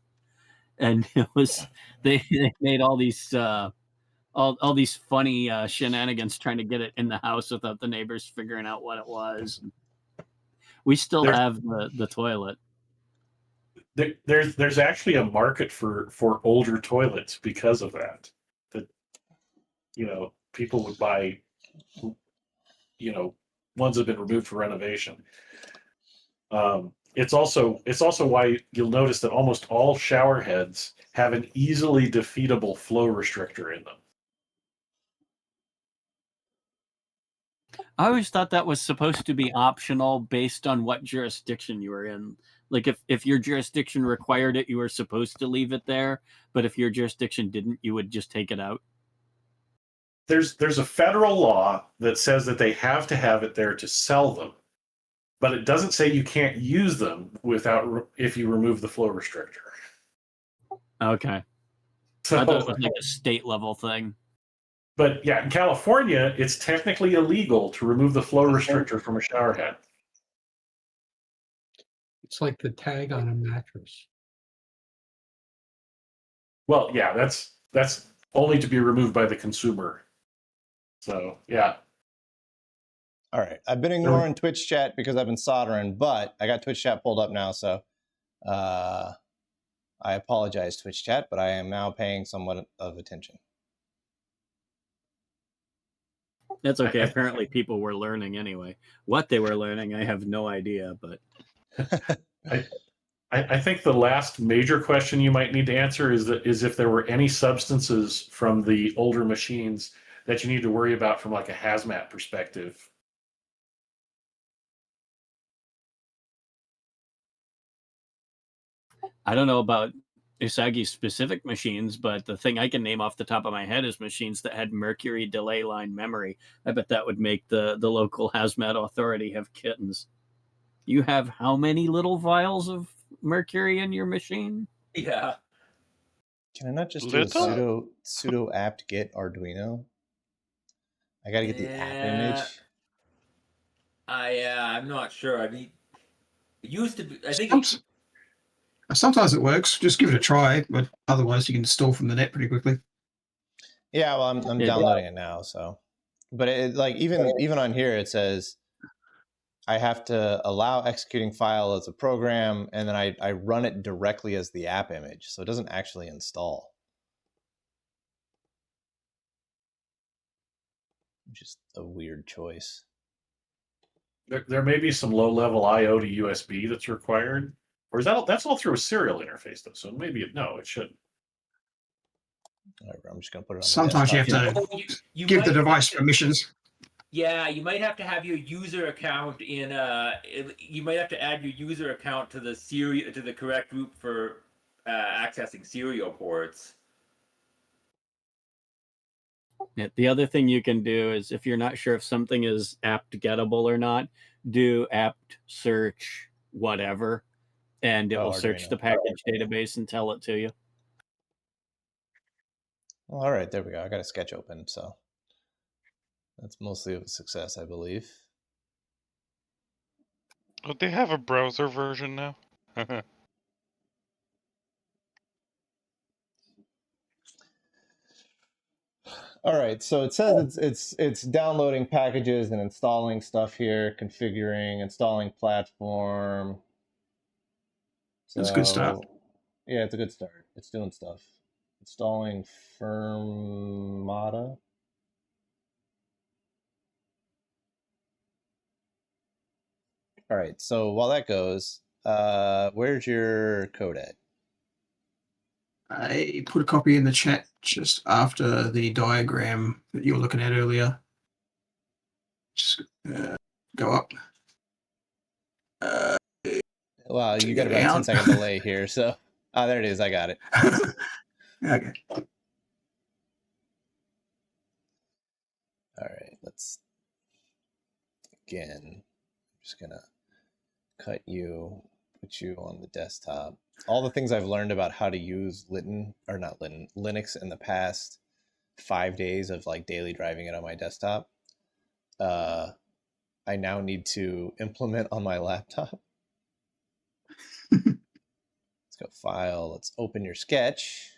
and it was they made all these all these funny shenanigans trying to get it in the house without the neighbors figuring out what it was. We still have the toilet. There's actually a market for older toilets because of that. That people would buy ones that have been removed for renovation. It's also why you'll notice that almost all shower heads have an easily defeatable flow restrictor in them. I always thought that was supposed to be optional based on what jurisdiction you were in. Like if your jurisdiction required it, you were supposed to leave it there. But if your jurisdiction didn't, you would just take it out. There's a federal law that says that they have to have it there to sell them, but it doesn't say you can't use them if you remove the flow restrictor. Okay. So, I thought it was like a state level thing. But yeah, in California, it's technically illegal to remove the flow restrictor from a shower head. It's like the tag on a mattress. Well, yeah, that's only to be removed by the consumer. So, yeah. All right. I've been ignoring Twitch chat because I've been soldering, but I got Twitch chat pulled up now, so I apologize, Twitch chat, but I am now paying somewhat of attention. That's okay. Apparently people were learning anyway. What they were learning, I have no idea, but I think the last major question you might need to answer is if there were any substances from the older machines that you need to worry about from like a hazmat perspective. I don't know about Isagi's specific machines, but the thing I can name off the top of my head is machines that had mercury delay line memory. I bet that would make the local hazmat authority have kittens. You have how many little vials of mercury in your machine? Yeah. Can I not just do a sudo apt get Arduino? I got to get the app image. I'm not sure. I mean, it used to be. I think sometimes it works. Just give it a try, but otherwise you can install from the net pretty quickly. Yeah, well, I'm downloading it now, so. But it, like even on here, it says I have to allow executing file as a program, and then I run it directly as the app image, so it doesn't actually install. Just a weird choice. There may be some low-level I/O to USB that's required, or is that's all through a serial interface though? So maybe it shouldn't. Whatever, I'm just gonna put it on. Sometimes you have to give the device permissions. Yeah, you might have to have your user account in. You might have to add your user account to the correct group for accessing serial ports. Yeah, the other thing you can do is if you're not sure if something is apt gettable or not, do apt search whatever, and it Oh, will search Arduino. the package database and tell it to you. All right, there we go. I got a sketch open, so that's mostly a success, I believe. Oh, they have a browser version now. All right, so it says it's downloading packages and installing stuff here, configuring, installing platform. So, That's a good start. Yeah, it's a good start. It's doing stuff. Installing Firmata. All right, so while that goes, where's your code at? I put a copy in the chat just after the diagram that you were looking at earlier. Just go up. Well, you got about a 10-second delay here, so there it is. I got it. Okay. All right, let's again. I'm just gonna cut you, put you on the desktop. All the things I've learned about how to use Linux in the past 5 days of like daily driving it on my desktop. I now need to implement on my laptop. Let's go file. Let's open your sketch.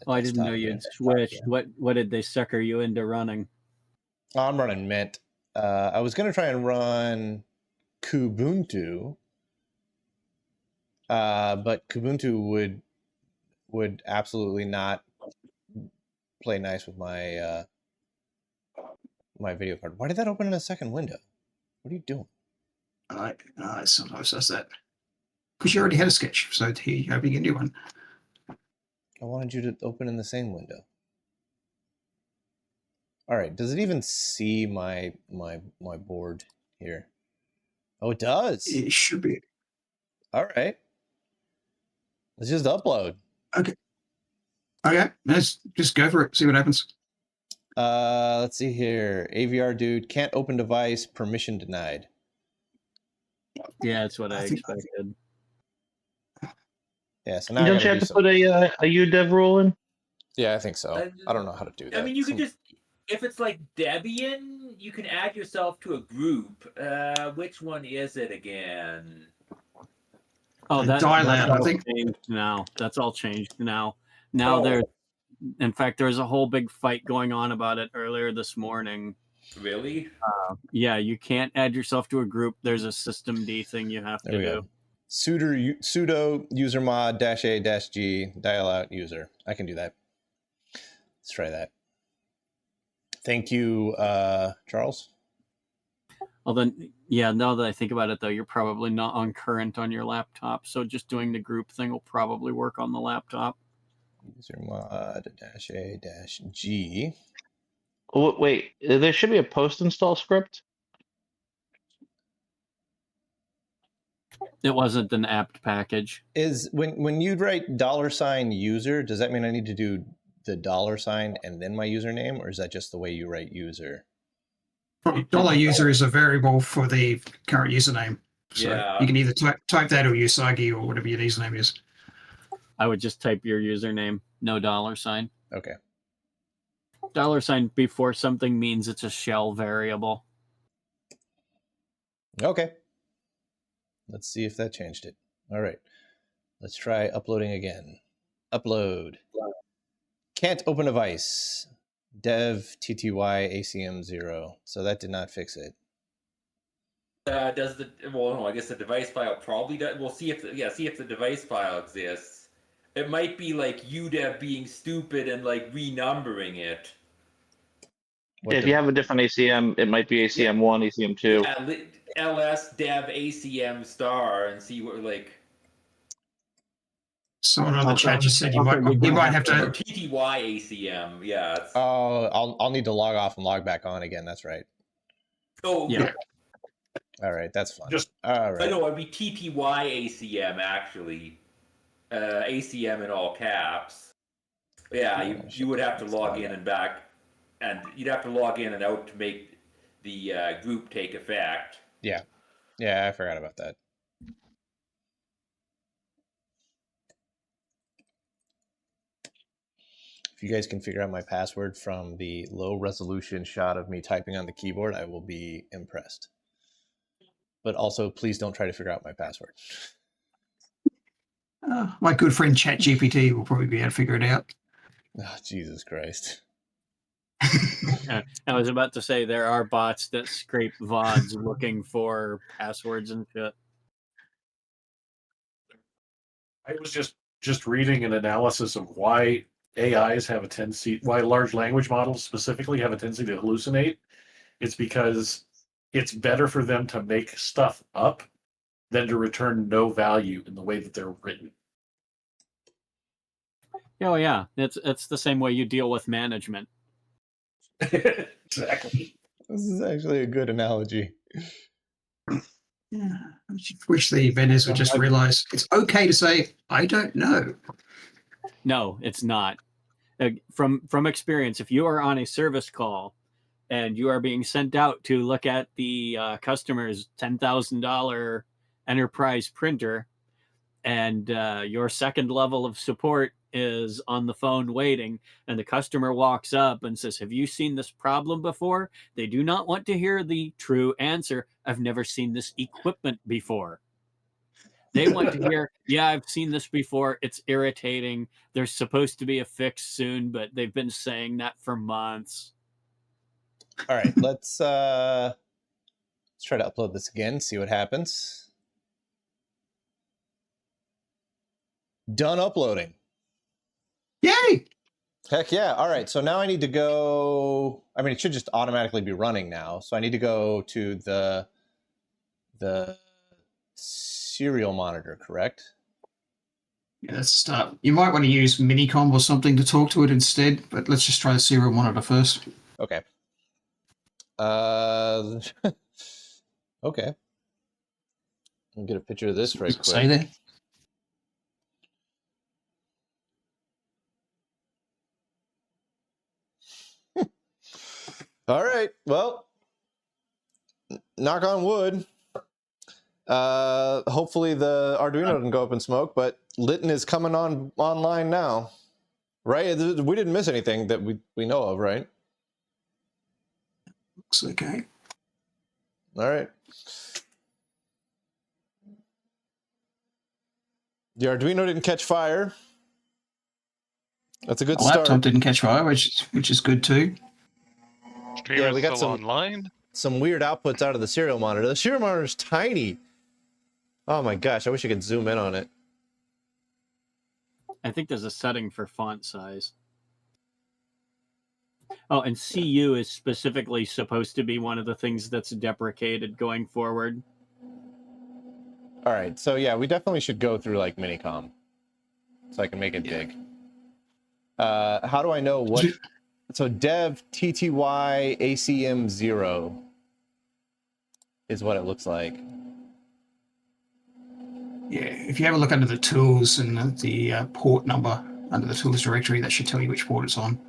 Oh, I didn't know you'd switched. What did they sucker you into running? I'm running Mint. I was going to try and run Kubuntu, but Kubuntu would absolutely not play nice with my my video card. Why did that open in a second window? What are you doing? Sometimes does that. Because you already had a sketch, so here you opening a new one. I wanted you to open in the same window. All right. Does it even see my board here? Oh, it does. It should be. All right. Let's just upload. Okay. Let's just go for it. See what happens. Let's see here. AVR dude can't open device. Permission denied. Yeah, that's what I expected. Yeah. So now don't you have to put a UDEV rule in? Yeah, I think so. I don't know how to do that. I mean, you can just, if it's like Debian, you can add yourself to a group. Which one is it again? Oh, that's I think. Changed now. That's all changed now. Now there's, in fact, there's a whole big fight going on about it earlier this morning. Really? Yeah, you can't add yourself to a group. There's a systemd thing you have to do. Go. Sudo user mod -a-g dial out user. I can do that. Let's try that. Thank you, Charles. Well, then, yeah, now that I think about it, though, you're probably not on current on your laptop. So just doing the group thing will probably work on the laptop. User mod -a-g. Oh, wait, there should be a post install script. It wasn't an apt package. Is when you write $user, does that mean I need to do the $sign and then my username, or is that just the way you write user? $user is a variable for the current username. So yeah. you can either type that or Usagi or whatever your username is. I would just type your username, no $. Okay. $sign before something means it's a shell variable. Okay. Let's see if that changed it. All right. Let's try uploading again. Upload. Can't open device. Dev TTY ACM 0. So that did not fix it. Does the no? I guess the device file probably does. We'll see if the device file exists. It might be like UDEV being stupid and like renumbering it. If you have a different ACM, it might be ACM 1, ACM 2. Yeah, ls dev ACM star and see what like. Someone on the chat just said you might have to. TTY ACM, yeah. Oh, I'll need to log off and log back on again. That's right. Oh yeah. All right, that's fine. All right. No, it'd be TTY ACM actually. ACM in all caps. Yeah, you would have to log in and back, and you'd have to log in and out to make the group take effect. Yeah, I forgot about that. you guys can figure out my password from the low resolution shot of me typing on the keyboard, I will be impressed. But also, please don't try to figure out my password. My good friend ChatGPT will probably be able to figure it out. Oh, Jesus Christ. I was about to say there are bots that scrape VODs looking for passwords and shit. I was just reading an analysis of why AIs have a tendency, why large language models specifically have a tendency to hallucinate. It's because it's better for them to make stuff up than to return no value in the way that they're written. Oh yeah, it's the same way you deal with management. Exactly. This is actually a good analogy. Yeah, I wish the vendors would just realize it's okay to say, I don't know. No, it's not. From experience, if you are on a service call and you are being sent out to look at the customer's $10,000 enterprise printer, and your second level of support is on the phone waiting, and the customer walks up and says, "Have you seen this problem before?" They do not want to hear the true answer, "I've never seen this equipment before." They want to hear, "Yeah, I've seen this before. It's irritating. There's supposed to be a fix soon, but they've been saying that for months." All right, let's try to upload this again, see what happens. Done uploading. Yay! Heck yeah. All right, so now I need to go. I mean, it should just automatically be running now. So I need to go to the serial monitor, correct? Yeah, let's start. You might want to use Minicom or something to talk to it instead, but let's just try the serial monitor first. Okay. Okay. I'll get a picture of this right quick. Say there. All right. Well, knock on wood. Hopefully the Arduino doesn't go up in smoke, but Litton is coming online now. Right? We didn't miss anything that we know of, right? Looks okay. All right. The Arduino didn't catch fire. That's a good The start. laptop didn't catch fire, which is good too. Streamer we got still online. Some weird outputs out of the serial monitor. The serial monitor is tiny. Oh my gosh, I wish I could zoom in on it. I think there's a setting for font size. Oh, and CU is specifically supposed to be one of the things that's deprecated going forward. All right, so yeah, we definitely should go through like Minicom so I can make it big. How do I know what? So dev TTY ACM 0 is what it looks like. Yeah, if you have a look under the tools and the port number under the tools directory, that should tell you which port it's on.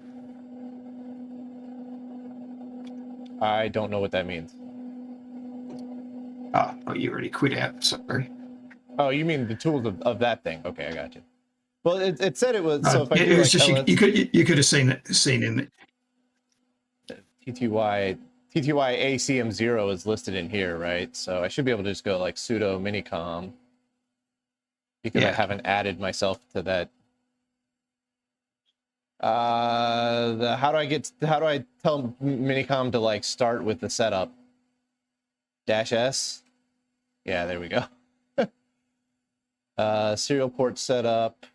I don't know what that means. Oh, you already quit out. Sorry. Oh, you mean the tools of that thing? Okay, I got you. Well, it said it was. So if I it do was like just you could have seen in it. TTY ACM 0 is listed in here, right? So I should be able to just go like sudo minicom because I haven't added myself to that. How do I tell minicom to like start with the setup? -S. Yeah, there we go. Serial port setup.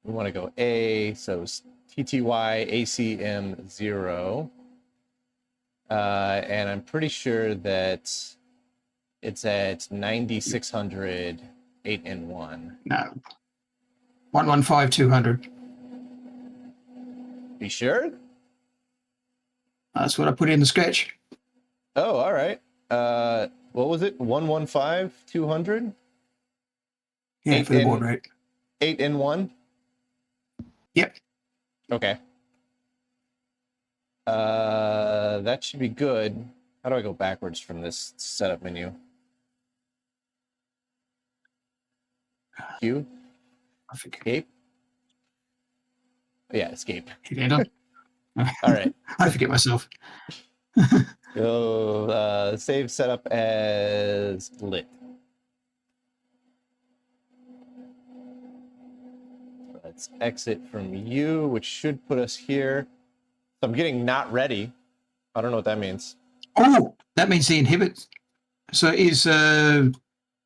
We want to go A, so TTY ACM 0. And I'm pretty sure that it's at 9600 8N1. No. 115200. Be sure? That's what I put in the sketch. Oh, all right. What was it? 115200? Yeah, for the board rate. 8N1? Yep. Okay. That should be good. How do I go backwards from this setup menu? Q? Escape? Yeah, escape. Hit enter. All right. I forget myself. Go save setup as lit. Let's exit from you, which should put us here. So I'm getting not ready. I don't know what that means. Oh, that means the inhibit. So is the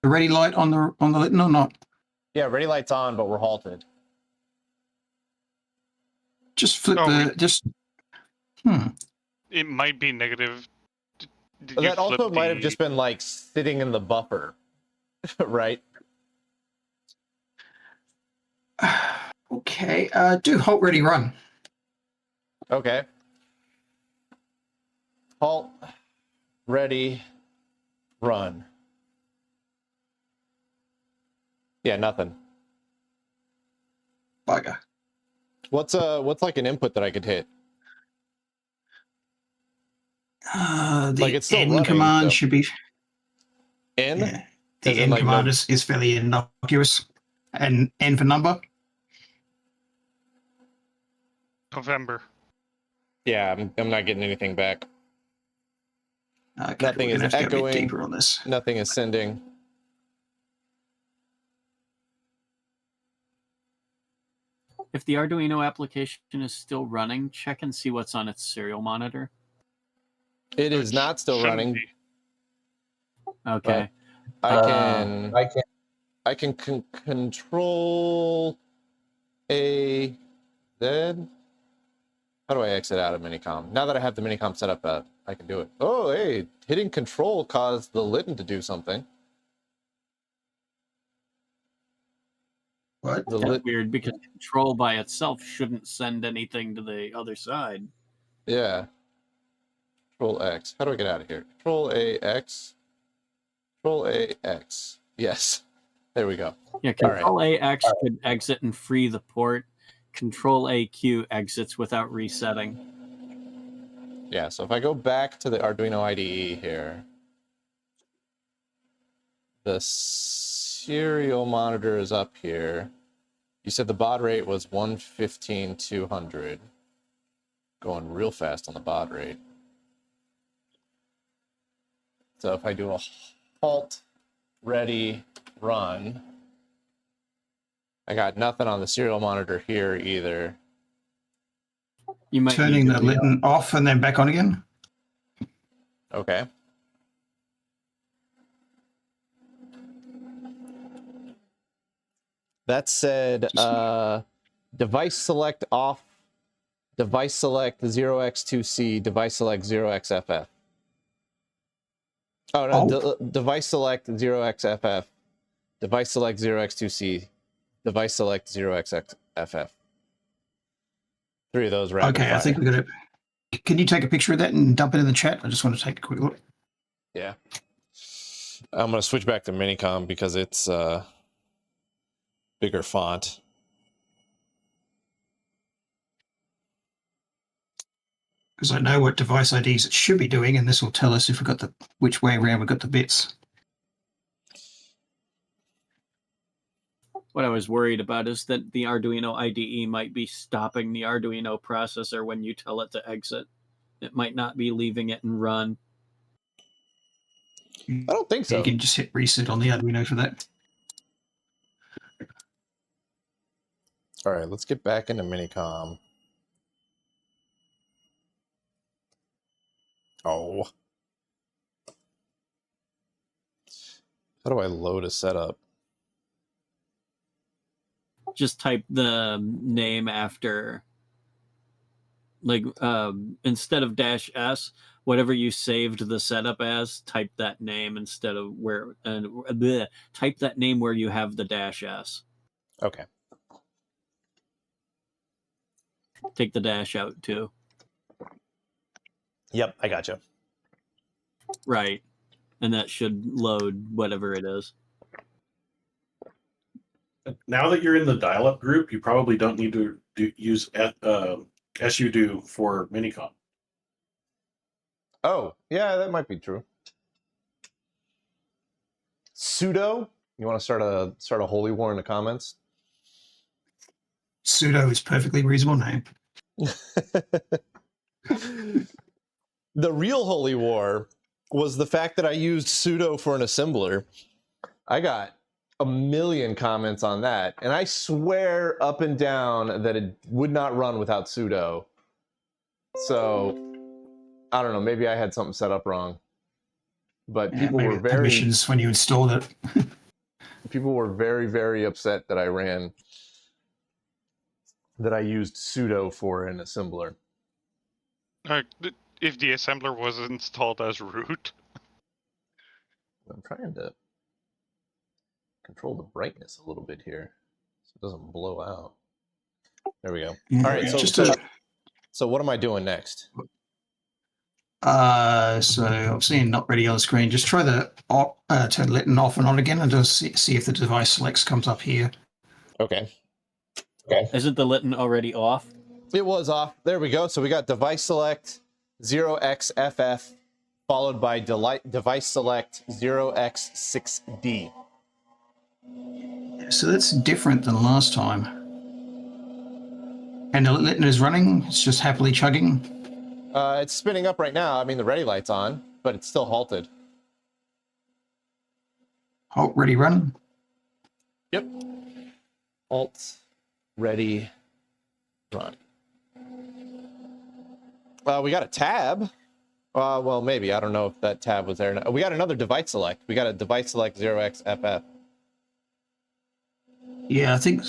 ready light on the Litton or not? Yeah, ready light's on, but we're halted. Just flip Oh, just. it might be negative. Did you That also flip might have the- just been like sitting in the buffer, right? Okay. Do halt ready run. Okay. Halt, ready, run. Yeah, nothing. Bugger. What's like an input that I could hit? The Like, it's still N running, command so- should be. N? Yeah. The As in, N like, command no- is fairly innocuous. And N for number. November? Yeah, I'm not getting anything back. Okay, Nothing we're is gonna have to go a bit echoing. deeper on this. Nothing is sending. If the Arduino application is still running, check and see what's on its serial monitor. It is Which not still shouldn't running. be. Okay. I can control a Z. How do I exit out of Minicom? Now that I have the Minicom set up, I can do it. Oh, hey, hitting control caused the Litton to do something. What? That's weird because control by itself shouldn't send anything to the other side. Yeah. Control X. How do I get out of here? Control AX. Control AX. Yes. There we go. Yeah, Control AX could exit and free the port. Control AQ exits without resetting. Yeah, so if I go back to the Arduino IDE here, the serial monitor is up here. You said the baud rate was 115,200. Going real fast on the baud rate. So if I do a halt, ready, run, I got nothing on the serial monitor here either. You might Turning need the to Litton off and then back on again. Okay. That said, device select off, device select 0x2C, device select 0xFF. Oh, no, device select 0xFF, device select 0x2C, device select 0xFF. Three of those rapid Okay, fire. I think we're gonna. Can you take a picture of that and dump it in the chat? I just want to take a quick look. Yeah. I'm going to switch back to Minicom because it's bigger font. Because I know what device IDs it should be doing, and this will tell us if we got the which way around we got the bits. What I was worried about is that the Arduino IDE might be stopping the Arduino processor when you tell it to exit. It might not be leaving it and run. I don't think so. You can just hit reset on the Arduino for that. All right, let's get back into Minicom. Oh. How do I load a setup? Just type the name after, like, instead of -s, whatever you saved the setup as, type that name instead of where, and type that name where you have the -s. Okay. Take the dash out too. Yep, I gotcha. Right. And that should load whatever it is. Now that you're in the dial-up group, you probably don't need to use SUDO for Minicom. Oh, yeah, that might be true. Sudo? You want to start a holy war in the comments? Pseudo is perfectly reasonable name. The real holy war was the fact that I used sudo for an assembler. I got a million comments on that, and I swear up and down that it would not run without sudo. So I don't know, maybe I had something set up wrong. But people were very permissions when you installed it. People were very, very upset that I used sudo for an assembler. If the assembler was installed as root. I'm trying to control the brightness a little bit here so it doesn't blow out. There we go. Yeah, all right, so what am I doing next? So I'm seeing not ready on the screen. Just try the turn Litton off and on again, and just see if the device selects comes up here. Okay. Isn't the Litton already off? It was off. There we go. So we got device select 0xFF followed by device select 0x6D. So that's different than last time. And the Litton is running. It's just happily chugging. It's spinning up right now. I mean, the ready light's on, but it's still halted. Halt, ready, run. Yep. Alt, ready, run. We got a tab. Well, maybe. I don't know if that tab was there. We got another device select. We got a device select 0xFF. Yeah, I think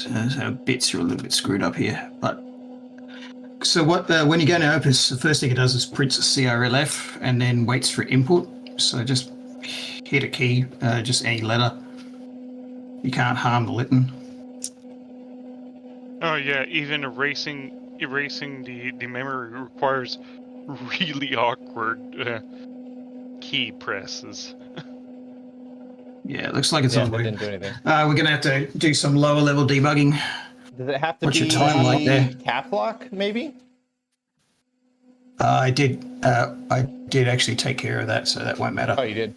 bits are a little bit screwed up here. But so what? When you go to Opus, the first thing it does is prints a CRLF and then waits for input. So just hit a key, just any letter. You can't harm the Litton. Oh yeah, even erasing the memory requires really awkward key presses. Yeah, it looks like it's on. Didn't do anything. We're going to have to do some lower level debugging. Does it have to What's be your time like there? cap lock, maybe? I did actually take care of that, so that won't matter. Oh, you did?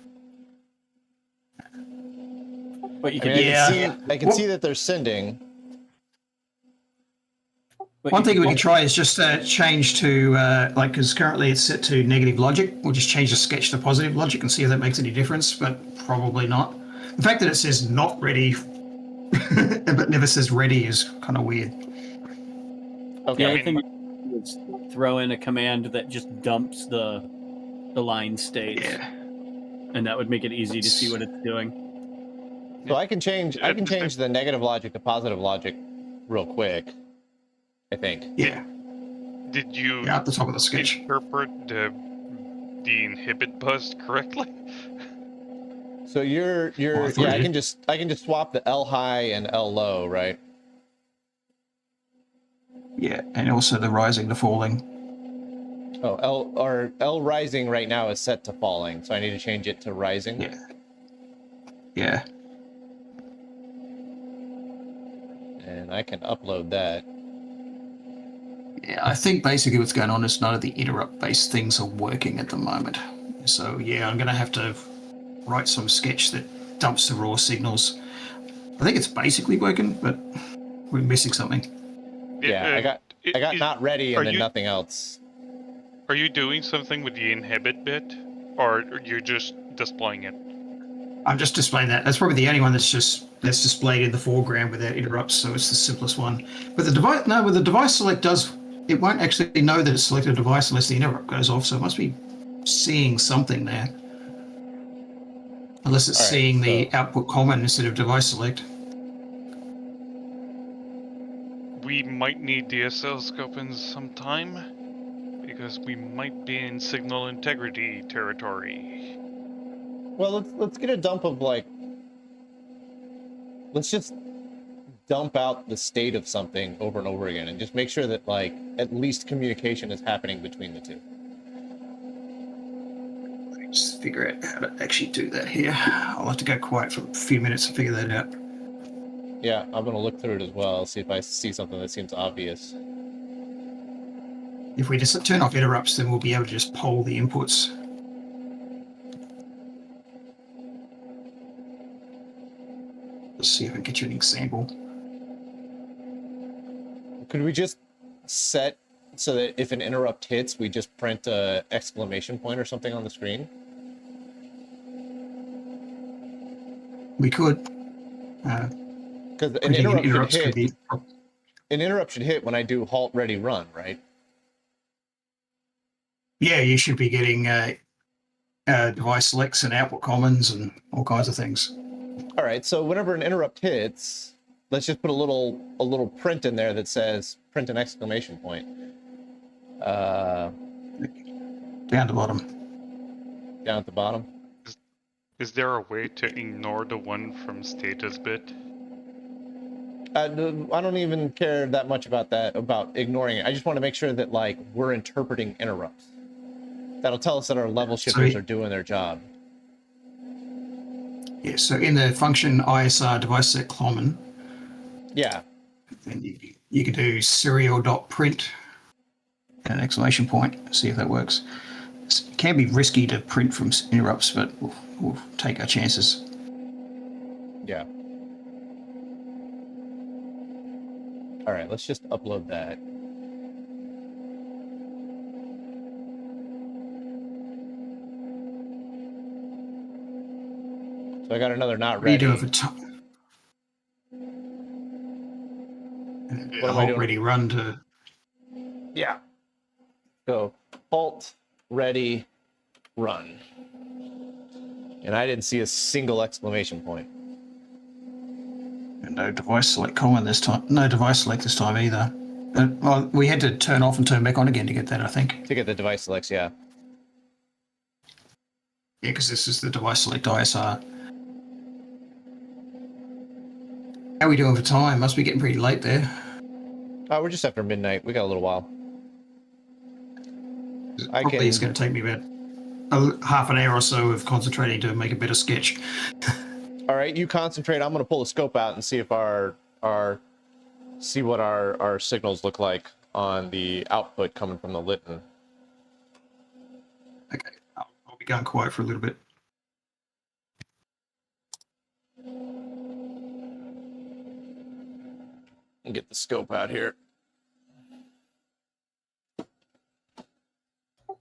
But you I can, mean, I can see that they're sending. One thing we can try is just change to, because currently it's set to negative logic. We'll just change the sketch to positive logic and see if that makes any difference, but probably not. The fact that it says not ready, but never says ready is kind of weird. Okay. The other thing is throw in a command that just dumps the line states. Yeah. And that would make it easy to see what it's doing. So I can change the negative logic to positive logic real quick, I think. Yeah. Did you at the top of the sketch interpret the inhibit bus correctly? So you're I can just swap the L high and L low, right? Yeah, and also the rising to falling. Oh, L rising right now is set to falling, so I need to change it to rising. Yeah. Yeah. And I can upload that. Yeah, I think basically what's going on is none of the interrupt-based things are working at the moment. So yeah, I'm going to have to write some sketch that dumps the raw signals. I think it's basically working, but we're missing something. Yeah, I got not ready and then nothing else. Are you doing something with the inhibit bit, or are you just displaying it? I'm just displaying that. That's probably the only one that's displayed in the foreground without interrupts, so it's the simplest one. But the device, with the device select it won't actually know that it's selected a device unless the interrupt goes off, so it must be seeing something there. Unless it's seeing the output common instead of device select. We might need the oscilloscope in some time, because we might be in signal integrity territory. Well, let's get a dump of let's just dump out the state of something over and over again and just make sure that at least communication is happening between the two. Just figure out how to actually do that here. I'll have to go quiet for a few minutes to figure that out. Yeah, I'm going to look through it as well, see if I see something that seems obvious. If we just turn off interrupts, then we'll be able to just poll the inputs. Let's see if I can get you an example. Could we just set so that if an interrupt hits, we just print a exclamation point or something on the screen? We could. Because an Printing interrupt should interrupts could hit. be. An interrupt should hit when I do halt, ready, run, right? Yeah, you should be getting device selects and output commons and all kinds of things. All right. So whenever an interrupt hits, let's just put a little print in there that says print an exclamation point. Down the bottom. Down at the bottom. Is there a way to ignore the one from status bit? I don't even care that much about that, about ignoring it. I just want to make sure that like we're interpreting interrupts. That'll tell us that our level shifters are doing their job. Yeah, so in the function ISR device set common, yeah, then you can do serial.print and an exclamation point, see if that works. It can be risky to print from interrupts, but we'll take our chances. Yeah. All right, let's just upload that. So I got another not ready. What are you doing for time? What am I doing? Ready run to. Yeah. Go halt, ready, run. And I didn't see a single exclamation point. And no device select common this time. No device select this time either. Well, we had to turn off and turn back on again to get that, I think. To get the device selects, yeah. Yeah, because this is the device select ISR. How are we doing for time? Must be getting pretty late there. We're just after midnight. We got a little while. Probably it's going to take me about half an hour or so of concentrating to make a better sketch. All right, you concentrate. I'm going to pull the scope out and see if what our signals look like on the output coming from the Litton. Okay, I'll be going quiet for a little bit. And get the scope out here.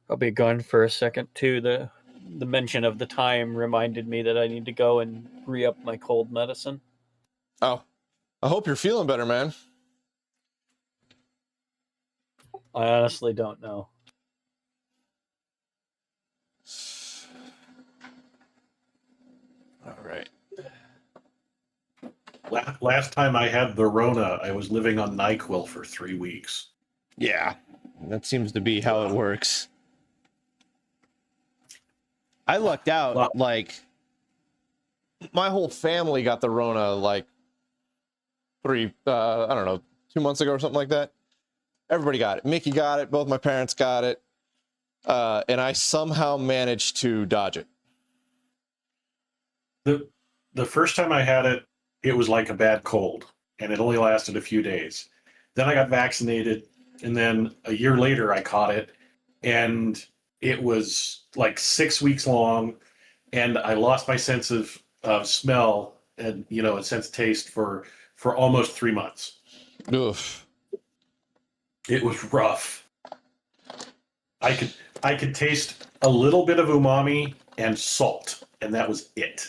I'll be gone for a second too. The mention of the time reminded me that I need to go and re-up my cold medicine. Oh, I hope you're feeling better, man. I honestly don't know. All right. Last time I had the Rona, I was living on NyQuil for 3 weeks. Yeah, that seems to be how it works. I lucked out. Like, my whole family got the Rona like 2 months ago or something like that. Everybody got it. Mickey got it. Both my parents got it. And I somehow managed to dodge it. The first time I had it, it was like a bad cold, and it only lasted a few days. Then I got vaccinated, and then a year later I caught it, and it was like 6 weeks long, and I lost my sense of smell and a sense of taste for almost 3 months. Oof. It was rough. I could taste a little bit of umami and salt, and that was it.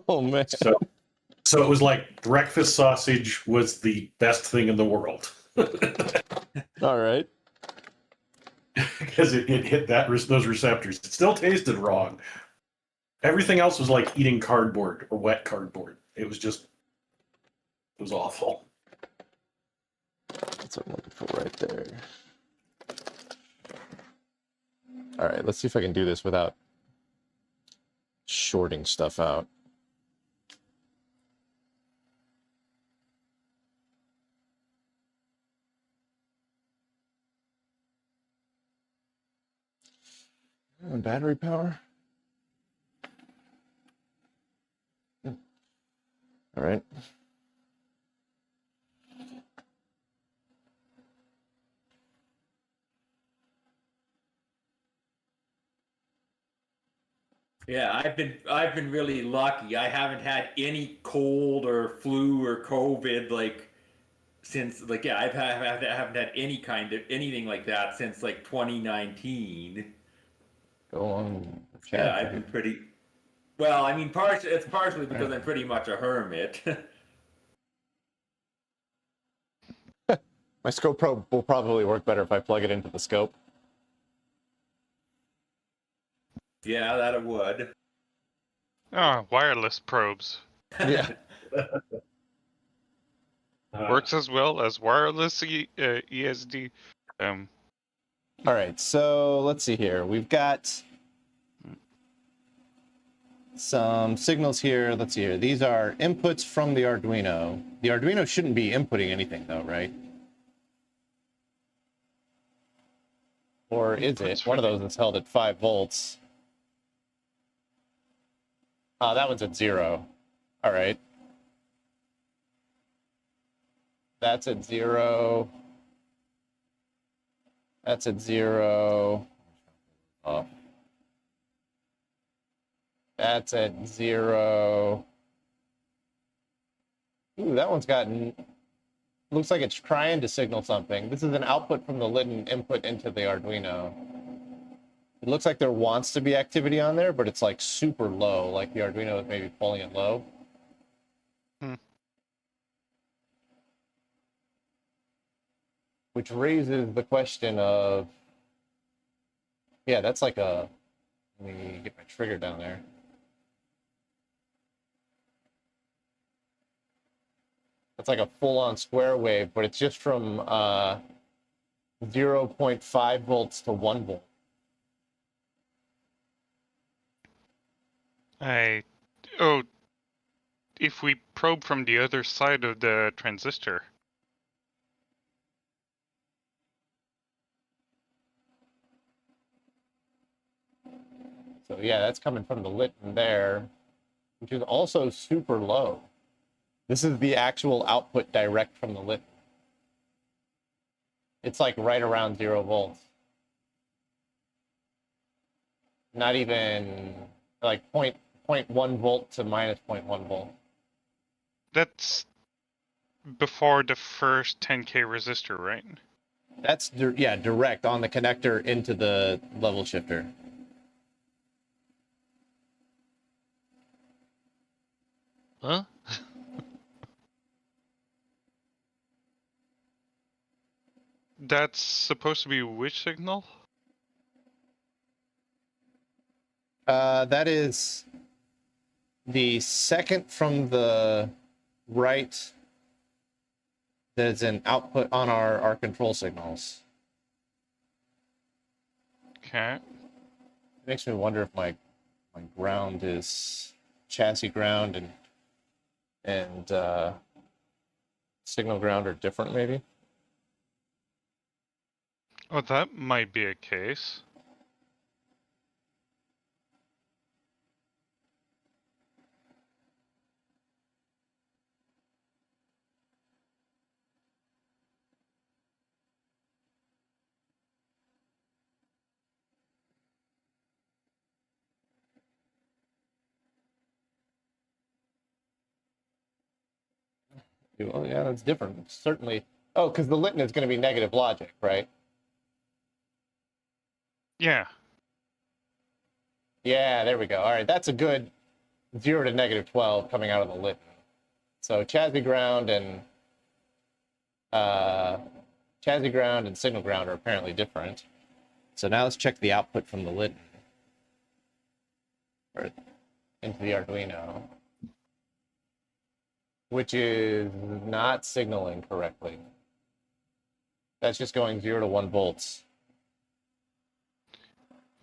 Oh man. So it was like breakfast sausage was the best thing in the world. All right. Because it hit those receptors. It still tasted wrong. Everything else was like eating cardboard or wet cardboard. It was awful. That's what I'm looking for right there. All right, let's see if I can do this without shorting stuff out. Battery power. All right. Yeah, I've been really lucky. I haven't had any cold or flu or COVID like since like I haven't had any kind of anything like that since like 2019. Go on. Yeah, I've been pretty. Well, I mean, it's partially because I'm pretty much a hermit. My scope probe will probably work better if I plug it into the scope. Yeah, that it would. Oh, wireless probes. Yeah. Works as well as wireless ESD. All right, so let's see here. We've got some signals here. Let's see here. These are inputs from the Arduino. The Arduino shouldn't be inputting anything though, right? Or is it? One of those is held at 5 volts. Oh, that one's at 0. All right. That's at 0. That's at 0. Oh. That's at 0. Ooh, that one's gotten... Looks like it's trying to signal something. This is an output from the Litton input into the Arduino. It looks like there wants to be activity on there, but it's like super low, like the Arduino is maybe pulling it low. Which raises the question of, yeah, that's like a, let me get my trigger down there. It's like a full-on square wave, but it's just from 0.5 volts to 1 volt. If we probe from the other side of the transistor. So yeah, that's coming from the Litton there, which is also super low. This is the actual output direct from the Litton. It's like right around 0 volts. Not even like 0.1 volt to minus 0.1 volt. That's before the first 10K resistor, right? That's, yeah, direct on the connector into the level shifter. Huh? That's supposed to be which signal? That is the second from the right. There's an output on our control signals. Okay. It makes me wonder if my ground is chassis ground and signal ground are different, maybe. Oh, that might be a case. Oh, yeah, that's different. Certainly. Oh, because the Litton is going to be negative logic, right? Yeah. Yeah, there we go. All right, that's a good 0 to negative 12 coming out of the Litton. So chassis ground and signal ground are apparently different. So now let's check the output from the Litton or into the Arduino, which is not signaling correctly. That's just going 0 to 1 volts.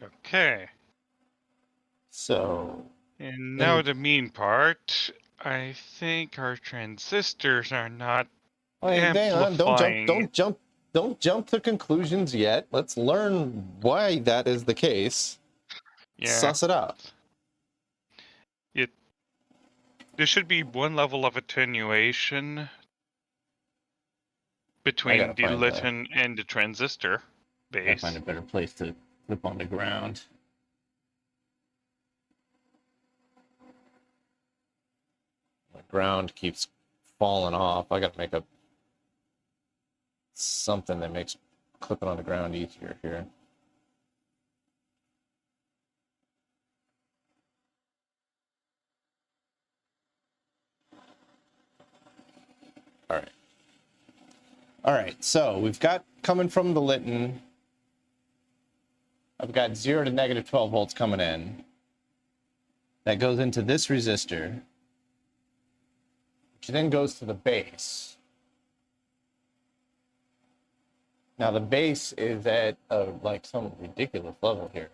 Okay. So. And now the mean part. I think our transistors are not amplifying. Don't jump to conclusions yet. Let's learn why that is the case. Yeah. Suss it out. There should be one level of attenuation between the Litton and the transistor base. I find a better place to flip on the ground. The ground keeps falling off. I gotta make a something that makes clipping on the ground easier here. All right. All right, so we've got coming from the Litton, I've got 0 to negative 12 volts coming in. That goes into this resistor, which then goes to the base. Now the base is at like some ridiculous level here.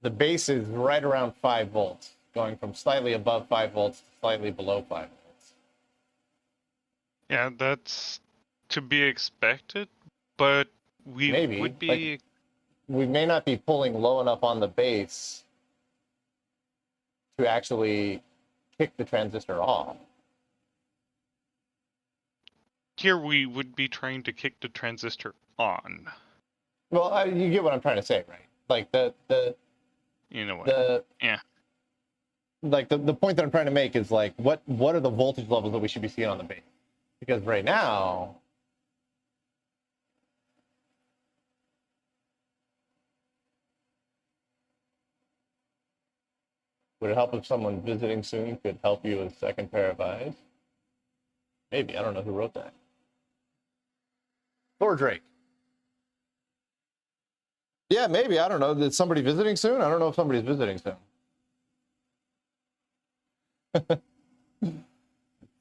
The base is right around 5 volts, going from slightly above 5 volts to slightly below 5 volts. Yeah, that's to be expected, but we would be... Like, we may not be pulling low enough on the base to actually kick the transistor off. Here we would be trying to kick the transistor on. Well, you get what I'm trying to say, right? Like in a way. Yeah. Like the point that I'm trying to make is like what are the voltage levels that we should be seeing on the base? Because right now, would it help if someone visiting soon could help you with a second pair of eyes? Maybe. I don't know who wrote that. Or Drake. Yeah, maybe. I don't know. Is somebody visiting soon? I don't know if somebody's visiting soon.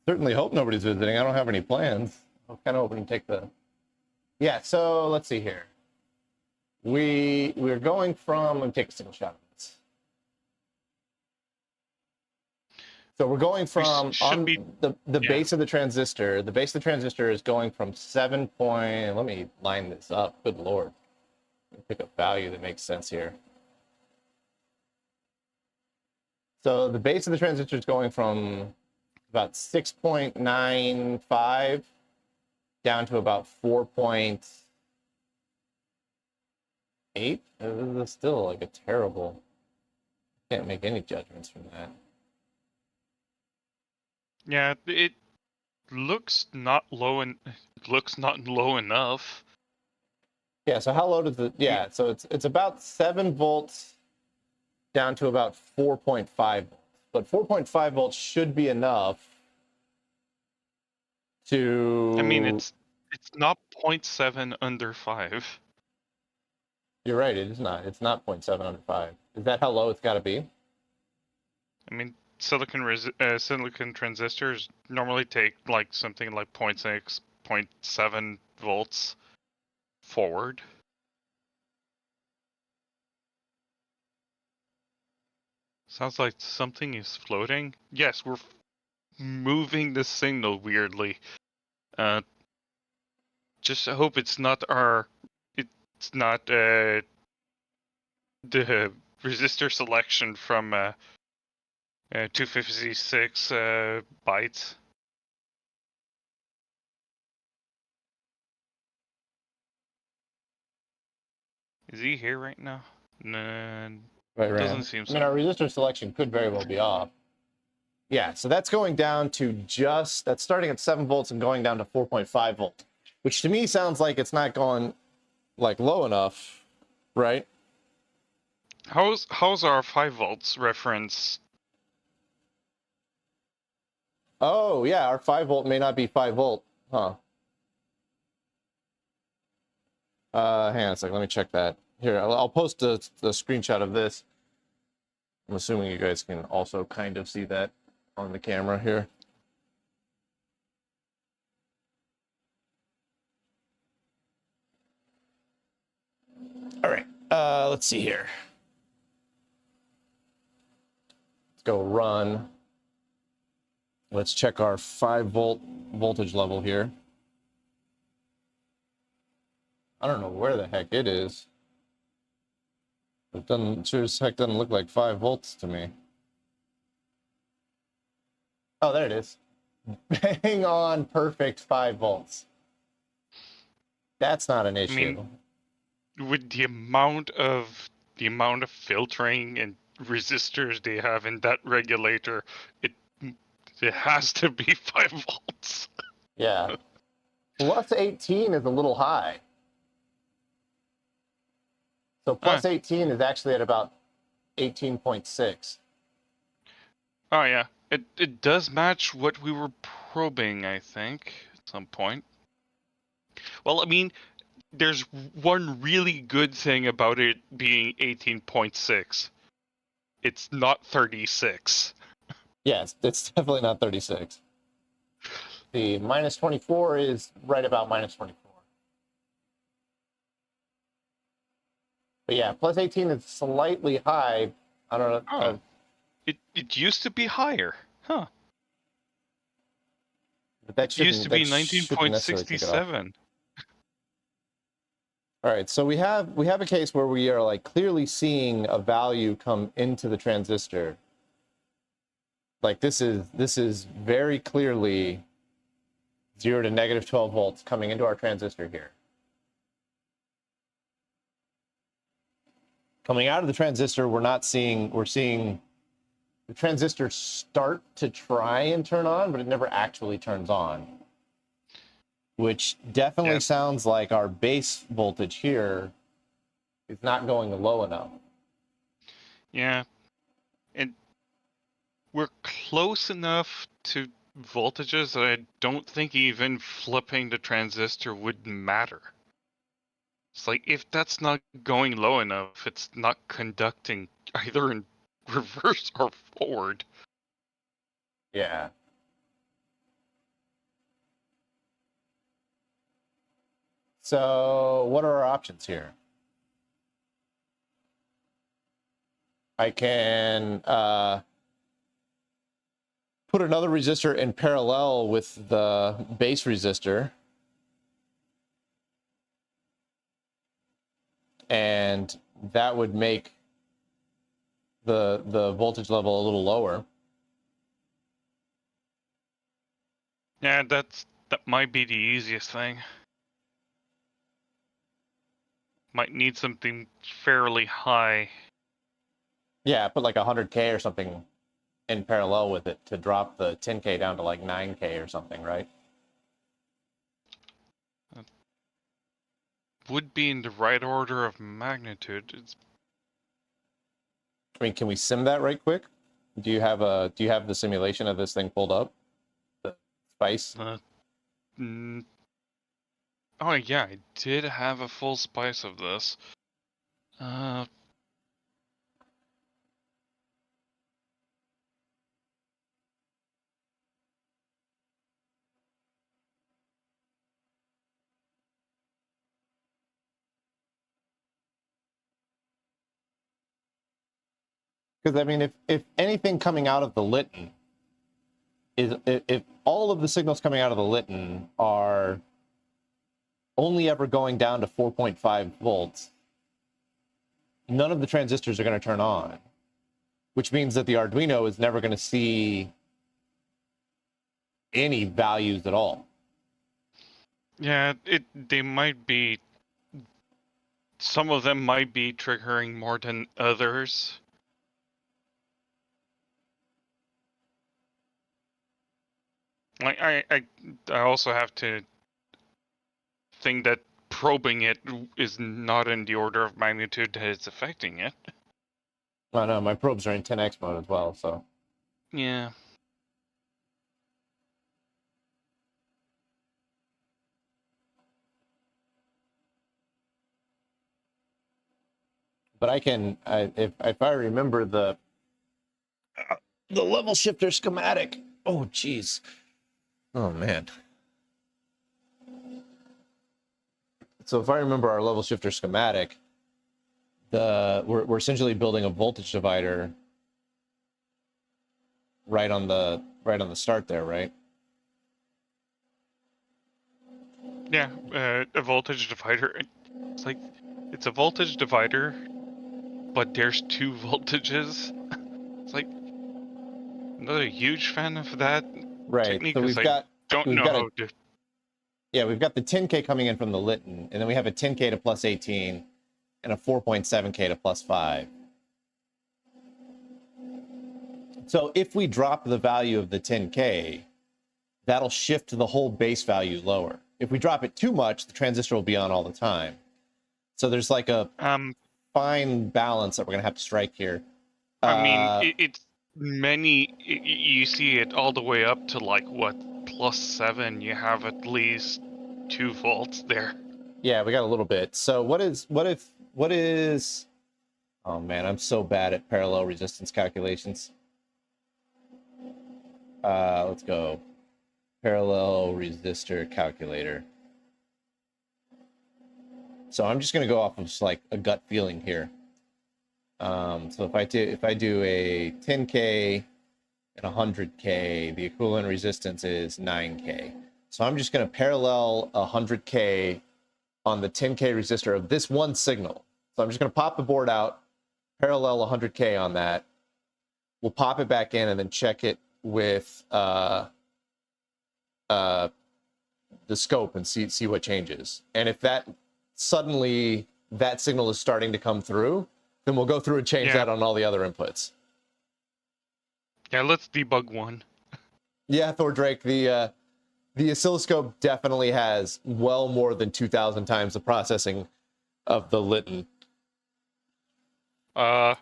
Certainly hope nobody's visiting. I don't have any plans. I'm kind of hoping to take the... Yeah, so let's see here. We're going from... Let me take a single shot of this. So we're going from the base of the transistor. The base of the transistor is going from 7 point... Let me line this up. Good Lord. Let me pick a value that makes sense here. So the base of the transistor is going from about 6.95 down to about 4.8. This is still like a terrible... Can't make any judgments from that. Yeah, it looks not low and it looks not low enough. Yeah, so how low does it... Yeah, so it's about 7 volts down to about 4.5 volts. But 4.5 volts should be enough to... I mean, it's not 0.7 under 5. You're right, it is not. It's not 0.7 under 5. Is that how low it's got to be? I mean, silicon transistors normally take like something like 0.6, 0.7 volts forward. Sounds like something is floating. Yes, we're moving the signal weirdly. Just hope it's not it's not the resistor selection from 256 bytes. Is he here right now? No, Right, doesn't seem so. I mean, our resistor selection could very well be off. Yeah, so that's going down to that's starting at 7 volts and going down to 4.5 volts, which to me sounds like it's not going like low enough, right? How's our 5 volts reference? Oh, yeah, our 5 volt may not be 5 volt, huh? Hang on a second, let me check that. Here, I'll post the screenshot of this. I'm assuming you guys can also kind of see that on the camera here. All right, let's see here. Let's go run. Let's check our 5 volt voltage level here. I don't know where the heck it is. It doesn't, sure as heck doesn't look like 5 volts to me. Oh, there it is. Bang on, perfect 5 volts. That's not an issue. I mean, with the amount of filtering and resistors they have in that regulator, it has to be 5 volts. Yeah. plus 18 is a little high. So plus 18 is actually at about 18.6. Oh yeah, it does match what we were probing, I think, at some point. Well, I mean, there's one really good thing about it being 18.6. It's not 36. Yes, it's definitely not 36. The minus 24 is right about minus 24. But yeah, plus 18 is slightly high. I don't know. Oh. It used to be higher. Huh. But that used to be shouldn't necessarily take it off. 19.67. All right, so we have a case where we are like clearly seeing a value come into the transistor. Like this is very clearly 0 to negative 12 volts coming into our transistor here. Coming out of the transistor, we're seeing the transistor start to try and turn on, but it never actually turns on. Which definitely sounds like our base voltage here is not going low enough. Yeah. And we're close enough to voltages that I don't think even flipping the transistor would matter. It's like, if that's not going low enough, it's not conducting either in reverse or forward. Yeah. So what are our options here? I can put another resistor in parallel with the base resistor. And that would make the voltage level a little lower. Yeah, that might be the easiest thing. Might need something fairly high. Yeah, put like 100K or something in parallel with it to drop the 10K down to like 9K or something, right? Would be in the right order of magnitude. I mean, can we sim that right quick? Do you have the simulation of this thing pulled up? The spice? Oh yeah, I did have a full spice of this. Because I mean, if anything coming out of the Litton is, if all of the signals coming out of the Litton are only ever going down to 4.5 volts, none of the transistors are going to turn on, which means that the Arduino is never going to see any values at all. Yeah, they might be. Some of them might be triggering more than others. I also have to think that probing it is not in the order of magnitude that it's affecting it. I know my probes are in 10x mode as well, so. Yeah. But I can, if I remember the level shifter schematic. Oh, geez. Oh, man. So if I remember our level shifter schematic, we're essentially building a voltage divider right on the start there, right? Yeah, a voltage divider. It's like, it's a voltage divider, but there's two voltages. It's like, I'm not a huge fan of that technique, So because I don't know how to. Yeah, we've got the 10K coming in from the Litton, and then we have a 10K to plus 18 and a 4.7K to plus 5. So if we drop the value of the 10K, that'll shift the whole base value lower. If we drop it too much, the transistor will be on all the time. So there's like a fine balance that we're going to have to strike here. I mean, it's many. You see it all the way up to like what +7. You have at least 2 volts there. Yeah, we got a little bit. So what is? Oh man, I'm so bad at parallel resistance calculations. Let's go. Parallel resistor calculator. So I'm just going to go off of like a gut feeling here. So if I do a 10K and 100K, the equivalent resistance is 9K. So I'm just going to parallel 100K on the 10K resistor of this one signal. So I'm just going to pop the board out, parallel 100K on that. We'll pop it back in and then check it with the scope and see what changes. And if that suddenly that signal is starting to come through, then we'll go through and change that on all the other inputs. Yeah, let's debug one. Yeah, Thor Drake, the oscilloscope definitely has well more than 2,000 times the processing of the Litton. I'm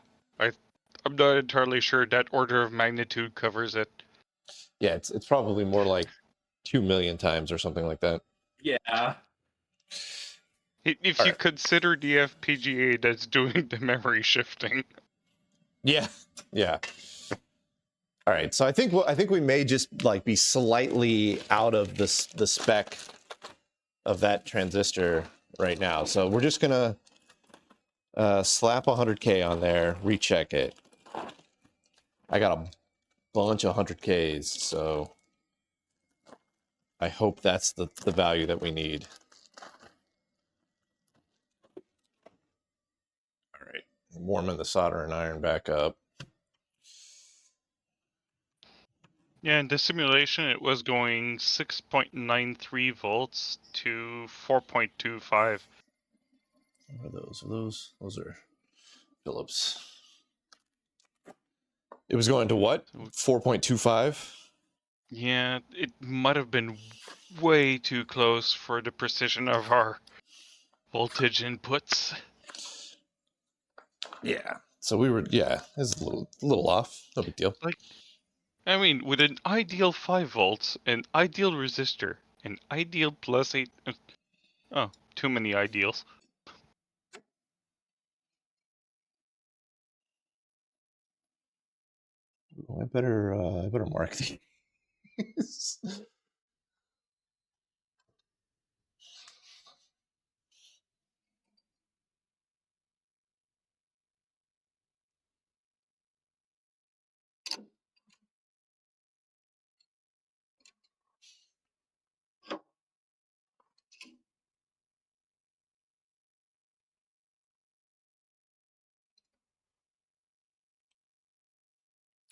not entirely sure that order of magnitude covers it. Yeah, it's probably more like 2 million times or something like that. Yeah. If you consider the FPGA that's doing the memory shifting. Yeah. All right, so I think we may just like be slightly out of the spec of that transistor right now. So we're just gonna slap 100K on there, recheck it. I got a bunch of 100Ks, so I hope that's the value that we need. All right, I'm warming the soldering iron back up. Yeah, in the simulation, it was going 6.93 volts to 4.25. What are those? Those are Phillips. It was going to what? 4.25? Yeah, it might have been way too close for the precision of our voltage inputs. Yeah. So we were, it's a little off. No big deal. Like, I mean, with an ideal 5 volts, an ideal resistor, an ideal +8. Oh, too many ideals. I better mark these.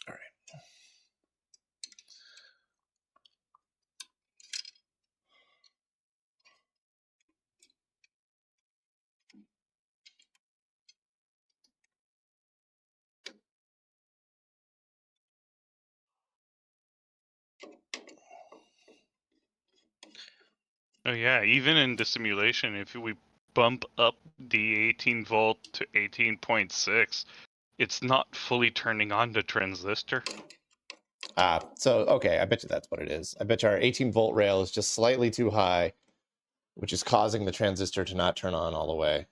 All right. Oh yeah, even in the simulation, if we bump up the 18 volt to 18.6, it's not fully turning on the transistor. So okay, I bet you that's what it is. I bet you our 18 volt rail is just slightly too high, which is causing the transistor to not turn on all the way.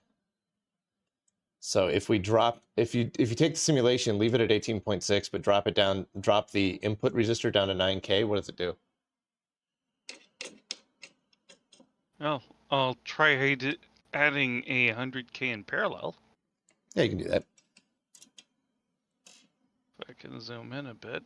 So if we drop, if you take the simulation, leave it at 18.6, but drop it down, drop the input resistor down to 9K, what does it do? Well, I'll try adding a 100K in parallel. Yeah, you can do that. If I can zoom in a bit.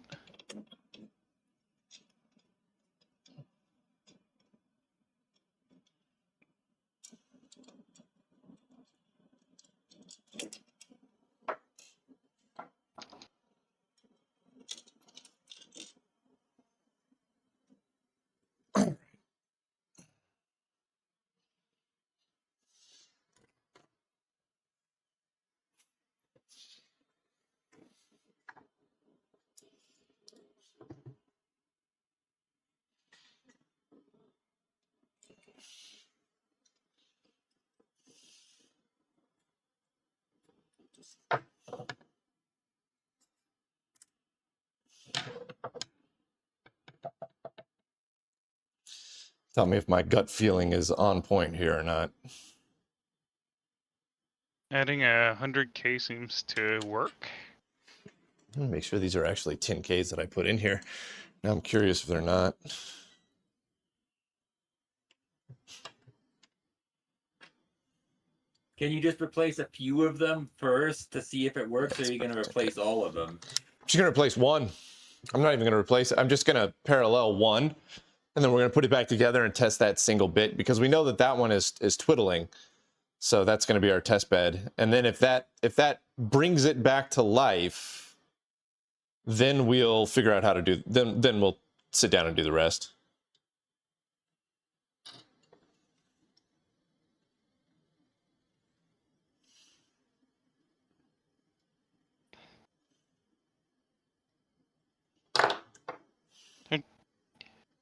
Tell me if my gut feeling is on point here or not. Adding 100k seems to work. Let me make sure these are actually 10Ks that I put in here. Now I'm curious if they're not. Can you just replace a few of them first to see if it works, or are you going to replace all of them? I'm just going to replace one. I'm not even going to replace it. I'm just going to parallel one, and then we're going to put it back together and test that single bit, because we know that that one is twiddling. So that's going to be our test bed. And then if that brings it back to life, then we'll figure out how to do, then we'll sit down and do the rest.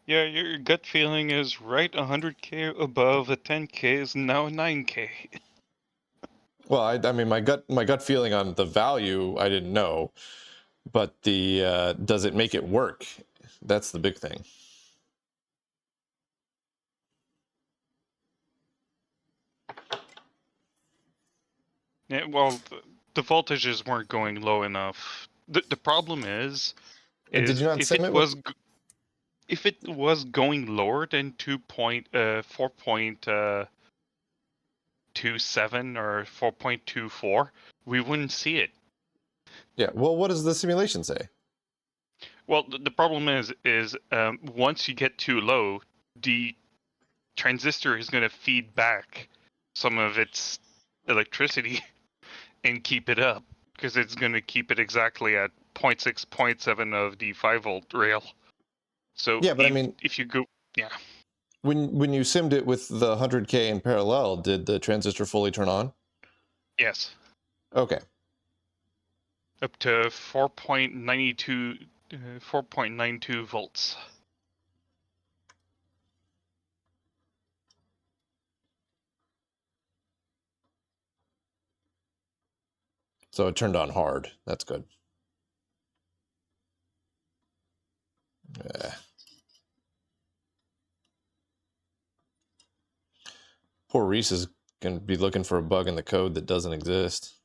Yeah, your gut feeling is right. 100k above, a 10k is now 9k. Well, I mean, my gut feeling on the value, I didn't know, but the does it make it work? That's the big thing. Yeah, well, the voltages weren't going low enough. The problem is Did you not if sim it with? If it was going lower than 4.27 or 4.24, we wouldn't see it. Yeah. Well, what does the simulation say? Well, the problem is once you get too low, the transistor is going to feed back some of its electricity and keep it up, because it's going to keep it exactly at 0.6, 0.7 of the 5-volt rail. So Yeah, but I mean, if you go, yeah. When you simmed it with the 100K in parallel, did the transistor fully turn on? Yes. Okay. Up to 4.92 volts. So it turned on hard. That's good. Poor Reese is going to be looking for a bug in the code that doesn't exist.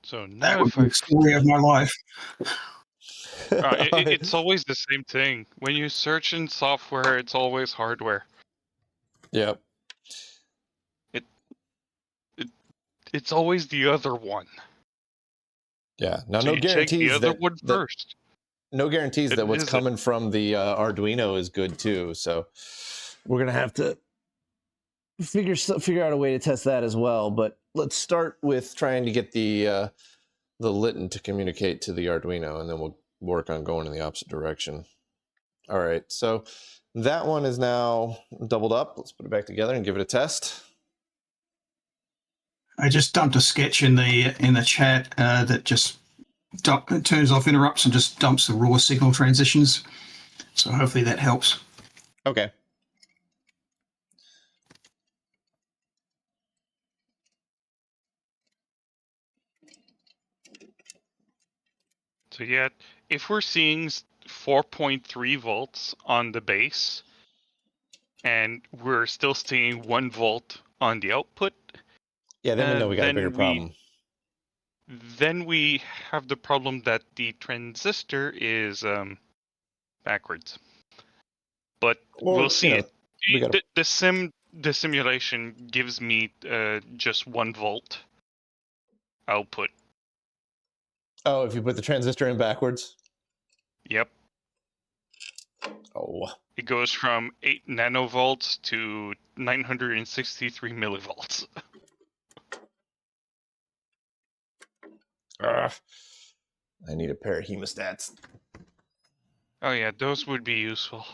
So now That would be the story of my life. it's always the same thing. When you search in software, it's always hardware. Yep. It's always the other one. Yeah. Now, So no you check the guarantees other that one first. no guarantees that what's Is it? coming from the Arduino is good too. So we're gonna have to figure out a way to test that as well. But let's start with trying to get the Litton to communicate to the Arduino, and then we'll work on going in the opposite direction. All right. So that one is now doubled up. Let's put it back together and give it a test. I just dumped a sketch in the chat that just turns off interrupts and just dumps the raw signal transitions. So hopefully that helps. Okay. So yeah, if we're seeing 4.3 volts on the base, and we're still seeing 1 volt on the output, yeah, then we know we got a bigger problem. Then we have the problem that the transistor is backwards. But we'll see it. The simulation gives me just 1 volt output. Oh, if you put the transistor in backwards? Yep. Oh. It goes from 8 nanovolts to 963 millivolts. I need a pair of hemostats. Oh yeah, those would be useful.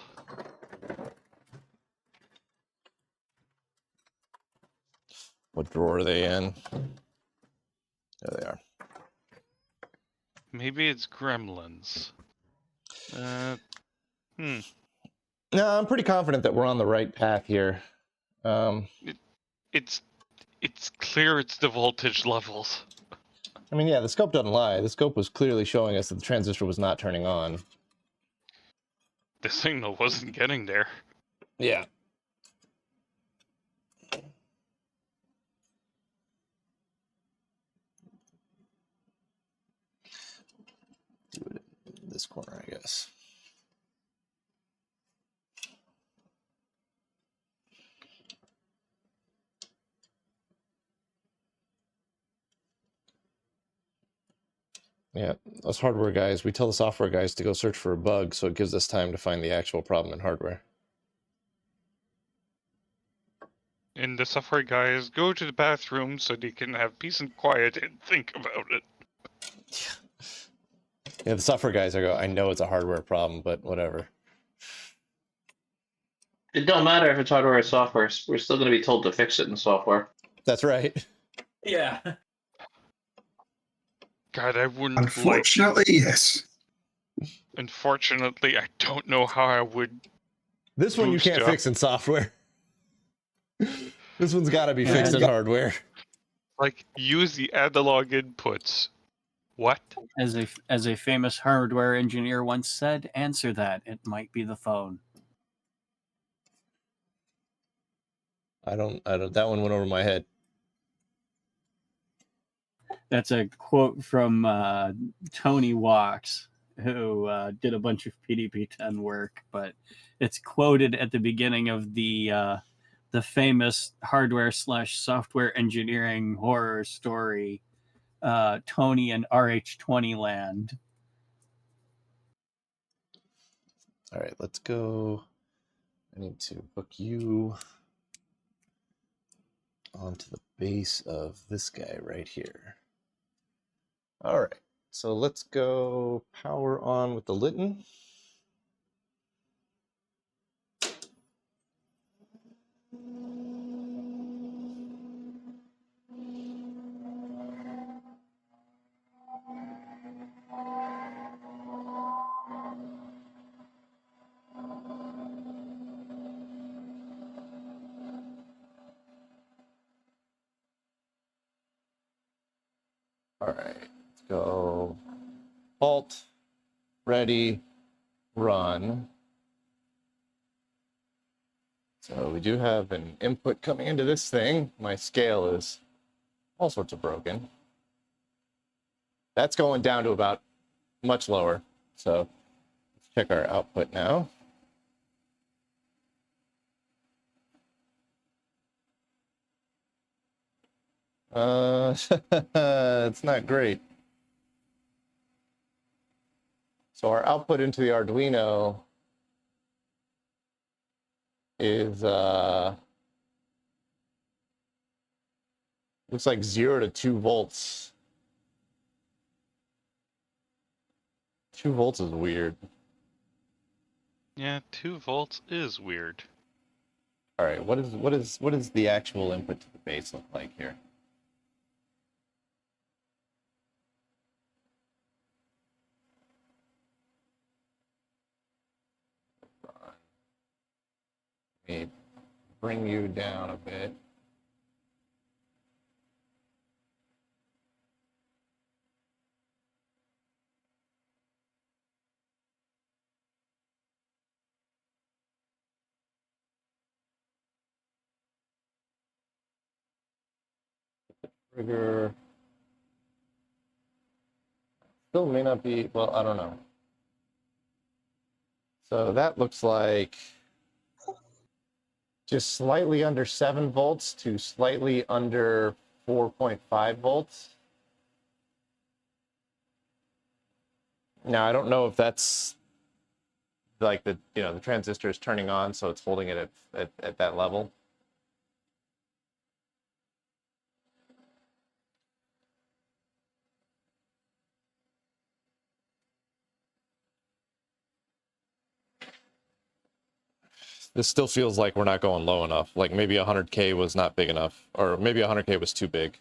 What drawer are they in? There they are. Maybe it's gremlins. No, I'm pretty confident that we're on the right path here. it's clear it's the voltage levels. I mean, yeah, the scope doesn't lie. The scope was clearly showing us that the transistor was not turning on. The signal wasn't getting there. Yeah. Do it in this corner, I guess. Yeah, us hardware guys, we tell the software guys to go search for a bug, so it gives us time to find the actual problem in hardware. And the software guys go to the bathroom so they can have peace and quiet and think about it. Yeah, the software guys are go, I know it's a hardware problem, but whatever. It don't matter if it's hardware or software. We're still going to be told to fix it in software. That's right. Yeah. God, I wouldn't Unfortunately, yes. Unfortunately, I don't know how I would. This one you can't fix in software. This one's got to be fixed in hardware. Like, use the analog inputs. What? As a famous hardware engineer once said, answer that. It might be the phone. I don't, that one went over my head. That's a quote from Tony Walks, who did a bunch of PDP-10 work, but it's quoted at the beginning of the famous hardware/software engineering horror story, Tony and RH20 Land. All right, let's go. I need to hook you onto the base of this guy right here. All right, so let's go power on with the Litton. All right, let's go. Halt, ready, run. So we do have an input coming into this thing. My scale is all sorts of broken. That's going down to about much lower. So let's check our output now. It's not great. So our output into the Arduino is looks like 0 to 2 volts. 2 volts is weird. Yeah, 2 volts is weird. All right, what is the actual input to the base look like here? Let me bring you down a bit. Trigger. Still may not be, well, I don't know. So that looks like just slightly under 7 volts to slightly under 4.5 volts. Now, I don't know if that's like the transistor is turning on, so it's holding it at that level. This still feels like we're not going low enough. Like maybe 100K was not big enough, or maybe 100K was too big.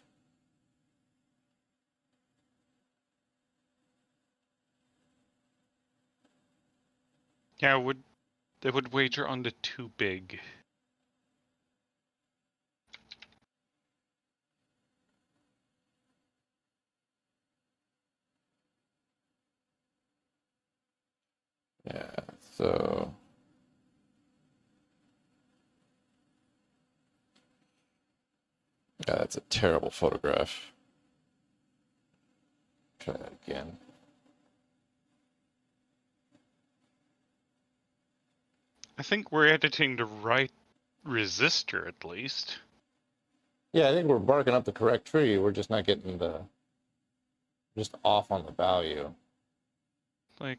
Yeah, they would wager on the too big. So yeah, that's a terrible photograph. Try that again. I think we're editing the right resistor at least. Yeah, I think we're barking up the correct tree. We're just not getting just off on the value. Like,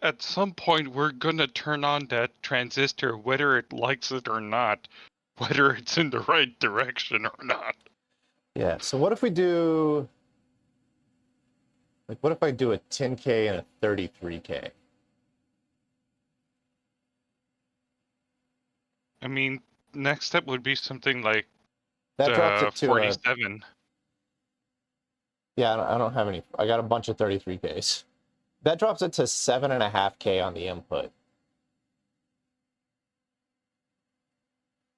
at some point, we're gonna turn on that transistor, whether it likes it or not, whether it's in the right direction or not. Yeah, so what if we do, like, what if I do a 10K and a 33K? I mean, next step would be something like That drops it to 47. Yeah, I don't have any. I got a bunch of 33Ks. That drops it to 7.5K on the input.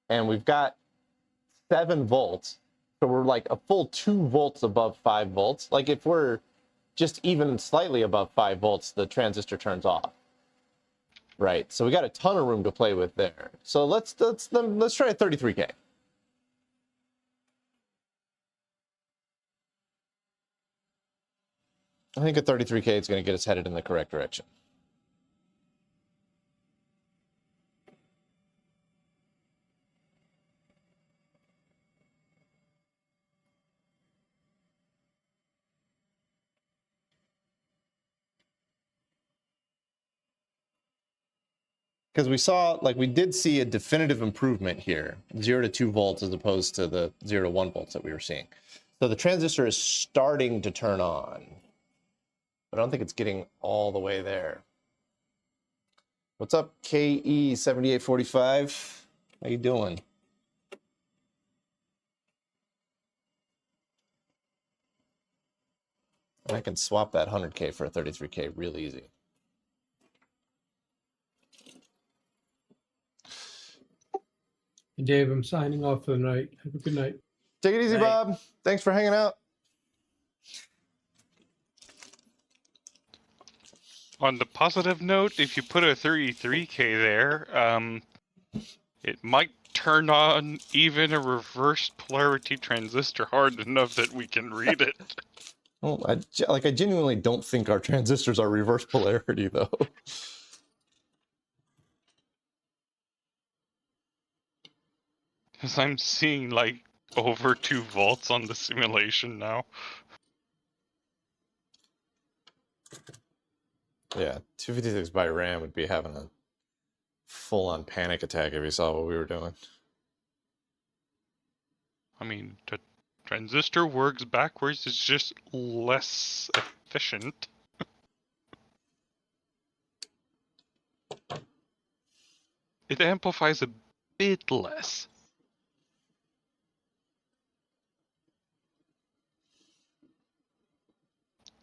And we've got 7 volts. So we're like a full 2 volts above 5 volts. Like if we're just even slightly above 5 volts, the transistor turns off. Right. So we got a ton of room to play with there. So let's try a 33K. I think a 33K is going to get us headed in the correct direction. Because we saw, like, we did see a definitive improvement here, 0 to 2 volts as opposed to the 0 to 1 volts that we were seeing. So the transistor is starting to turn on, but I don't think it's getting all the way there. What's up, KE7845? How you doing? And I can swap that 100K for a 33K real easy. Hey, Dave, I'm signing off for the night. Have a good night. Take it easy, Bob. Thanks for hanging out. On the positive note, if you put a 33K there, it might turn on even a reverse polarity transistor hard enough that we can read it. Well, I genuinely don't think our transistors are reverse polarity, though. Because I'm seeing like over 2 volts on the simulation now. Yeah, 256 by RAM would be having a full-on panic attack if you saw what we were doing. I mean, the transistor works backwards, it's just less efficient. It amplifies a bit less.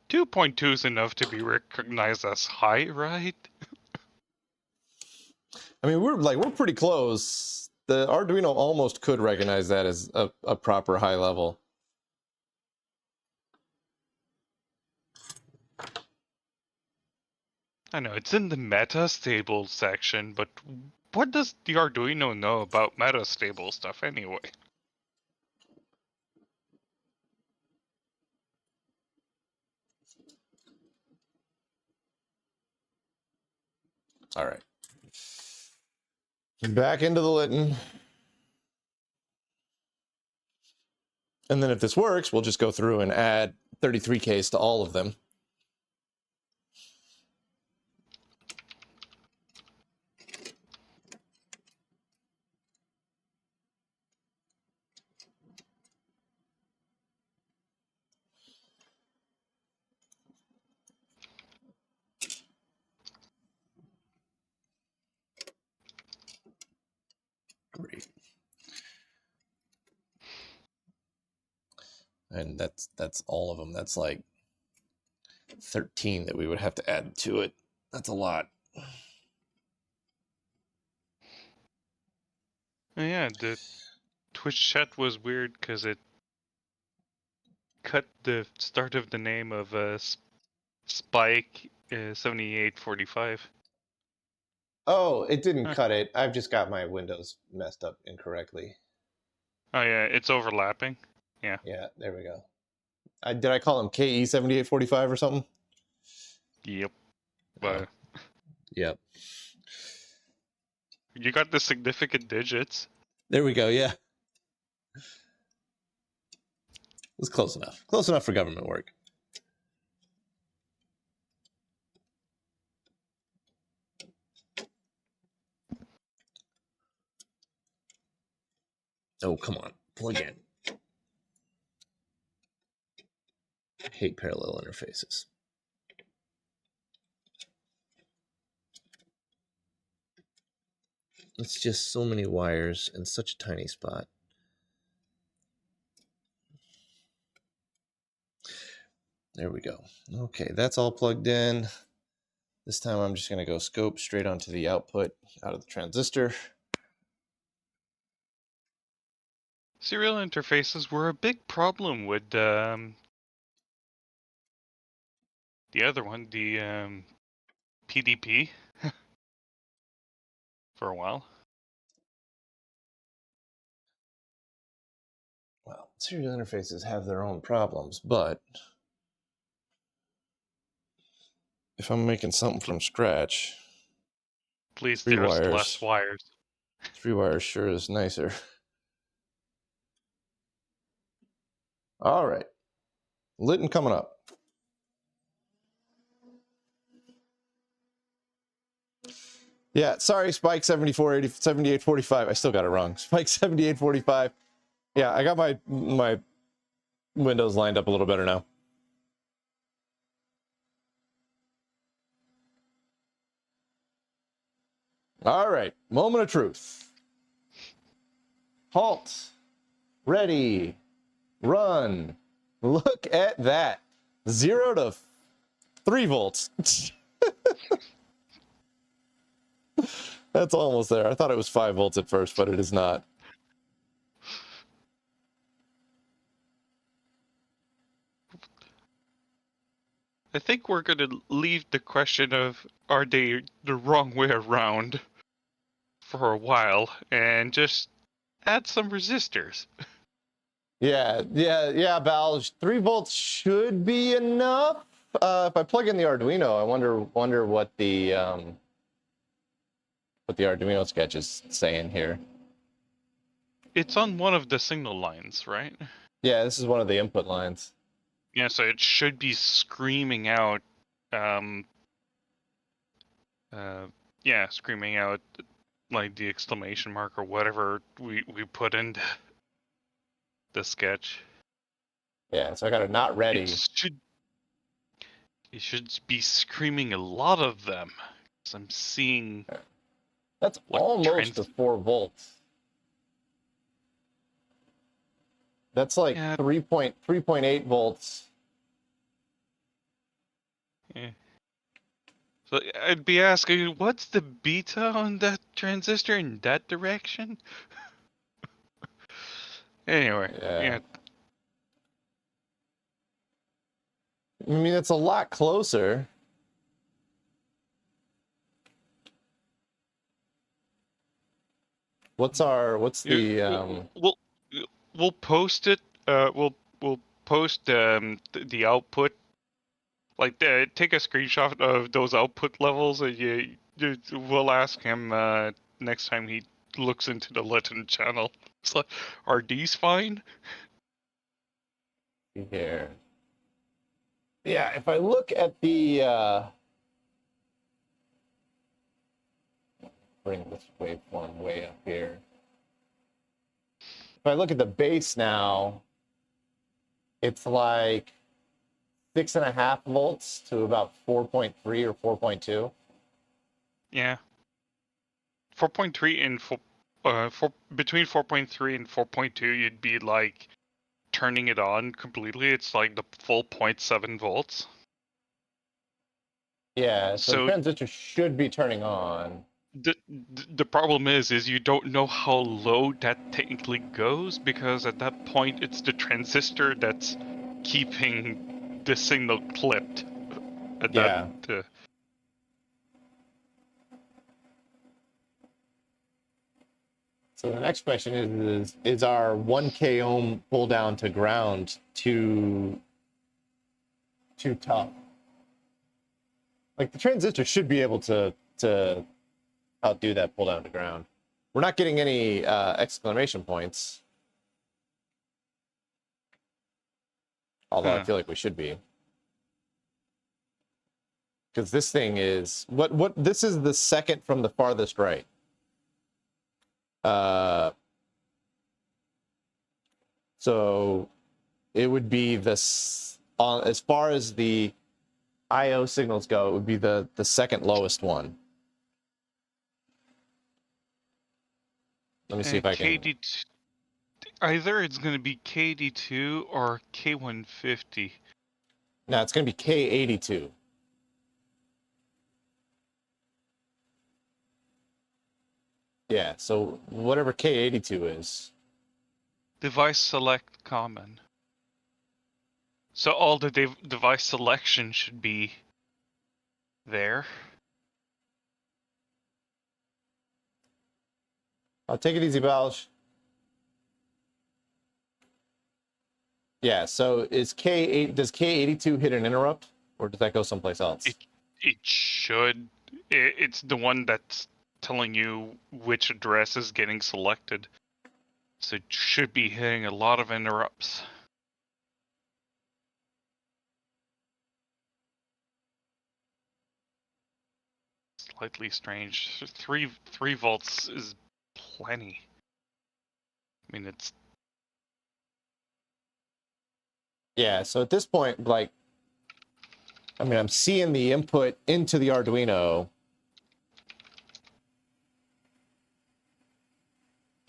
2.2 is enough to be recognized as high, right? I mean, we're pretty close. The Arduino almost could recognize that as a proper high level. I know, it's in the metastable section, but what does the Arduino know about metastable stuff anyway? All right. Back into the Litton. And then if this works, we'll just go through and add 33Ks to all of them. Great. And that's all of them. That's like 13 that we would have to add to it. That's a lot. Yeah, the Twitch chat was weird because it cut the start of the name of Spike 7845. Oh, it didn't cut it. I've just got my windows messed up incorrectly. Oh yeah, it's overlapping. Yeah. Yeah, there we go. Did I call him KE7845 or something? Yep. But Yep. you got the significant digits. There we go. Yeah. It was close enough. Close enough for government work. Oh, come on. Plug in. I hate parallel interfaces. It's just so many wires in such a tiny spot. There we go. Okay, that's all plugged in. This time I'm just going to go scope straight onto the output out of the transistor. Serial interfaces were a big problem with the other one, the PDP, for a while. Well, serial interfaces have their own problems, but if I'm making something from scratch, Please, three there's wires. less wires. 3 wires sure is nicer. All right. Litton coming up. Yeah, sorry, Spike 7845. I still got it wrong. Spike 7845. Yeah, I got my windows lined up a little better now. All right, moment of truth. Halt. Ready. Run. Look at that. 0 to 3 volts. That's almost there. I thought it was 5 volts at first, but it is not. I think we're going to leave the question of are they the wrong way around for a while and just add some resistors. Yeah, Val. 3 volts should be enough. If I plug in the Arduino, I wonder what the Arduino sketch is saying here. It's on one of the signal lines, right? Yeah, this is one of the input lines. Yeah, so it should be screaming out, screaming out like the exclamation mark or whatever we put in the sketch. Yeah, so I got it not ready. It should be screaming a lot of them. So I'm seeing. That's like almost to 4 volts. That's like 3.8 volts. Yeah. So I'd be asking, what's the beta on that transistor in that direction? Anyway, yeah. I mean, it's a lot closer. What's the We'll post it. We'll post the output. Like, take a screenshot of those output levels, and we'll ask him next time he looks into the Litton channel. It's like, are these fine? Here. Yeah, if I look at the bring this waveform way up here. If I look at the base now, it's like 6.5 volts to about 4.3 or 4.2. Yeah. 4.3 and between 4.3 and 4.2, you'd be like turning it on completely. It's like the full 0.7 volts. Yeah, so the transistor should be turning on. The problem is you don't know how low that technically goes, because at that point it's the transistor that's keeping the signal clipped. At that, So the next question is our 1K ohm pull down to ground too tough? Like the transistor should be able to outdo that pull down to ground. We're not getting any exclamation points. Although I feel like we should be. Because this thing is what this is the second from the farthest right. So it would be this as far as the IO signals go, it would be the second lowest one. Let me see if I can. Either it's going to be KD2 or K150. No, it's going to be K82. Yeah, so whatever K82 is. Device select common. So all the device selection should be there. I'll take it easy, Balsh. Yeah, so is does K82 hit an interrupt, or does that go someplace else? It should. It's the one that's telling you which address is getting selected. So it should be hitting a lot of interrupts. Slightly strange. 3 volts is plenty. I mean, it's... Yeah, so at this point, like, I mean, I'm seeing the input into the Arduino.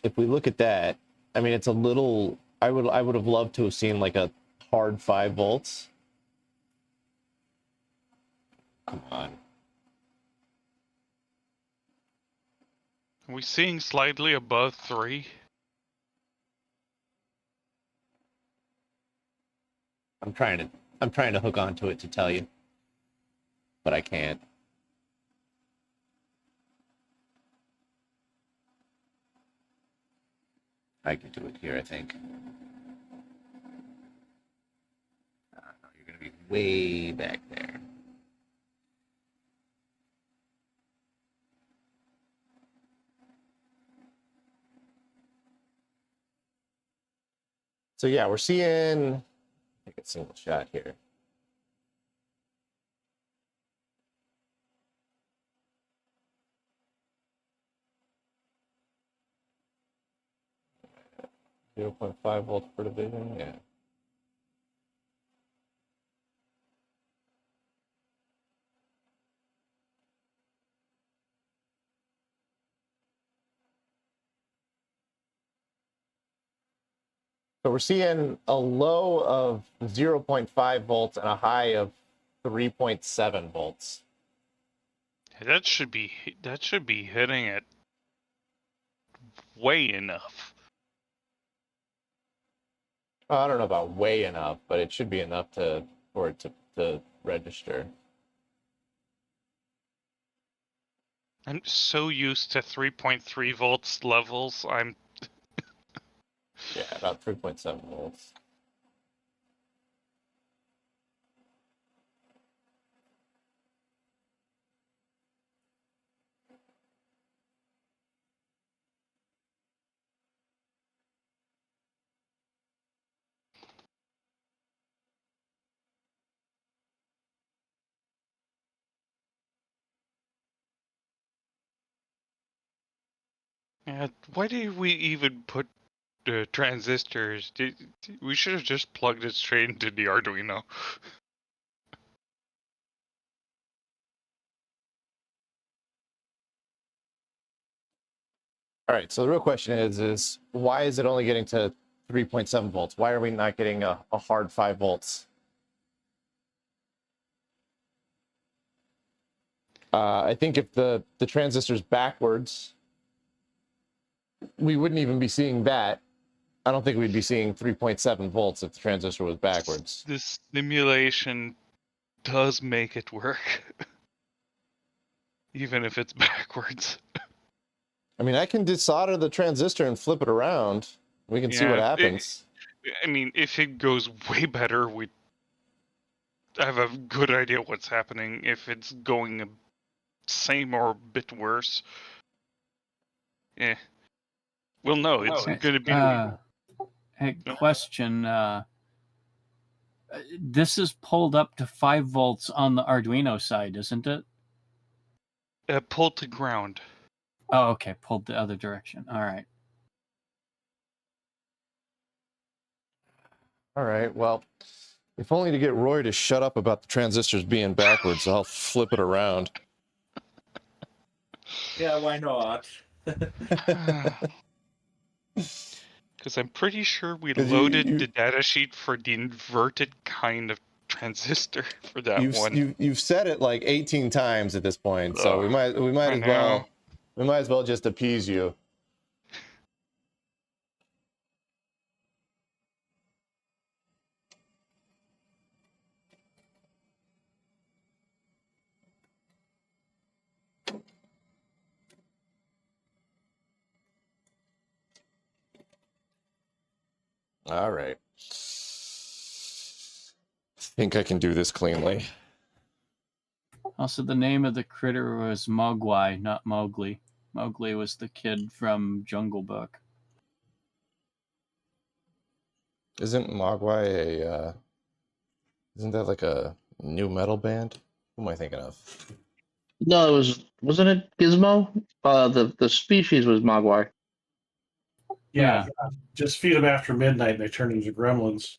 If we look at that, I mean, it's a little, I would have loved to have seen like a hard 5 volts. Come on. Are we seeing slightly above 3? I'm trying to hook onto it to tell you, but I can't. I can do it here, I think. You're going to be way back there. So yeah, we're seeing, take a single shot here. .5 volts per division, yeah. So we're seeing a low of 0.5 volts and a high of 3.7 volts. That should be hitting it way enough. Well, I don't know about way enough, but it should be enough for it to register. I'm so used to 3.3 volts levels. Yeah, about 3.7 volts. Yeah, why do we even put transistors? We should have just plugged it straight into the Arduino. All right, so the real question is why is it only getting to 3.7 volts? Why are we not getting a hard 5 volts? I think if the transistor's backwards, we wouldn't even be seeing that. I don't think we'd be seeing 3.7 volts if the transistor was backwards. This simulation does make it work. Even if it's backwards. I mean, I can desolder the transistor and flip it around. We can see what happens. I mean, if it goes way better, we have a good idea what's happening. If it's going the same or a bit worse, we'll know. It's going to be. Hey, question. This is pulled up to 5 volts on the Arduino side, isn't it? Pulled to ground. Oh, okay. Pulled the other direction. All right. All right. Well, if only to get Roy to shut up about the transistors being backwards, I'll flip it around. Yeah, why not? Because I'm pretty sure we loaded the datasheet for the inverted kind of transistor for that one. You've said it like 18 times at this point, so we might as well just appease you. All right. I think I can do this cleanly. Also, the name of the critter was Mogwai, not Mowgli. Mowgli was the kid from Jungle Book. Isn't Mogwai isn't that like a new metal band? Who am I thinking of? No, wasn't it Gizmo? The species was Mogwai. Yeah, just feed them after midnight and they turn into gremlins.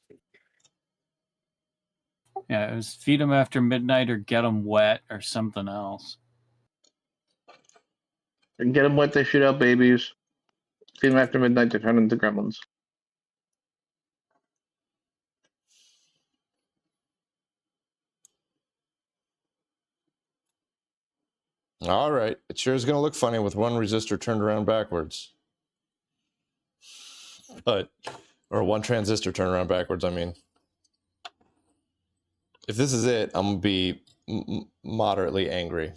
Yeah, it was feed them after midnight or get them wet or something else. And get them wet, they shoot out babies. Feed them after midnight, they turn into gremlins. All right. It sure is going to look funny with one resistor turned around backwards. Or one transistor turned around backwards, I mean. If this is it, I'm going to be moderately angry.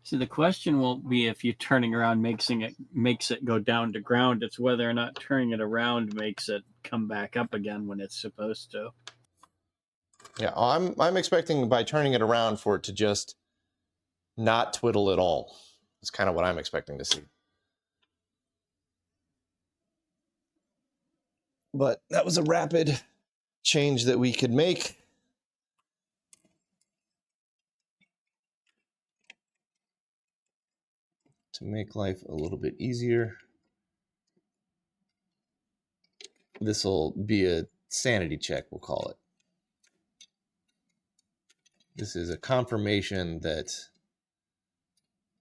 See, the question won't be if you turning around makes it go down to ground. It's whether or not turning it around makes it come back up again when it's supposed to. Yeah, I'm expecting by turning it around for it to just not twiddle at all. That's kind of what I'm expecting to see. But that was a rapid change that we could make. To make life a little bit easier. This will be a sanity check, we'll call it. This is a confirmation that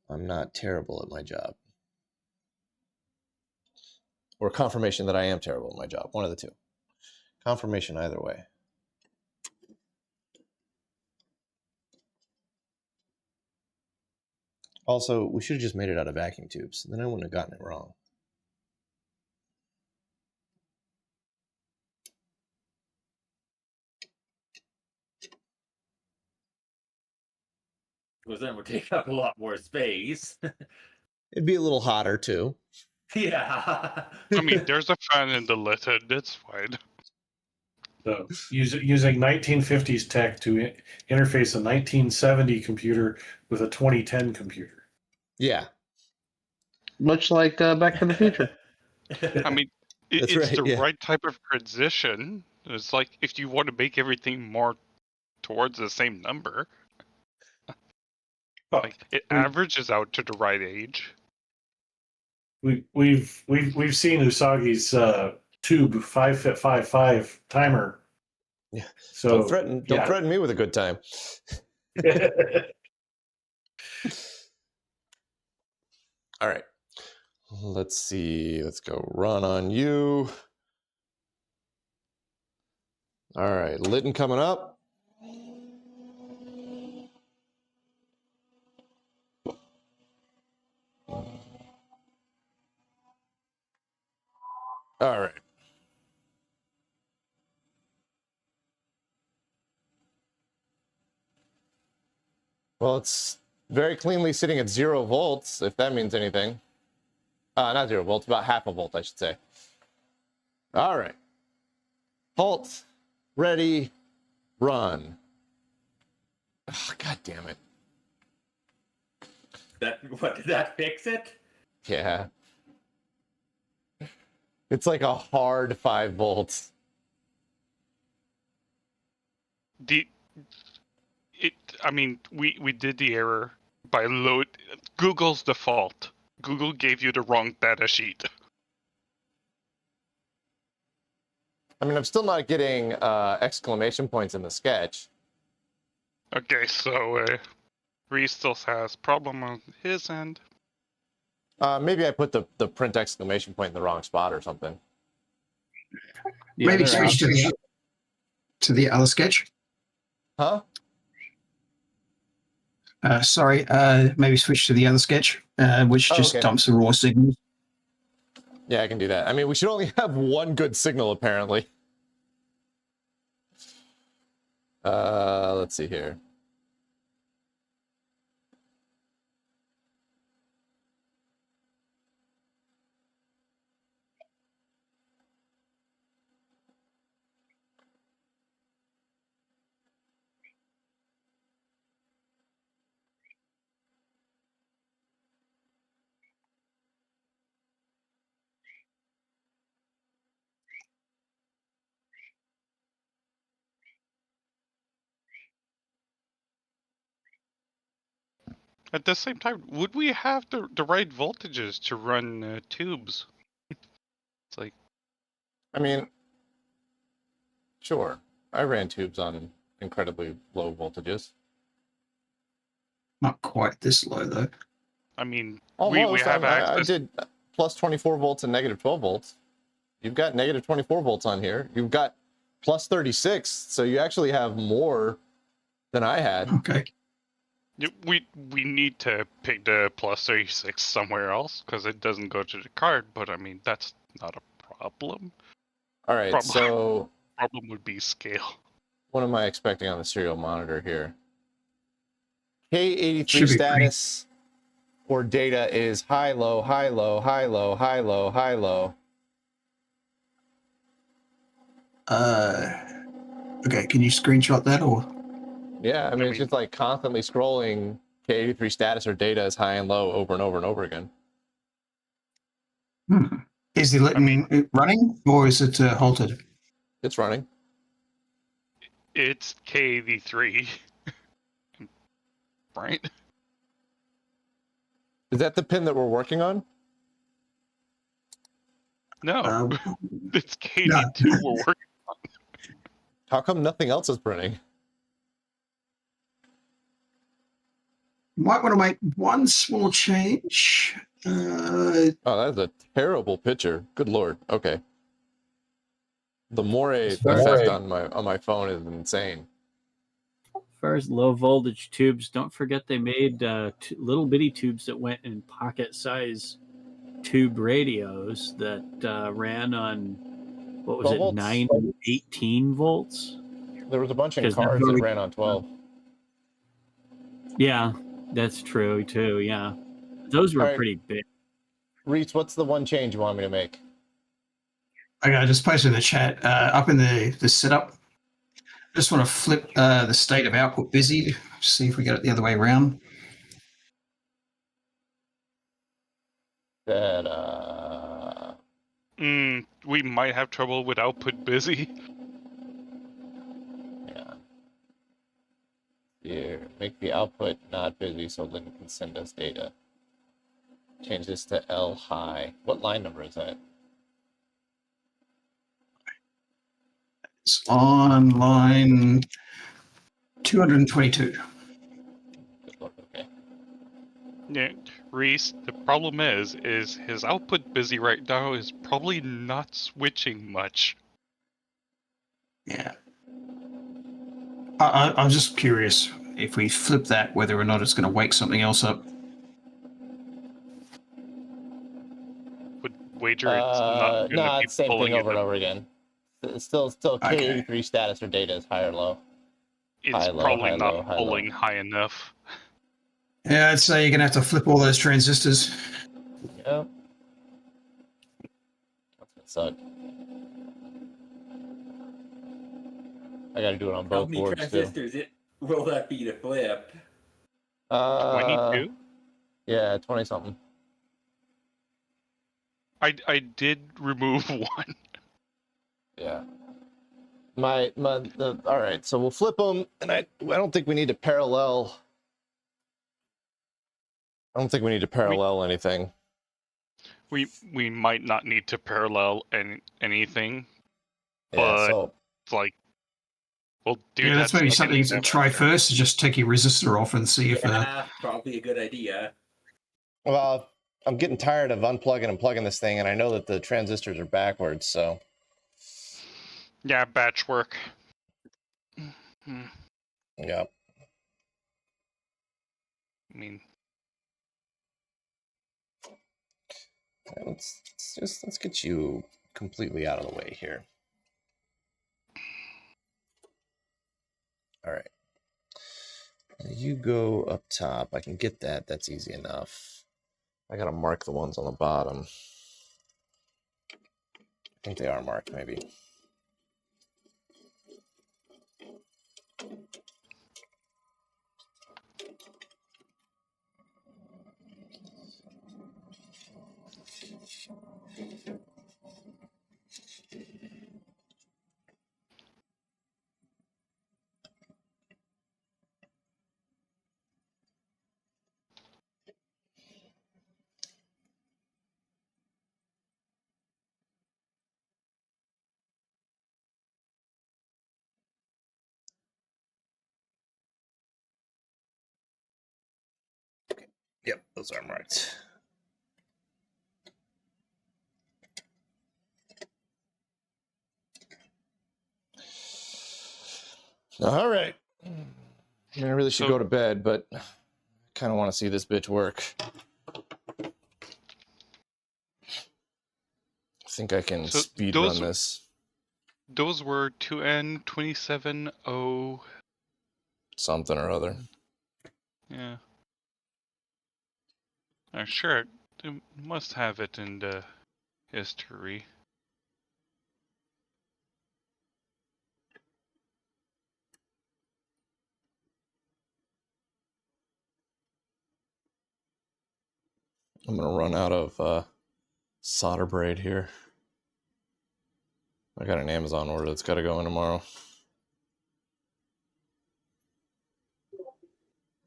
I'm not terrible at my job. Or confirmation that I am terrible at my job. One of the two. Confirmation either way. Also, we should have just made it out of vacuum tubes. Then I wouldn't have gotten it wrong. Because then it would take up a lot more space. It'd be a little hotter too. Yeah. I mean, there's a fan in the Litton. It's fine. So using 1950s tech to interface a 1970 computer with a 2010 computer. Yeah. Much like Back to the Future. I mean, it's right, the yeah. right type of transition. It's like if you want to make everything more towards the same number, like it averages out to the right age. We've seen Usagi's tube 5-55 timer. Yeah. So don't threaten me with a good time. All right. Let's see. Let's go run on you. All right. Litton coming up. All right. Well, it's very cleanly sitting at 0 volts, if that means anything. Not 0 volts, about half a volt, I should say. All right. Halt. Ready. Run. Oh, God damn it. Did that fix it? Yeah. It's like a hard 5 volts. I mean, we did the error by Google's default. Google gave you the wrong data sheet. I mean, I'm still not getting exclamation points in the sketch. Okay, so Reese still has problem on his end. Maybe I put the print exclamation point in the wrong spot or something. Maybe switch to the other sketch. Huh? Sorry, maybe switch to the other sketch, which just dumps the raw signals. Yeah, I can do that. I mean, we should only have one good signal, apparently. Let's see here. At the same time, would we have the right voltages to run tubes? It's like, I mean, sure. I ran tubes on incredibly low voltages. Not quite this low, though. I mean, almost. we have access. I did plus 24 volts and negative 12 volts. You've got negative 24 volts on here. You've got plus 36, so you actually have more than I had. Okay. We need to pick the plus 36 somewhere else because it doesn't go to the card. But I mean, that's not a problem. All right, so problem would be scale. What am I expecting on the serial monitor here? K83 status or data is high, low, high, low, high, low, high, low, high, low. Okay, can you screenshot that or? Yeah, I mean, it's just like constantly scrolling K83 status or data is high and low over and over and over again. Is the Litton running or is it halted? It's running. It's KV3. Right? Is that the pin that we're working on? No. It's KV2 we're working on. How come nothing else is printing? Might want to make one small change. Oh, that's a terrible picture. Good lord. Okay. The Moire effect on my phone is insane. As far as low voltage tubes, don't forget they made little bitty tubes that went in pocket size tube radios that ran on, what was it, volts? 9 and 18 volts? There was a bunch in cars that ran on 12. Yeah, that's true too, yeah. Those were pretty big. Reese, what's the one change you want me to make? Okay, I just posted in the chat. Up in the setup, just want to flip the state of output busy. See if we get it the other way around. We might have trouble with output busy. Yeah. Here, make the output not busy so Litton can send us data. Change this to L high. What line number is that? It's on line 222. Okay. Yeah, Reese, the problem is his output busy right now is probably not switching much. Yeah. I'm just curious if we flip that, whether or not it's going to wake something else up. Would wager it's not going to be it's the same thing over and over again. It's still Okay. K83 status or data is high or low. It's high, low, probably high, not low, high, pulling low. high enough. Yeah, I'd say you're going to have to flip all those transistors. Yeah. That's gonna suck. I got to do it on How both many boards too. transistors will that be to flip? 22? Yeah, 20 something. I did remove one. Yeah. All right, so we'll flip them, and I don't think we need to parallel. I don't think we need to parallel anything. We might not need to parallel anything, Yeah, but so like we'll do Yeah, that. that's maybe second something to step try after. first, is just take your resistor off and see if... Yeah, probably a good idea. well, I'm getting tired of unplugging and plugging this thing, and I know that the transistors are backwards, so Yeah, batch work. Hmm. yeah. I mean, Let's get you completely out of the way here. All right. You go up top. I can get that. That's easy enough. I gotta mark the ones on the bottom. I think they are marked, maybe. Yep, those are marked. All right. I mean, I really should go to bed, but I kind of want to see this bitch work. I think I can speed run this. Those were 2N270 something or other. Yeah. I'm sure it must have it in the history. I'm gonna run out of solder braid here. I got an Amazon order that's got to go in tomorrow.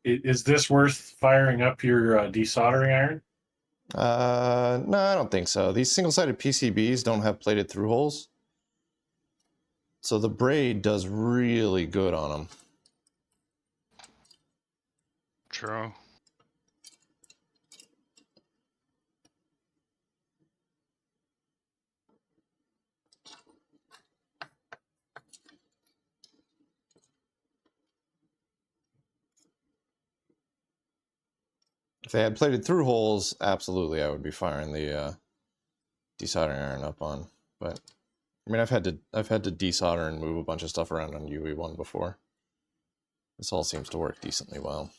Is this worth firing up your desoldering iron? No, I don't think so. These single-sided PCBs don't have plated through holes, so the braid does really good on them. True. If they had plated through holes, absolutely, I would be firing the desoldering iron up on. But I mean, I've had to desolder and move a bunch of stuff around on UE1 before. This all seems to work decently well.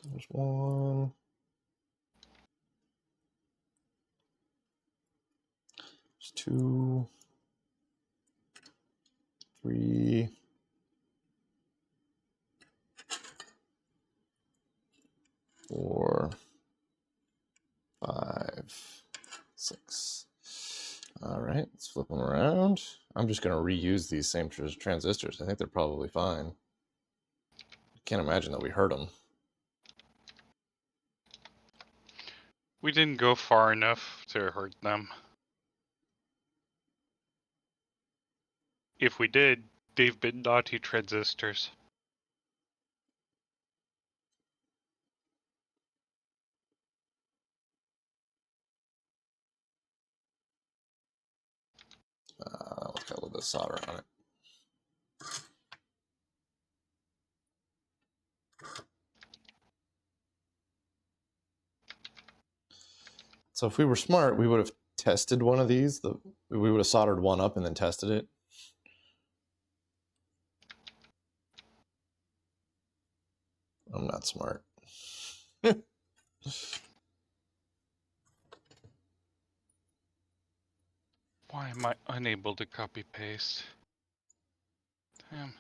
There's one. There's 2, 3. 4, 5, 6. All right, let's flip them around. I'm just going to reuse these same transistors. I think they're probably fine. I can't imagine that we hurt them. We didn't go far enough to hurt them. If we did, they've been naughty transistors. Let's got a little bit of solder on it. So if we were smart, we would have tested one of these, we would have soldered one up and then tested it. I'm not smart. Why am I unable to copy paste? Damn.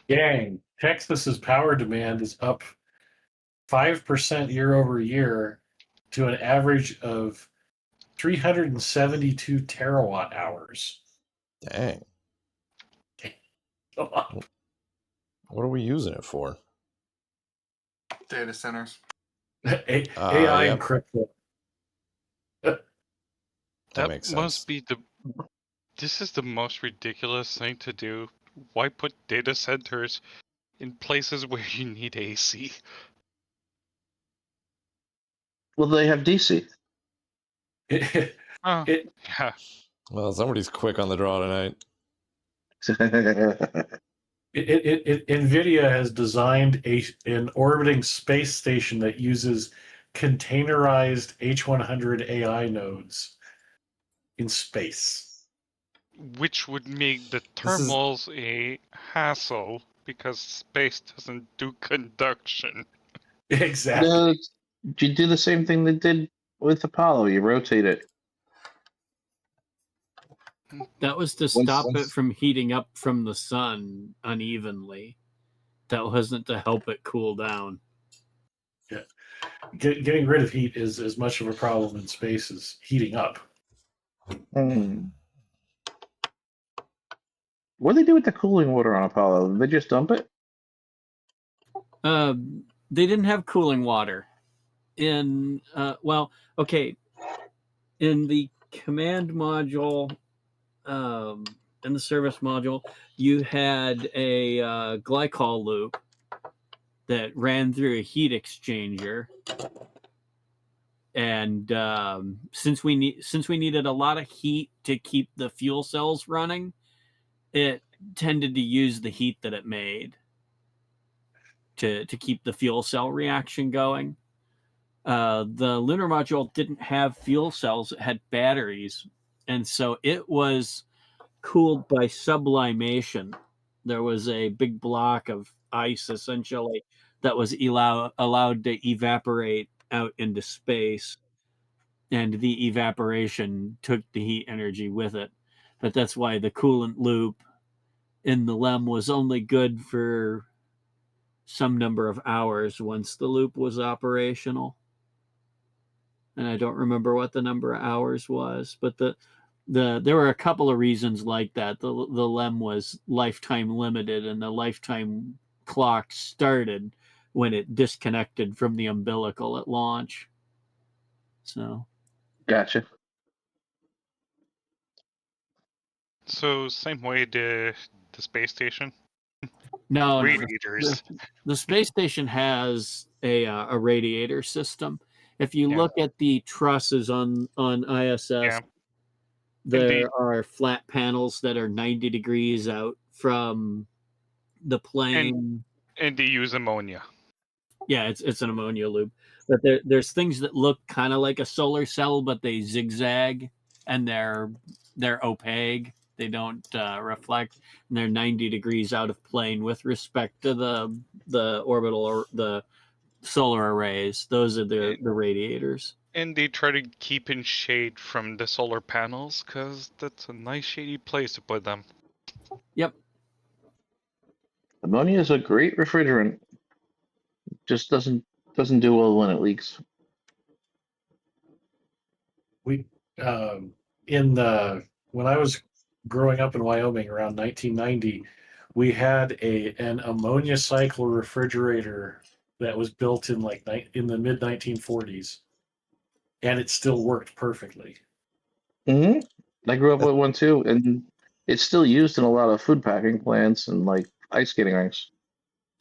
Gang, Texas's power demand is up 5% year over year to an average of 372 terawatt hours. Dang. A lot. What are we using it for? Data centers. AI and crypto. That makes sense. Must be the. This is the most ridiculous thing to do. Why put data centers in places where you need AC? Well, they have DC. Oh, yeah. Well, somebody's quick on the draw tonight. NVIDIA has designed an orbiting space station that uses containerized H100 AI nodes in space. Which would make the thermals a hassle because space doesn't do conduction. Exactly. No, you do the same thing they did with Apollo. You rotate it. That was to stop it from heating up from the sun unevenly. That wasn't to help it cool down. Yeah. Getting rid of heat is as much of a problem in space as heating up. Mm. What do they do with the cooling water on Apollo? Did they just dump it? They didn't have cooling water. In in the command module, in the service module, you had a glycol loop that ran through a heat exchanger, and since we needed a lot of heat to keep the fuel cells running, it tended to use the heat that it made to keep the fuel cell reaction going. The lunar module didn't have fuel cells; it had batteries, and so it was cooled by sublimation. There was a big block of ice, essentially, that was allowed to evaporate out into space, and the evaporation took the heat energy with it. But that's why the coolant loop in the LEM was only good for some number of hours once the loop was operational. And I don't remember what the number of hours was, but there were a couple of reasons like that. The LEM was lifetime limited, and the lifetime clock started when it disconnected from the umbilical at launch. So, Gotcha. So same way the space station. no, Radiators. the space station has a radiator system. If you look at the trusses on ISS, there are flat panels that are 90 degrees out from the plane. And they use ammonia. Yeah, it's an ammonia loop. But there's things that look kind of like a solar cell, but they zigzag and they're opaque. They don't reflect, and they're 90 degrees out of plane with respect to the orbital or the solar arrays. Those are the radiators. And they try to keep in shade from the solar panels because that's a nice shady place to put them. Yep. Ammonia is a great refrigerant. Just doesn't do well when it leaks. We when I was growing up in Wyoming around 1990, we had an ammonia cycle refrigerator that was built in in the mid 1940s, and it still worked perfectly. Mm-hmm. I grew up with one too, and it's still used in a lot of food packing plants and like ice skating rinks.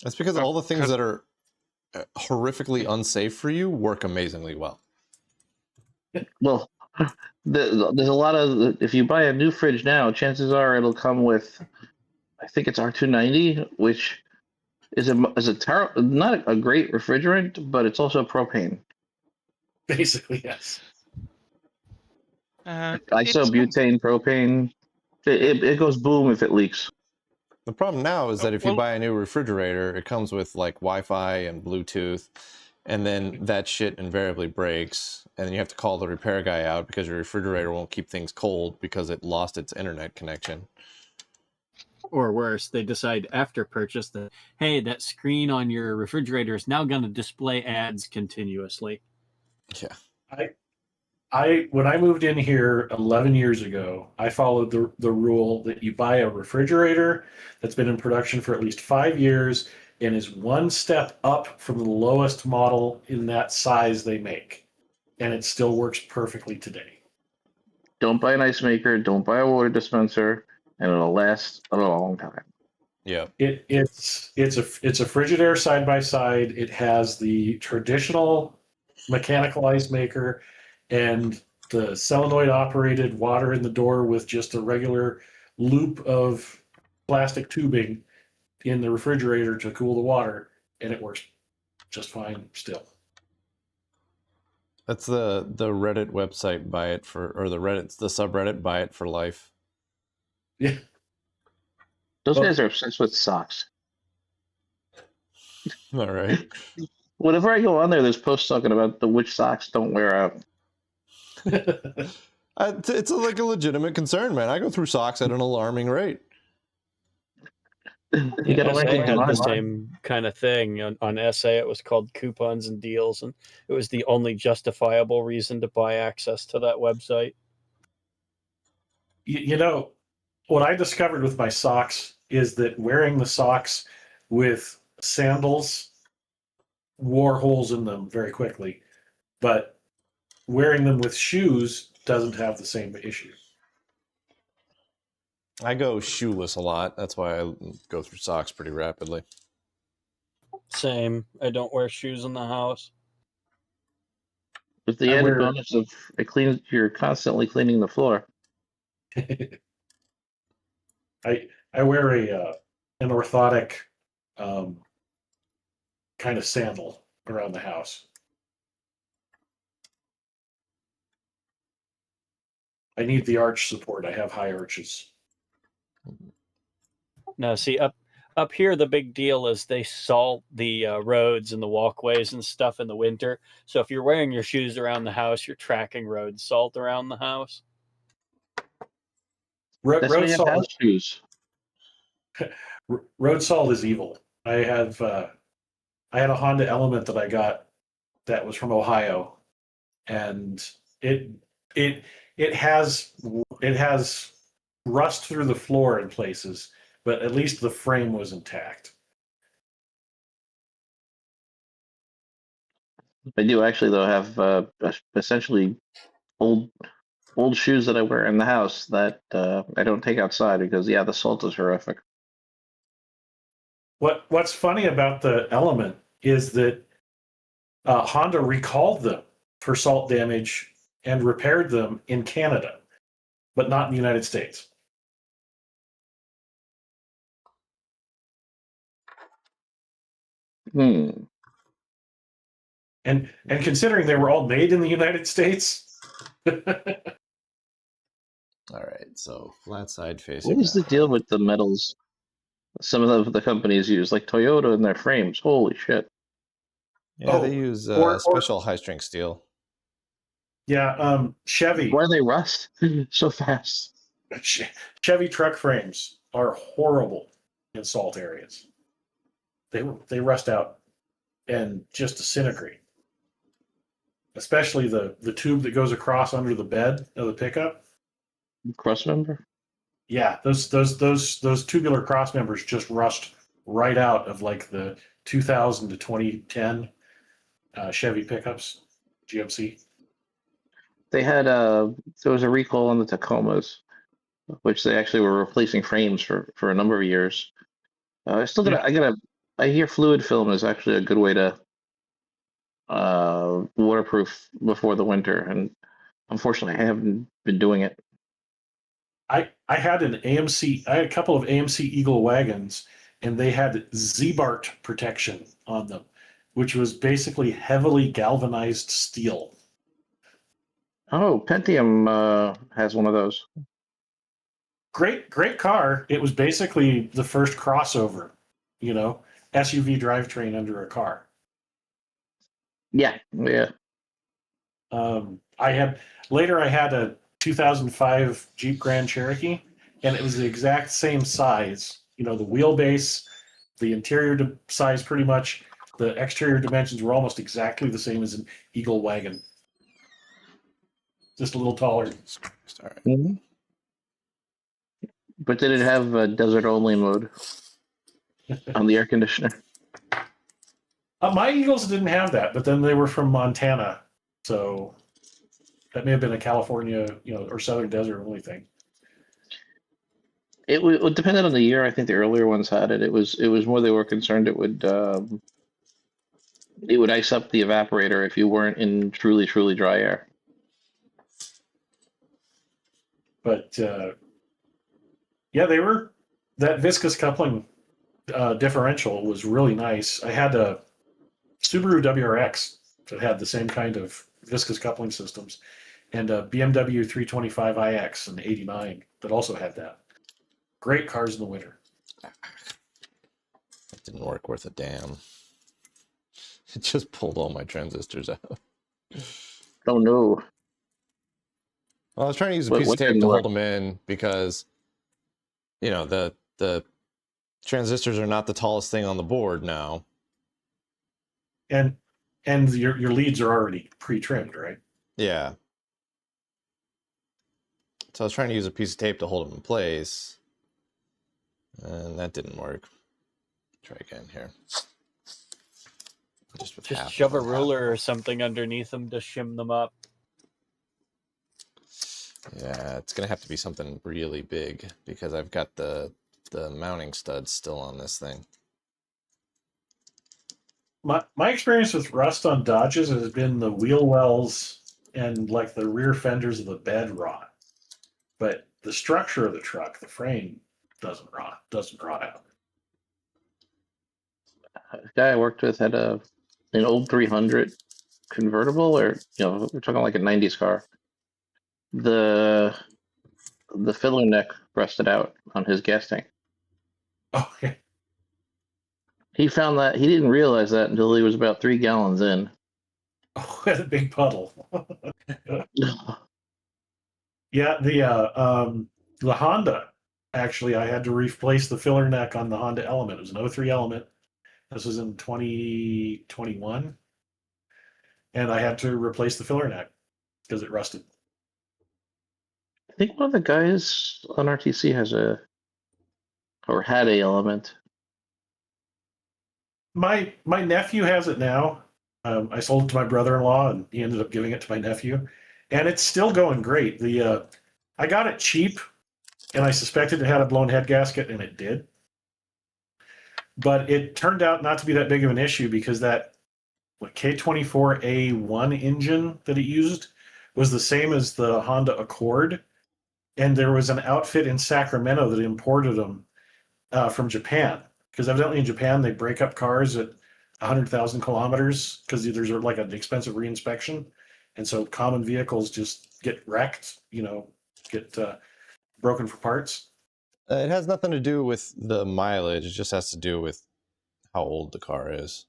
That's because all the things that are horrifically unsafe for you work amazingly well. Well, There's a lot of, if you buy a new fridge now, chances are it'll come with, I think it's R290, which is not a great refrigerant, but it's also propane. Basically, yes. Isobutane, propane. It goes boom if it leaks. The problem now is that if you buy a new refrigerator, it comes with like Wi-Fi and Bluetooth, and then that shit invariably breaks, and then you have to call the repair guy out because your refrigerator won't keep things cold because it lost its internet connection. Or worse, they decide after purchase that, hey, that screen on your refrigerator is now going to display ads continuously. Yeah. When I moved in here 11 years ago, I followed the rule that you buy a refrigerator that's been in production for at least 5 years and is one step up from the lowest model in that size they make. And it still works perfectly today. Don't buy an ice maker, don't buy a water dispenser, and it'll last a long time. Yeah. It's a Frigidaire side by side. It has the traditional mechanical ice maker and the solenoid operated water in the door with just a regular loop of plastic tubing in the refrigerator to cool the water, and it works just fine still. That's the Reddit website, buy it for, or the subreddit, buy it for life. Yeah. Those guys are obsessed with socks. All right. Whenever I go on there, there's posts talking about which socks don't wear out. It's like a legitimate concern, man. I go through socks at an alarming rate. You gotta SA learn had the to same kind of thing on SA. It was called coupons and deals, and it was the only justifiable reason to buy access to that website. You know, what I discovered with my socks is that wearing the socks with sandals wore holes in them very quickly, but wearing them with shoes doesn't have the same issue. I go shoeless a lot. That's why I go through socks pretty rapidly. Same. I don't wear shoes in the house. With the added bonus of you're constantly cleaning the floor. I wear an orthotic kind of sandal around the house. I need the arch support. I have high arches. No, see, up here, the big deal is they salt the roads and the walkways and stuff in the winter. So if you're wearing your shoes around the house, you're tracking road salt around the house. Road salt house shoes. Road salt is evil. I had a Honda Element that I got that was from Ohio, and it has rust through the floor in places, but at least the frame was intact. I do actually, though, have essentially old shoes that I wear in the house that I don't take outside because, yeah, the salt is horrific. What's funny about the Element is that Honda recalled them for salt damage and repaired them in Canada, but not in the United States. And considering they were all made in the United States. All right, so flat side facing. What is the deal with the metals some of the companies use, like Toyota in their frames? Holy shit. Yeah, they use special high-strength steel. Yeah, Chevy. Why do they rust so fast? Chevy truck frames are horrible in salt areas. They rust out and just disintegrate. Especially the tube that goes across under the bed of the pickup. Cross member? Yeah, those tubular cross members just rust right out of like the 2000 to 2010 Chevy pickups, GMC. They had there was a recall on the Tacomas, which they actually were replacing frames for a number of years. I hear fluid film is actually a good way to waterproof before the winter, and unfortunately, I haven't been doing it. I had a couple of AMC Eagle wagons, and they had Z-Bart protection on them, which was basically heavily galvanized steel. Oh, Pentium has one of those. Great car. It was basically the first crossover, SUV drivetrain under a car. Yeah. I had a 2005 Jeep Grand Cherokee, and it was the exact same size. The wheelbase, the interior size, pretty much. The exterior dimensions were almost exactly the same as an Eagle wagon, just a little taller. All right. Mm-hmm. But did it have a desert only mode on the air conditioner? My Eagles didn't have that, but then they were from Montana, so that may have been a California, or Southern Desert only thing. It depended on the year. I think the earlier ones had it. It was more they were concerned it would ice up the evaporator if you weren't in truly dry air. But that viscous coupling differential was really nice. I had a Subaru WRX that had the same kind of viscous coupling systems, and a BMW 325iX in '89 that also had that. Great cars in the winter. It didn't work worth a damn. It just pulled all my transistors out. Oh no. Well, I was trying to use a piece of tape to hold them in because, the transistors are not the tallest thing on the board now. And your leads are already pre-trimmed, right? Yeah. So I was trying to use a piece of tape to hold them in place, and that didn't work. Try again here. Just shove a ruler or something underneath them to shim them up. Yeah, it's gonna have to be something really big because I've got the mounting studs still on this thing. My experience with rust on Dodges has been the wheel wells and like the rear fenders of the bed rot, but the structure of the truck, the frame, doesn't rot out. A guy I worked with had an old 300 convertible, or we're talking like a 90s car. The filler neck rusted out on his gas tank. Okay. He found that he didn't realize that until he was about 3 gallons in. Oh, that's a big puddle. Yeah, the Honda. Actually, I had to replace the filler neck on the Honda Element. It was an 03 Element. This was in 2021, and I had to replace the filler neck because it rusted. I think one of the guys on RTC had a Element. My nephew has it now. I sold it to my brother-in-law, and he ended up giving it to my nephew, and it's still going great. I got it cheap, and I suspected it had a blown head gasket, and it did. But it turned out not to be that big of an issue because that K24A1 engine that it used was the same as the Honda Accord, and there was an outfit in Sacramento that imported them from Japan. Because evidently in Japan they break up cars at 100,000 kilometers because there's like an expensive reinspection, and so common vehicles just get wrecked, get broken for parts. It has nothing to do with the mileage. It just has to do with how old the car is.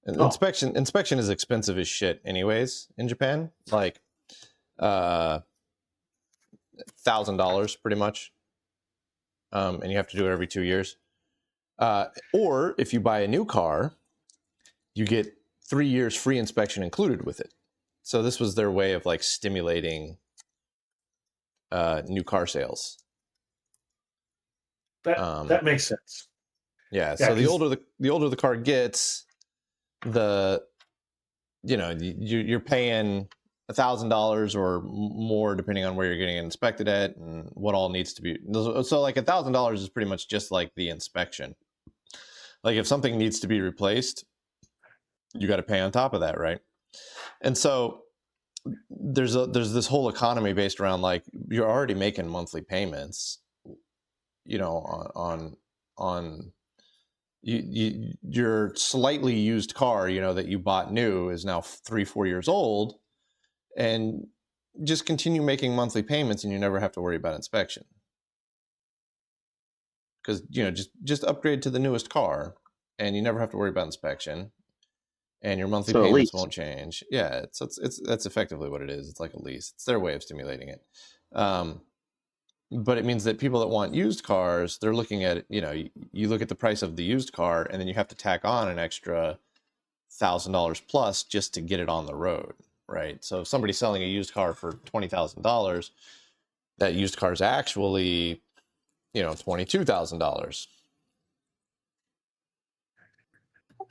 And inspection is expensive as shit, anyways. In Japan, like $1,000 pretty much, and you have to do it every 2 years. Or if you buy a new car, you get 3 years free inspection included with it. So this was their way of like stimulating new car sales. That makes sense. Yeah. So the older the car gets, you're paying $1,000 or more depending on where you're getting it inspected at and what all needs to be. So like $1,000 is pretty much just like the inspection. Like if something needs to be replaced, you got to pay on top of that, right? And so there's this whole economy based around like you're already making monthly payments, you know, on your slightly used car, you know, that you bought new is now 3-4 years old, and just continue making monthly payments and you never have to worry about inspection. Because, you know, just upgrade to the newest car and you never have to worry about inspection, and your monthly payments won't change. Yeah, it's that's effectively what it is. It's like a lease. It's their way of stimulating it. But it means that people that want used cars, they're looking at, you know, you look at the price of the used car and then you have to tack on an extra $1,000 plus just to get it on the road, right? So if somebody's selling a used car for $20,000, that used car is actually, you know, $22,000.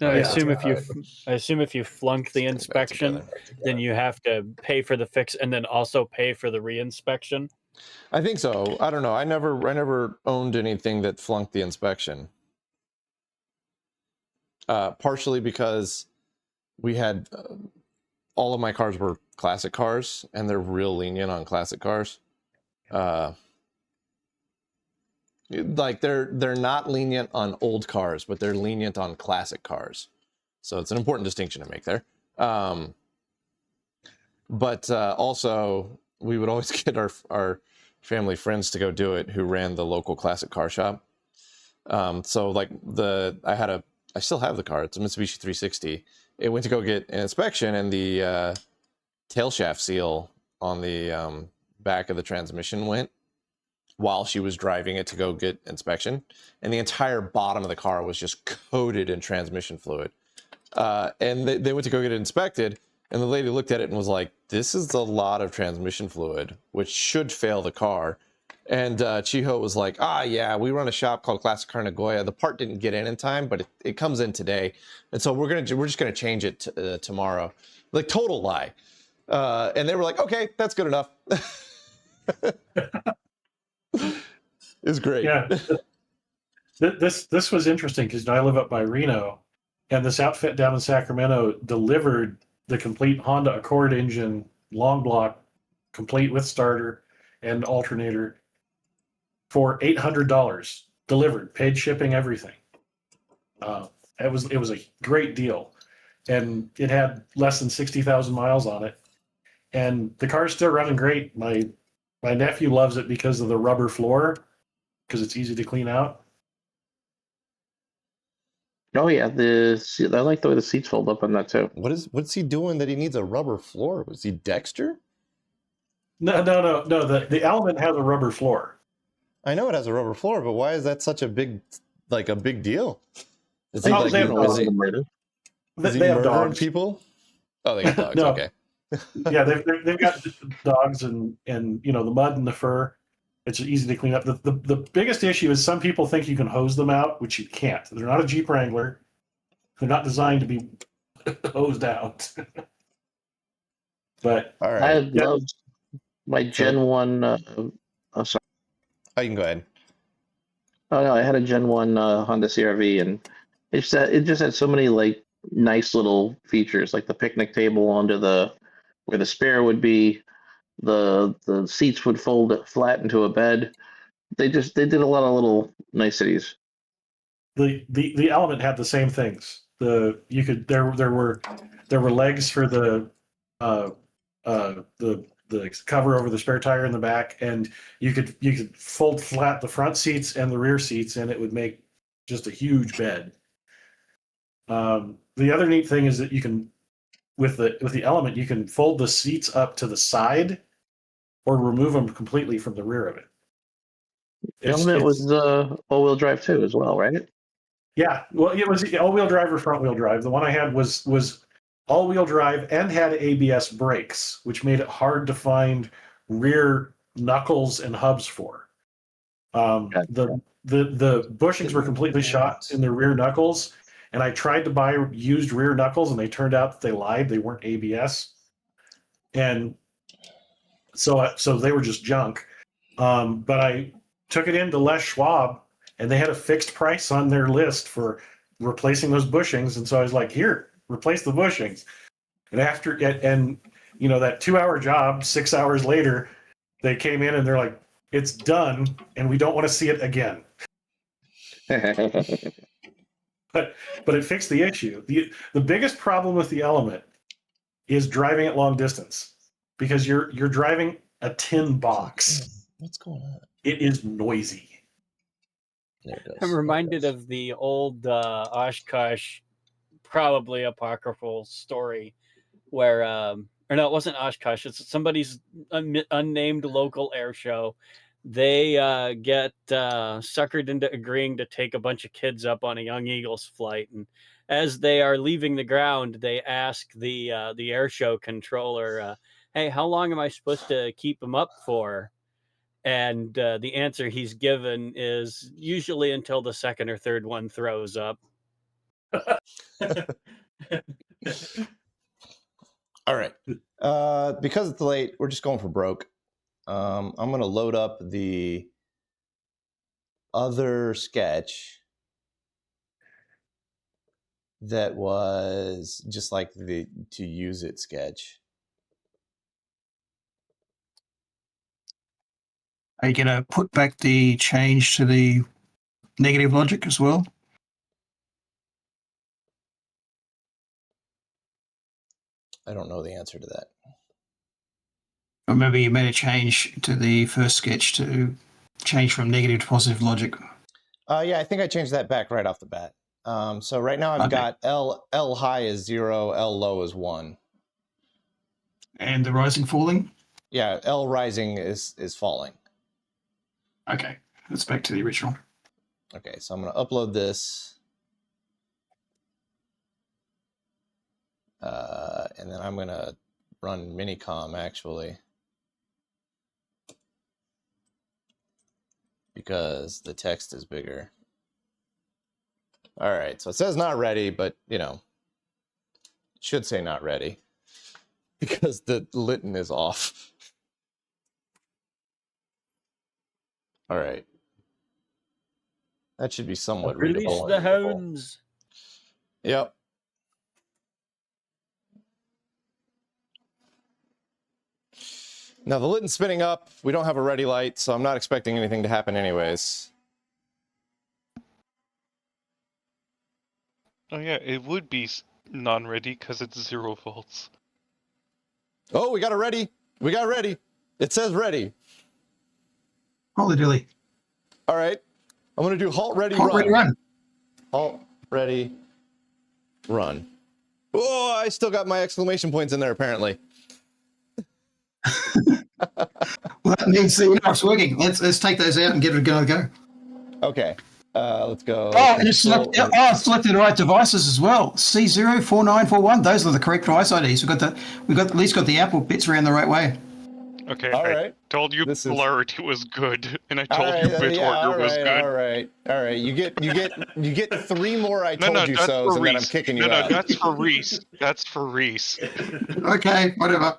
I assume if you flunk the inspection, then you have to pay for the fix and then also pay for the reinspection. I think so. I don't know. I never owned anything that flunked the inspection. Partially because we had all of my cars were classic cars, and they're real lenient on classic cars. Like they're not lenient on old cars, but they're lenient on classic cars. So it's an important distinction to make there. But also, we would always get our family friends to go do it who ran the local classic car shop. So like I still have the car. It's a Mitsubishi 360. It went to go get an inspection, and the tail shaft seal on the back of the transmission went while she was driving it to go get inspection, and the entire bottom of the car was just coated in transmission fluid. And they went to go get it inspected, and the lady looked at it and was like, "This is a lot of transmission fluid, which should fail the car." And Chiho was like, yeah, we run a shop called Classic Car Nagoya. The part didn't get in time, but it comes in today. And so we're just going to change it tomorrow. Like, total lie. And they were like, okay, that's good enough. It's great. Yeah. This was interesting because I live up by Reno, and this outfit down in Sacramento delivered the complete Honda Accord engine, long block, complete with starter and alternator, for $800 delivered, paid shipping, everything. It was a great deal, and it had less than 60,000 miles on it, and the car's still running great. My nephew loves it because of the rubber floor, because it's easy to clean out. Oh yeah, I like the way the seats fold up on that too. What's he doing that he needs a rubber floor? Was he Dexter? No. The Element has a rubber floor. I know it has a rubber floor, but why is that such a big deal? Is he Oh, like, they have dogs. is he They have murdering dogs. people? Oh, they got dogs. No. Okay. Yeah, they've got dogs and you know, the mud and the fur. It's easy to clean up. The biggest issue is some people think you can hose them out, which you can't. They're not a Jeep Wrangler. They're not designed to be hosed out. But all right. I loved my Gen 1. Sorry. Oh, you can go ahead. Oh no, I had a Gen 1 Honda CRV, and it just had so many like nice little features, like the picnic table under where the spare would be. The seats would fold flat into a bed. They did a lot of little niceties. the Element had the same things. There were legs for the cover over the spare tire in the back, and you could fold flat the front seats and the rear seats, and it would make just a huge bed. The other neat thing is that you can, with the Element, you can fold the seats up to the side or remove them completely from the rear of it. The Element was all-wheel drive too, as well, right? Yeah, well, it was all-wheel drive or front-wheel drive. The one I had was all-wheel drive and had ABS brakes, which made it hard to find rear knuckles and hubs for. The bushings were completely shot in the rear knuckles, and I tried to buy used rear knuckles, and they turned out that they lied. They weren't ABS, and so they were just junk. But I took it into Les Schwab, and they had a fixed price on their list for replacing those bushings, and so I was like, "Here, replace the bushings." And that 2-hour job, 6 hours later, they came in and they're like, it's done, and we don't want to see it again. But it fixed the issue. The biggest problem with the Element is driving at long distance, because you're driving a tin box. What's going on? It is noisy. There it goes. I'm reminded of the old Oshkosh, probably apocryphal story where, or no, it wasn't Oshkosh. It's somebody's unnamed local air show. They get suckered into agreeing to take a bunch of kids up on a Young Eagles flight, and as they are leaving the ground, they ask the air show controller, "Hey, how long am I supposed to keep them up for?" And the answer he's given is usually until the second or third one throws up. All right. Because it's late, we're just going for broke. I'm going to load up the other sketch that was just like the to use it sketch. Are you going to put back the change to the negative logic as well? I don't know the answer to that. Or maybe you made a change to the first sketch to change from negative to positive logic. Yeah, I think I changed that back right off the bat. So right now I've got L high is 0, L low is 1. And the rising falling? Yeah, L rising is falling. Okay, let's back to the original. Okay, so I'm going to upload this. And then I'm going to run Minicom, actually. Because the text is bigger. All right, so it says not ready, but, it should say not ready. Because the Litton is off. All right. That should be somewhat Release readable. the hounds. Yep. Now the Litton's spinning up. We don't have a ready light, so I'm not expecting anything to happen anyways. Oh yeah, it would be non-ready because it's 0 volts. Oh, we got it ready. We got ready. It says ready. Holy dilly. All right. I'm going to do halt, ready, Halt, run. ready, run. Halt, ready, run. Oh, I still got my exclamation points in there, apparently. Well, that means that it's working. Let's take those out and get it go. Okay. Let's go. Oh, and selected the right devices as well. C04941. Those are the correct device IDs. We've got at least got the output bits around the right way. Okay, All I right. told you This is- polarity was good, and I All told you bit order was good. All right. You get 3 more I told you that's so's, for and then I'm Reese. kicking you No, out. that's for Reese. That's for Reese. Okay, whatever.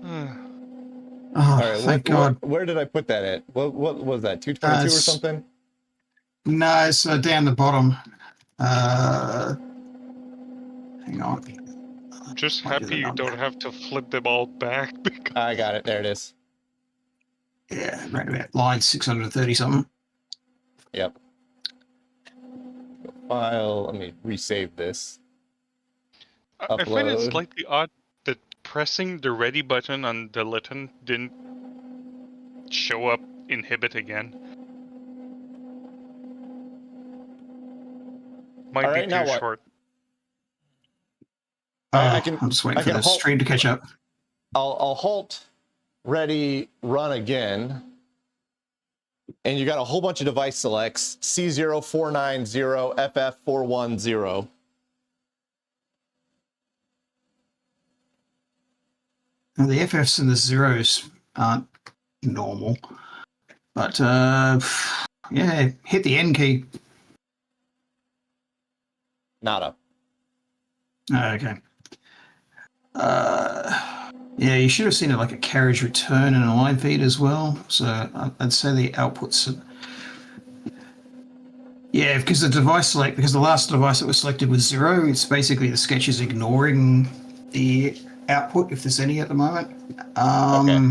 Oh, All right, thank God. where did I put that at? What was that? 222 or something? No, it's down the bottom. Hang on. I'm just Might do happy the you number. don't have to flip them all back. I got it. There it is. Yeah, right about line 630 something. Yep. File. Let me resave this. I find it Upload. slightly odd that pressing the ready button on the Litton didn't show up inhibit again. Might All right, be now too what? short. I can. I'm just waiting I for can the halt- stream to catch up. I'll halt, ready, run again. And you got a whole bunch of device selects. C0490, FF410. Now, the FFs and the zeros aren't normal. But, yeah, hit the N key. Nada. Okay. Yeah, you should have seen it like a carriage return and a line feed as well. So I'd say the outputs. Yeah, because the last device that was selected was 0. It's basically the sketch is ignoring the output if there's any at the moment. Okay.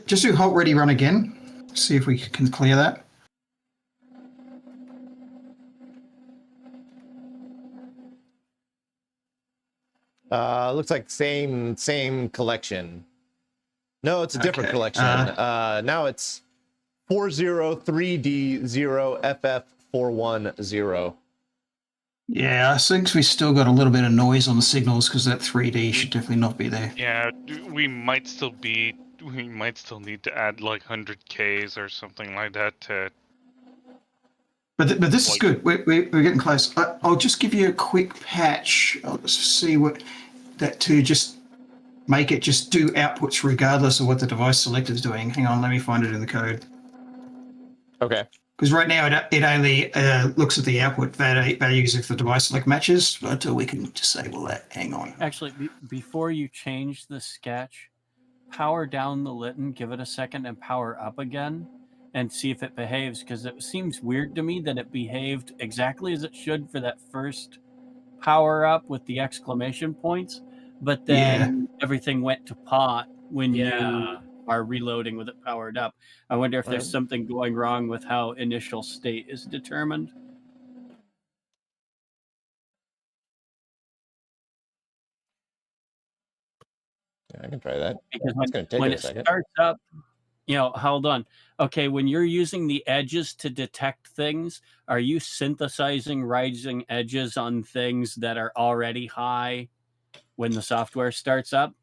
Just do halt ready run again. See if we can clear that. Looks like same collection. No, it's a different Okay, collection. Now it's 403D0FF410. Yeah, I think we still got a little bit of noise on the signals because that 3D should definitely not be there. Yeah, we might still need to add like 100Ks or something like that to. But this is good. We're getting close. I'll just give you a quick patch. I'll just see what that to just make it just do outputs regardless of what the device selector is doing. Hang on, let me find it in the code. Okay. Because right now it only looks at the output values if the device select matches, but we can disable that. Hang on. Actually, before you change the sketch, power down the Litton, give it a second, and power up again, and see if it behaves. Because it seems weird to me that it behaved exactly as it should for that first power up with the exclamation points, but then everything went to pot when you are reloading with it powered up. I wonder if there's something going wrong with how initial state is determined. Yeah, I can try that. Because It's going to take when a it second. starts up, hold on. Okay, when you're using the edges to detect things, are you synthesizing rising edges on things that are already high when the software starts up?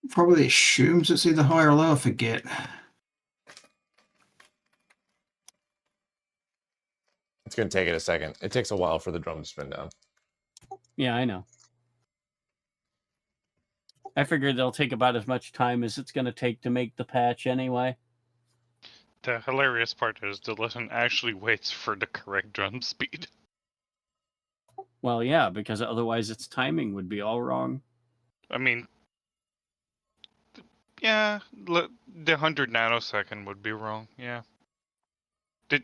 Probably assumes it's either high or low. I forget. It's going to take it a second. It takes a while for the drum to spin down. Yeah, I know. I figured they'll take about as much time as it's going to take to make the patch anyway. The hilarious part is the Litton actually waits for the correct drum speed. Well, yeah, because otherwise its timing would be all wrong. I mean, yeah, the 100 nanosecond would be wrong, yeah.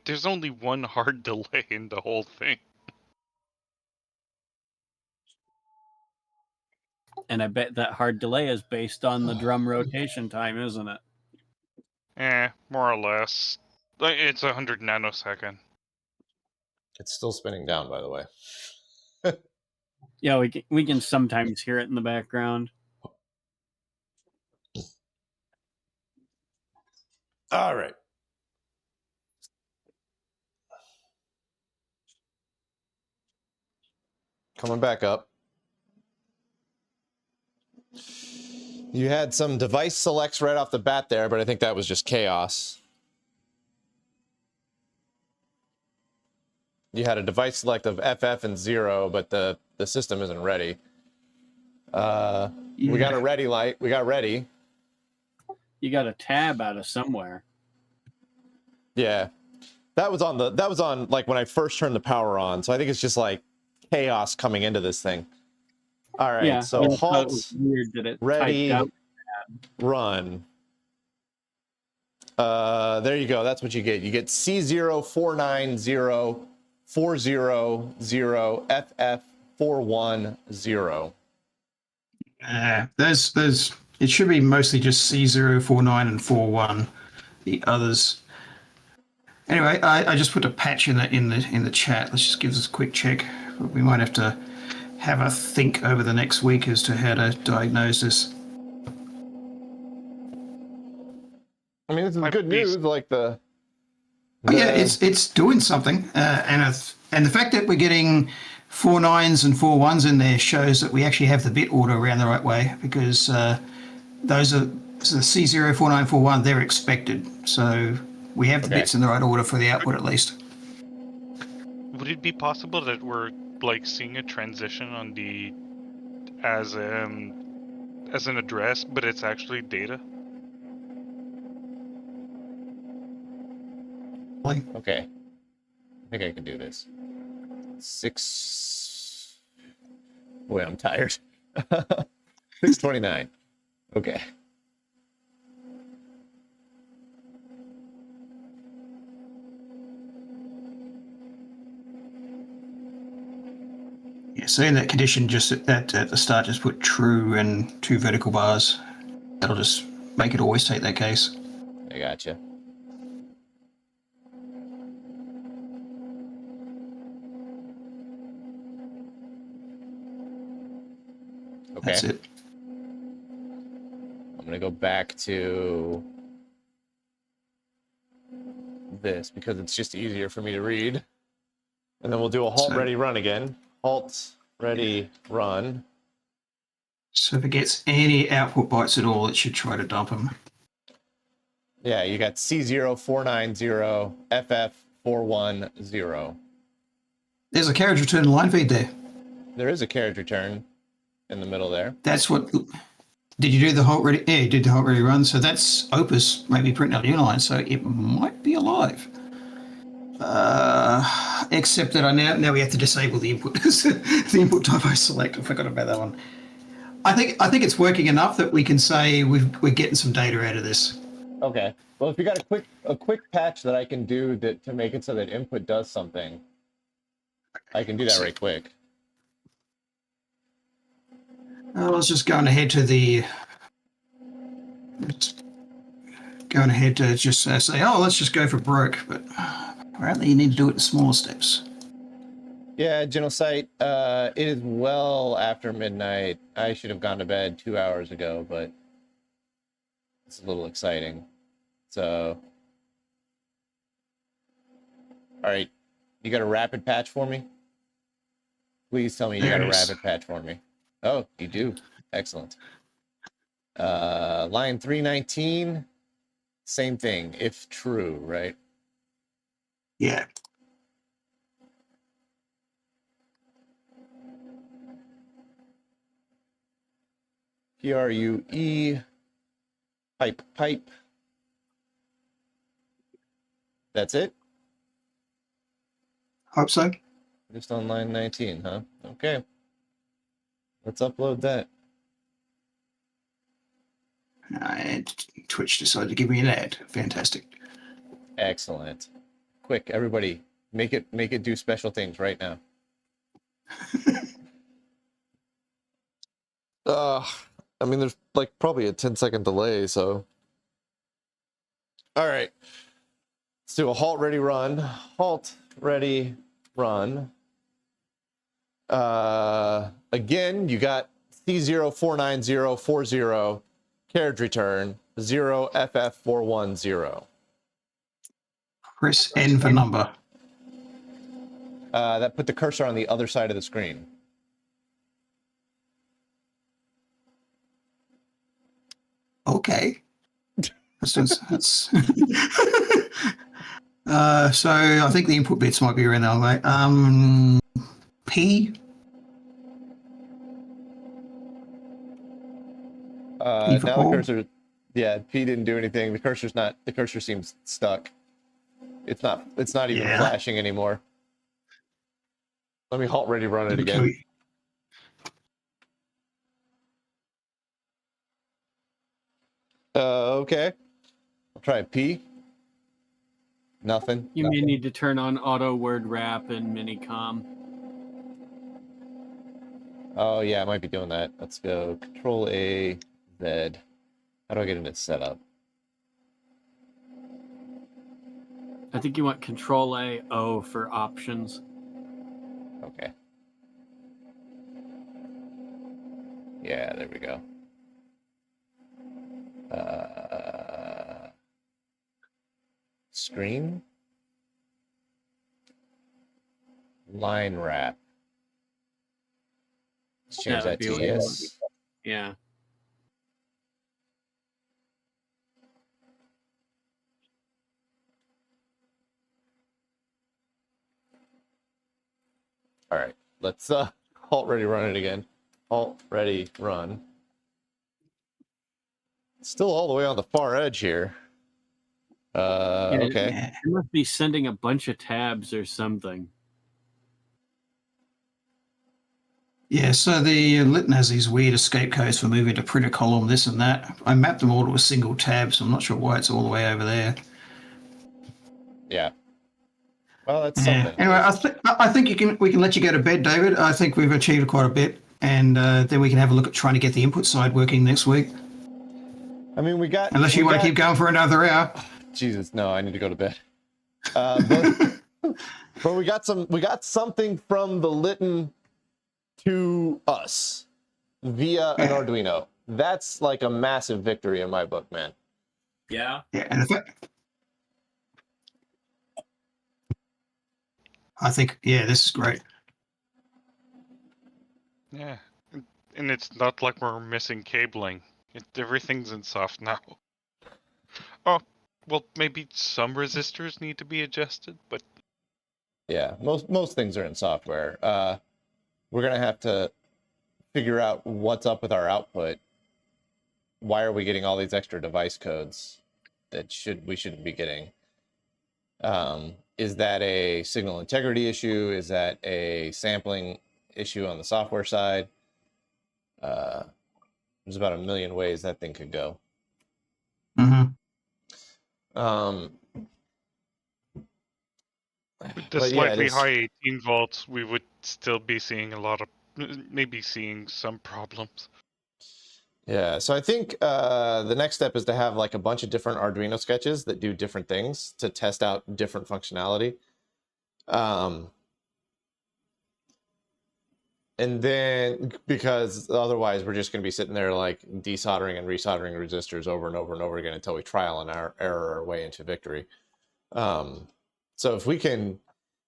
There's only one hard delay in the whole thing. And I bet that hard delay is based on the drum rotation time, isn't it? More or less. It's 100 nanosecond. It's still spinning down, by the way. Yeah, we can sometimes hear it in the background. All right. Coming back up. You had some device selects right off the bat there, but I think that was just chaos. You had a device select of FF and 0, but the system isn't ready. We got a ready light. We got ready. You got a tab out of somewhere. Yeah. That was on like when I first turned the power on. So I think it's just like chaos coming into this thing. All right. Yeah, so halt, weird that it ready, typed out. run. There you go. That's what you get. You get C0490400FF410. There's it should be mostly just C049 and 41. The others. Anyway, I just put a patch in the chat. Let's just give us a quick check. We might have to have a think over the next week as to how to diagnose this. I mean, this is good news. Like yeah, it's doing something, and the fact that we're getting 49s and 41s in there shows that we actually have the bit order around the right way, because those are the C04941. They're expected, so we have the bits in the right order for the output at least. Would it be possible that we're like seeing a transition on the as an address, but it's actually data? Okay. I think I can do this. 6. Boy, I'm tired. 629. Okay. So in that condition, just at the start, just put true and 2 vertical bars. That'll just make it always take that case. I gotcha. Okay. That's it. I'm going to go back to this because it's just easier for me to read. And then we'll do a halt, ready, run again. Halt, ready, run. So if it gets any output bytes at all, it should try to dump them. Yeah, you got C0490, FF410. There's a carriage return line feed there. There is a carriage return in the middle there. That's what... Did you do the halt ready? Yeah, you did the halt ready run. So that's Opus maybe printing out new line, so it might be alive. Except that now we have to disable the input the input typo select. I forgot about that one. I think it's working enough that we can say we're getting some data out of this. Okay. Well, if you got a quick patch that I can do to make it so that input does something, I can do that right quick. I was just going ahead to just say, oh, let's just go for broke, but apparently you need to do it in smaller steps. Yeah, Genocide, it is well after midnight. I should have gone to bed 2 hours ago, but it's a little exciting. So, all right, you got a rapid patch for me? Please tell me you got a rapid patch for me. Oh, you do. Excellent. Line 319, same thing, if true, right? Yeah. PRUE, pipe. That's it? Hope so. Just on line 19, huh? Okay. Let's upload that. And Twitch decided to give me an ad. Fantastic. Excellent. Quick, everybody, make it do special things right now. I mean, there's like probably a 10-second delay, so. All right. Let's do a halt, ready, run. Halt, ready, run. Again, you got C049040 carriage return 0FF410. Press N for number. That put the cursor on the other side of the screen. Okay. that's so I think the input bits might be around that way. P. Now the cursor, yeah, P didn't do anything. The cursor seems stuck. It's not even flashing anymore. Let me halt, ready, run it again. Okay. I'll try P. Nothing. You may need to turn on auto word wrap and minicom. Oh yeah, I might be doing that. Let's go Control A, Z. How do I get into setup? I think you want Control A, O for options. Okay. Yeah, there we go. Screen. Line wrap. Let's change that to yes. Yeah. All right, let's halt, ready, run it again. Halt, ready, run. Still all the way on the far edge here. Okay. It must be sending a bunch of tabs or something. Yeah, so the Litton has these weird escape codes for moving to printer column, this and that. I mapped them all to a single tab, so I'm not sure why it's all the way over there. Yeah. Well, that's Yeah. something. Anyway, I think we can let you go to bed, David. I think we've achieved quite a bit, and then we can have a look at trying to get the input side working next week. I mean, unless you want to keep going for another hour. Jesus, no, I need to go to bed. But we got something from the Litton to us via an Arduino. That's like a massive victory in my book, man. Yeah. Yeah, and I think, this is great. Yeah, and it's not like we're missing cabling. Everything's in soft now. Oh, well, maybe some resistors need to be adjusted, but yeah, most things are in software. We're gonna have to figure out what's up with our output. Why are we getting all these extra device codes that we shouldn't be getting? Is that a signal integrity issue? Is that a sampling issue on the software side? There's about a million ways that thing could go. Mm-hmm. with the slightly high 18 volts, we would still be seeing maybe seeing some problems. Yeah, so I think the next step is to have like a bunch of different Arduino sketches that do different things to test out different functionality. And then, because otherwise we're just going to be sitting there like desoldering and resoldering resistors over and over and over again until we trial and error our way into victory. So if we can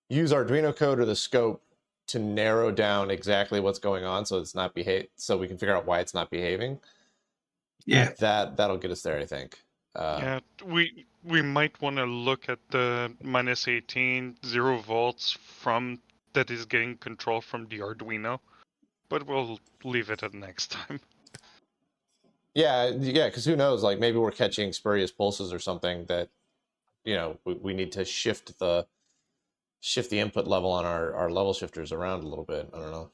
use Arduino code or the scope to narrow down exactly what's going on, so it's not so we can figure out why it's not behaving. Yeah, that'll get us there, I think. Yeah, we might want to look at the minus 18 0 volts that is getting control from the Arduino, but we'll leave it at next time. Yeah, because who knows? Like maybe we're catching spurious pulses or something that, we need to shift the input level on our level shifters around a little bit. I don't know.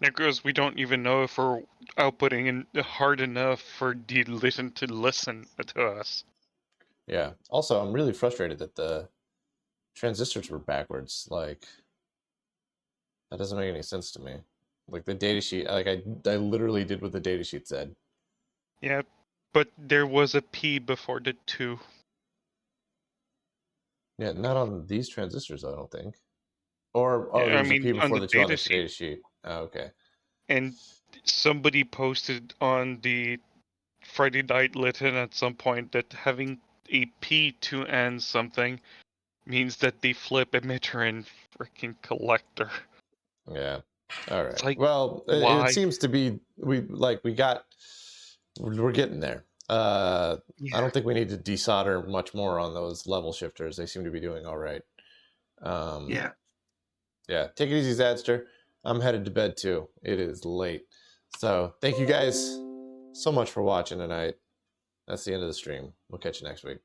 Because we don't even know if we're outputting hard enough for the Litton to listen to us. Yeah. Also, I'm really frustrated that the transistors were backwards. Like, that doesn't make any sense to me. Like the datasheet, like I literally did what the datasheet said. Yeah, but there was a P before the 2. Yeah, not on these transistors, I don't think. Or Yeah, there's a P before the 2 on the datasheet. datasheet. Oh, okay. And somebody posted on the Friday Night Litton at some point that having a P2 and something means that they flip emitter and freaking collector. Yeah. All right. Like, well, why? it seems to be we're getting there. I don't think we need to desolder much more on those level shifters. They seem to be doing all right. Yeah. Yeah. Take it easy, Zadster. I'm headed to bed too. It is late. So thank you guys so much for watching tonight. That's the end of the stream. We'll catch you next week.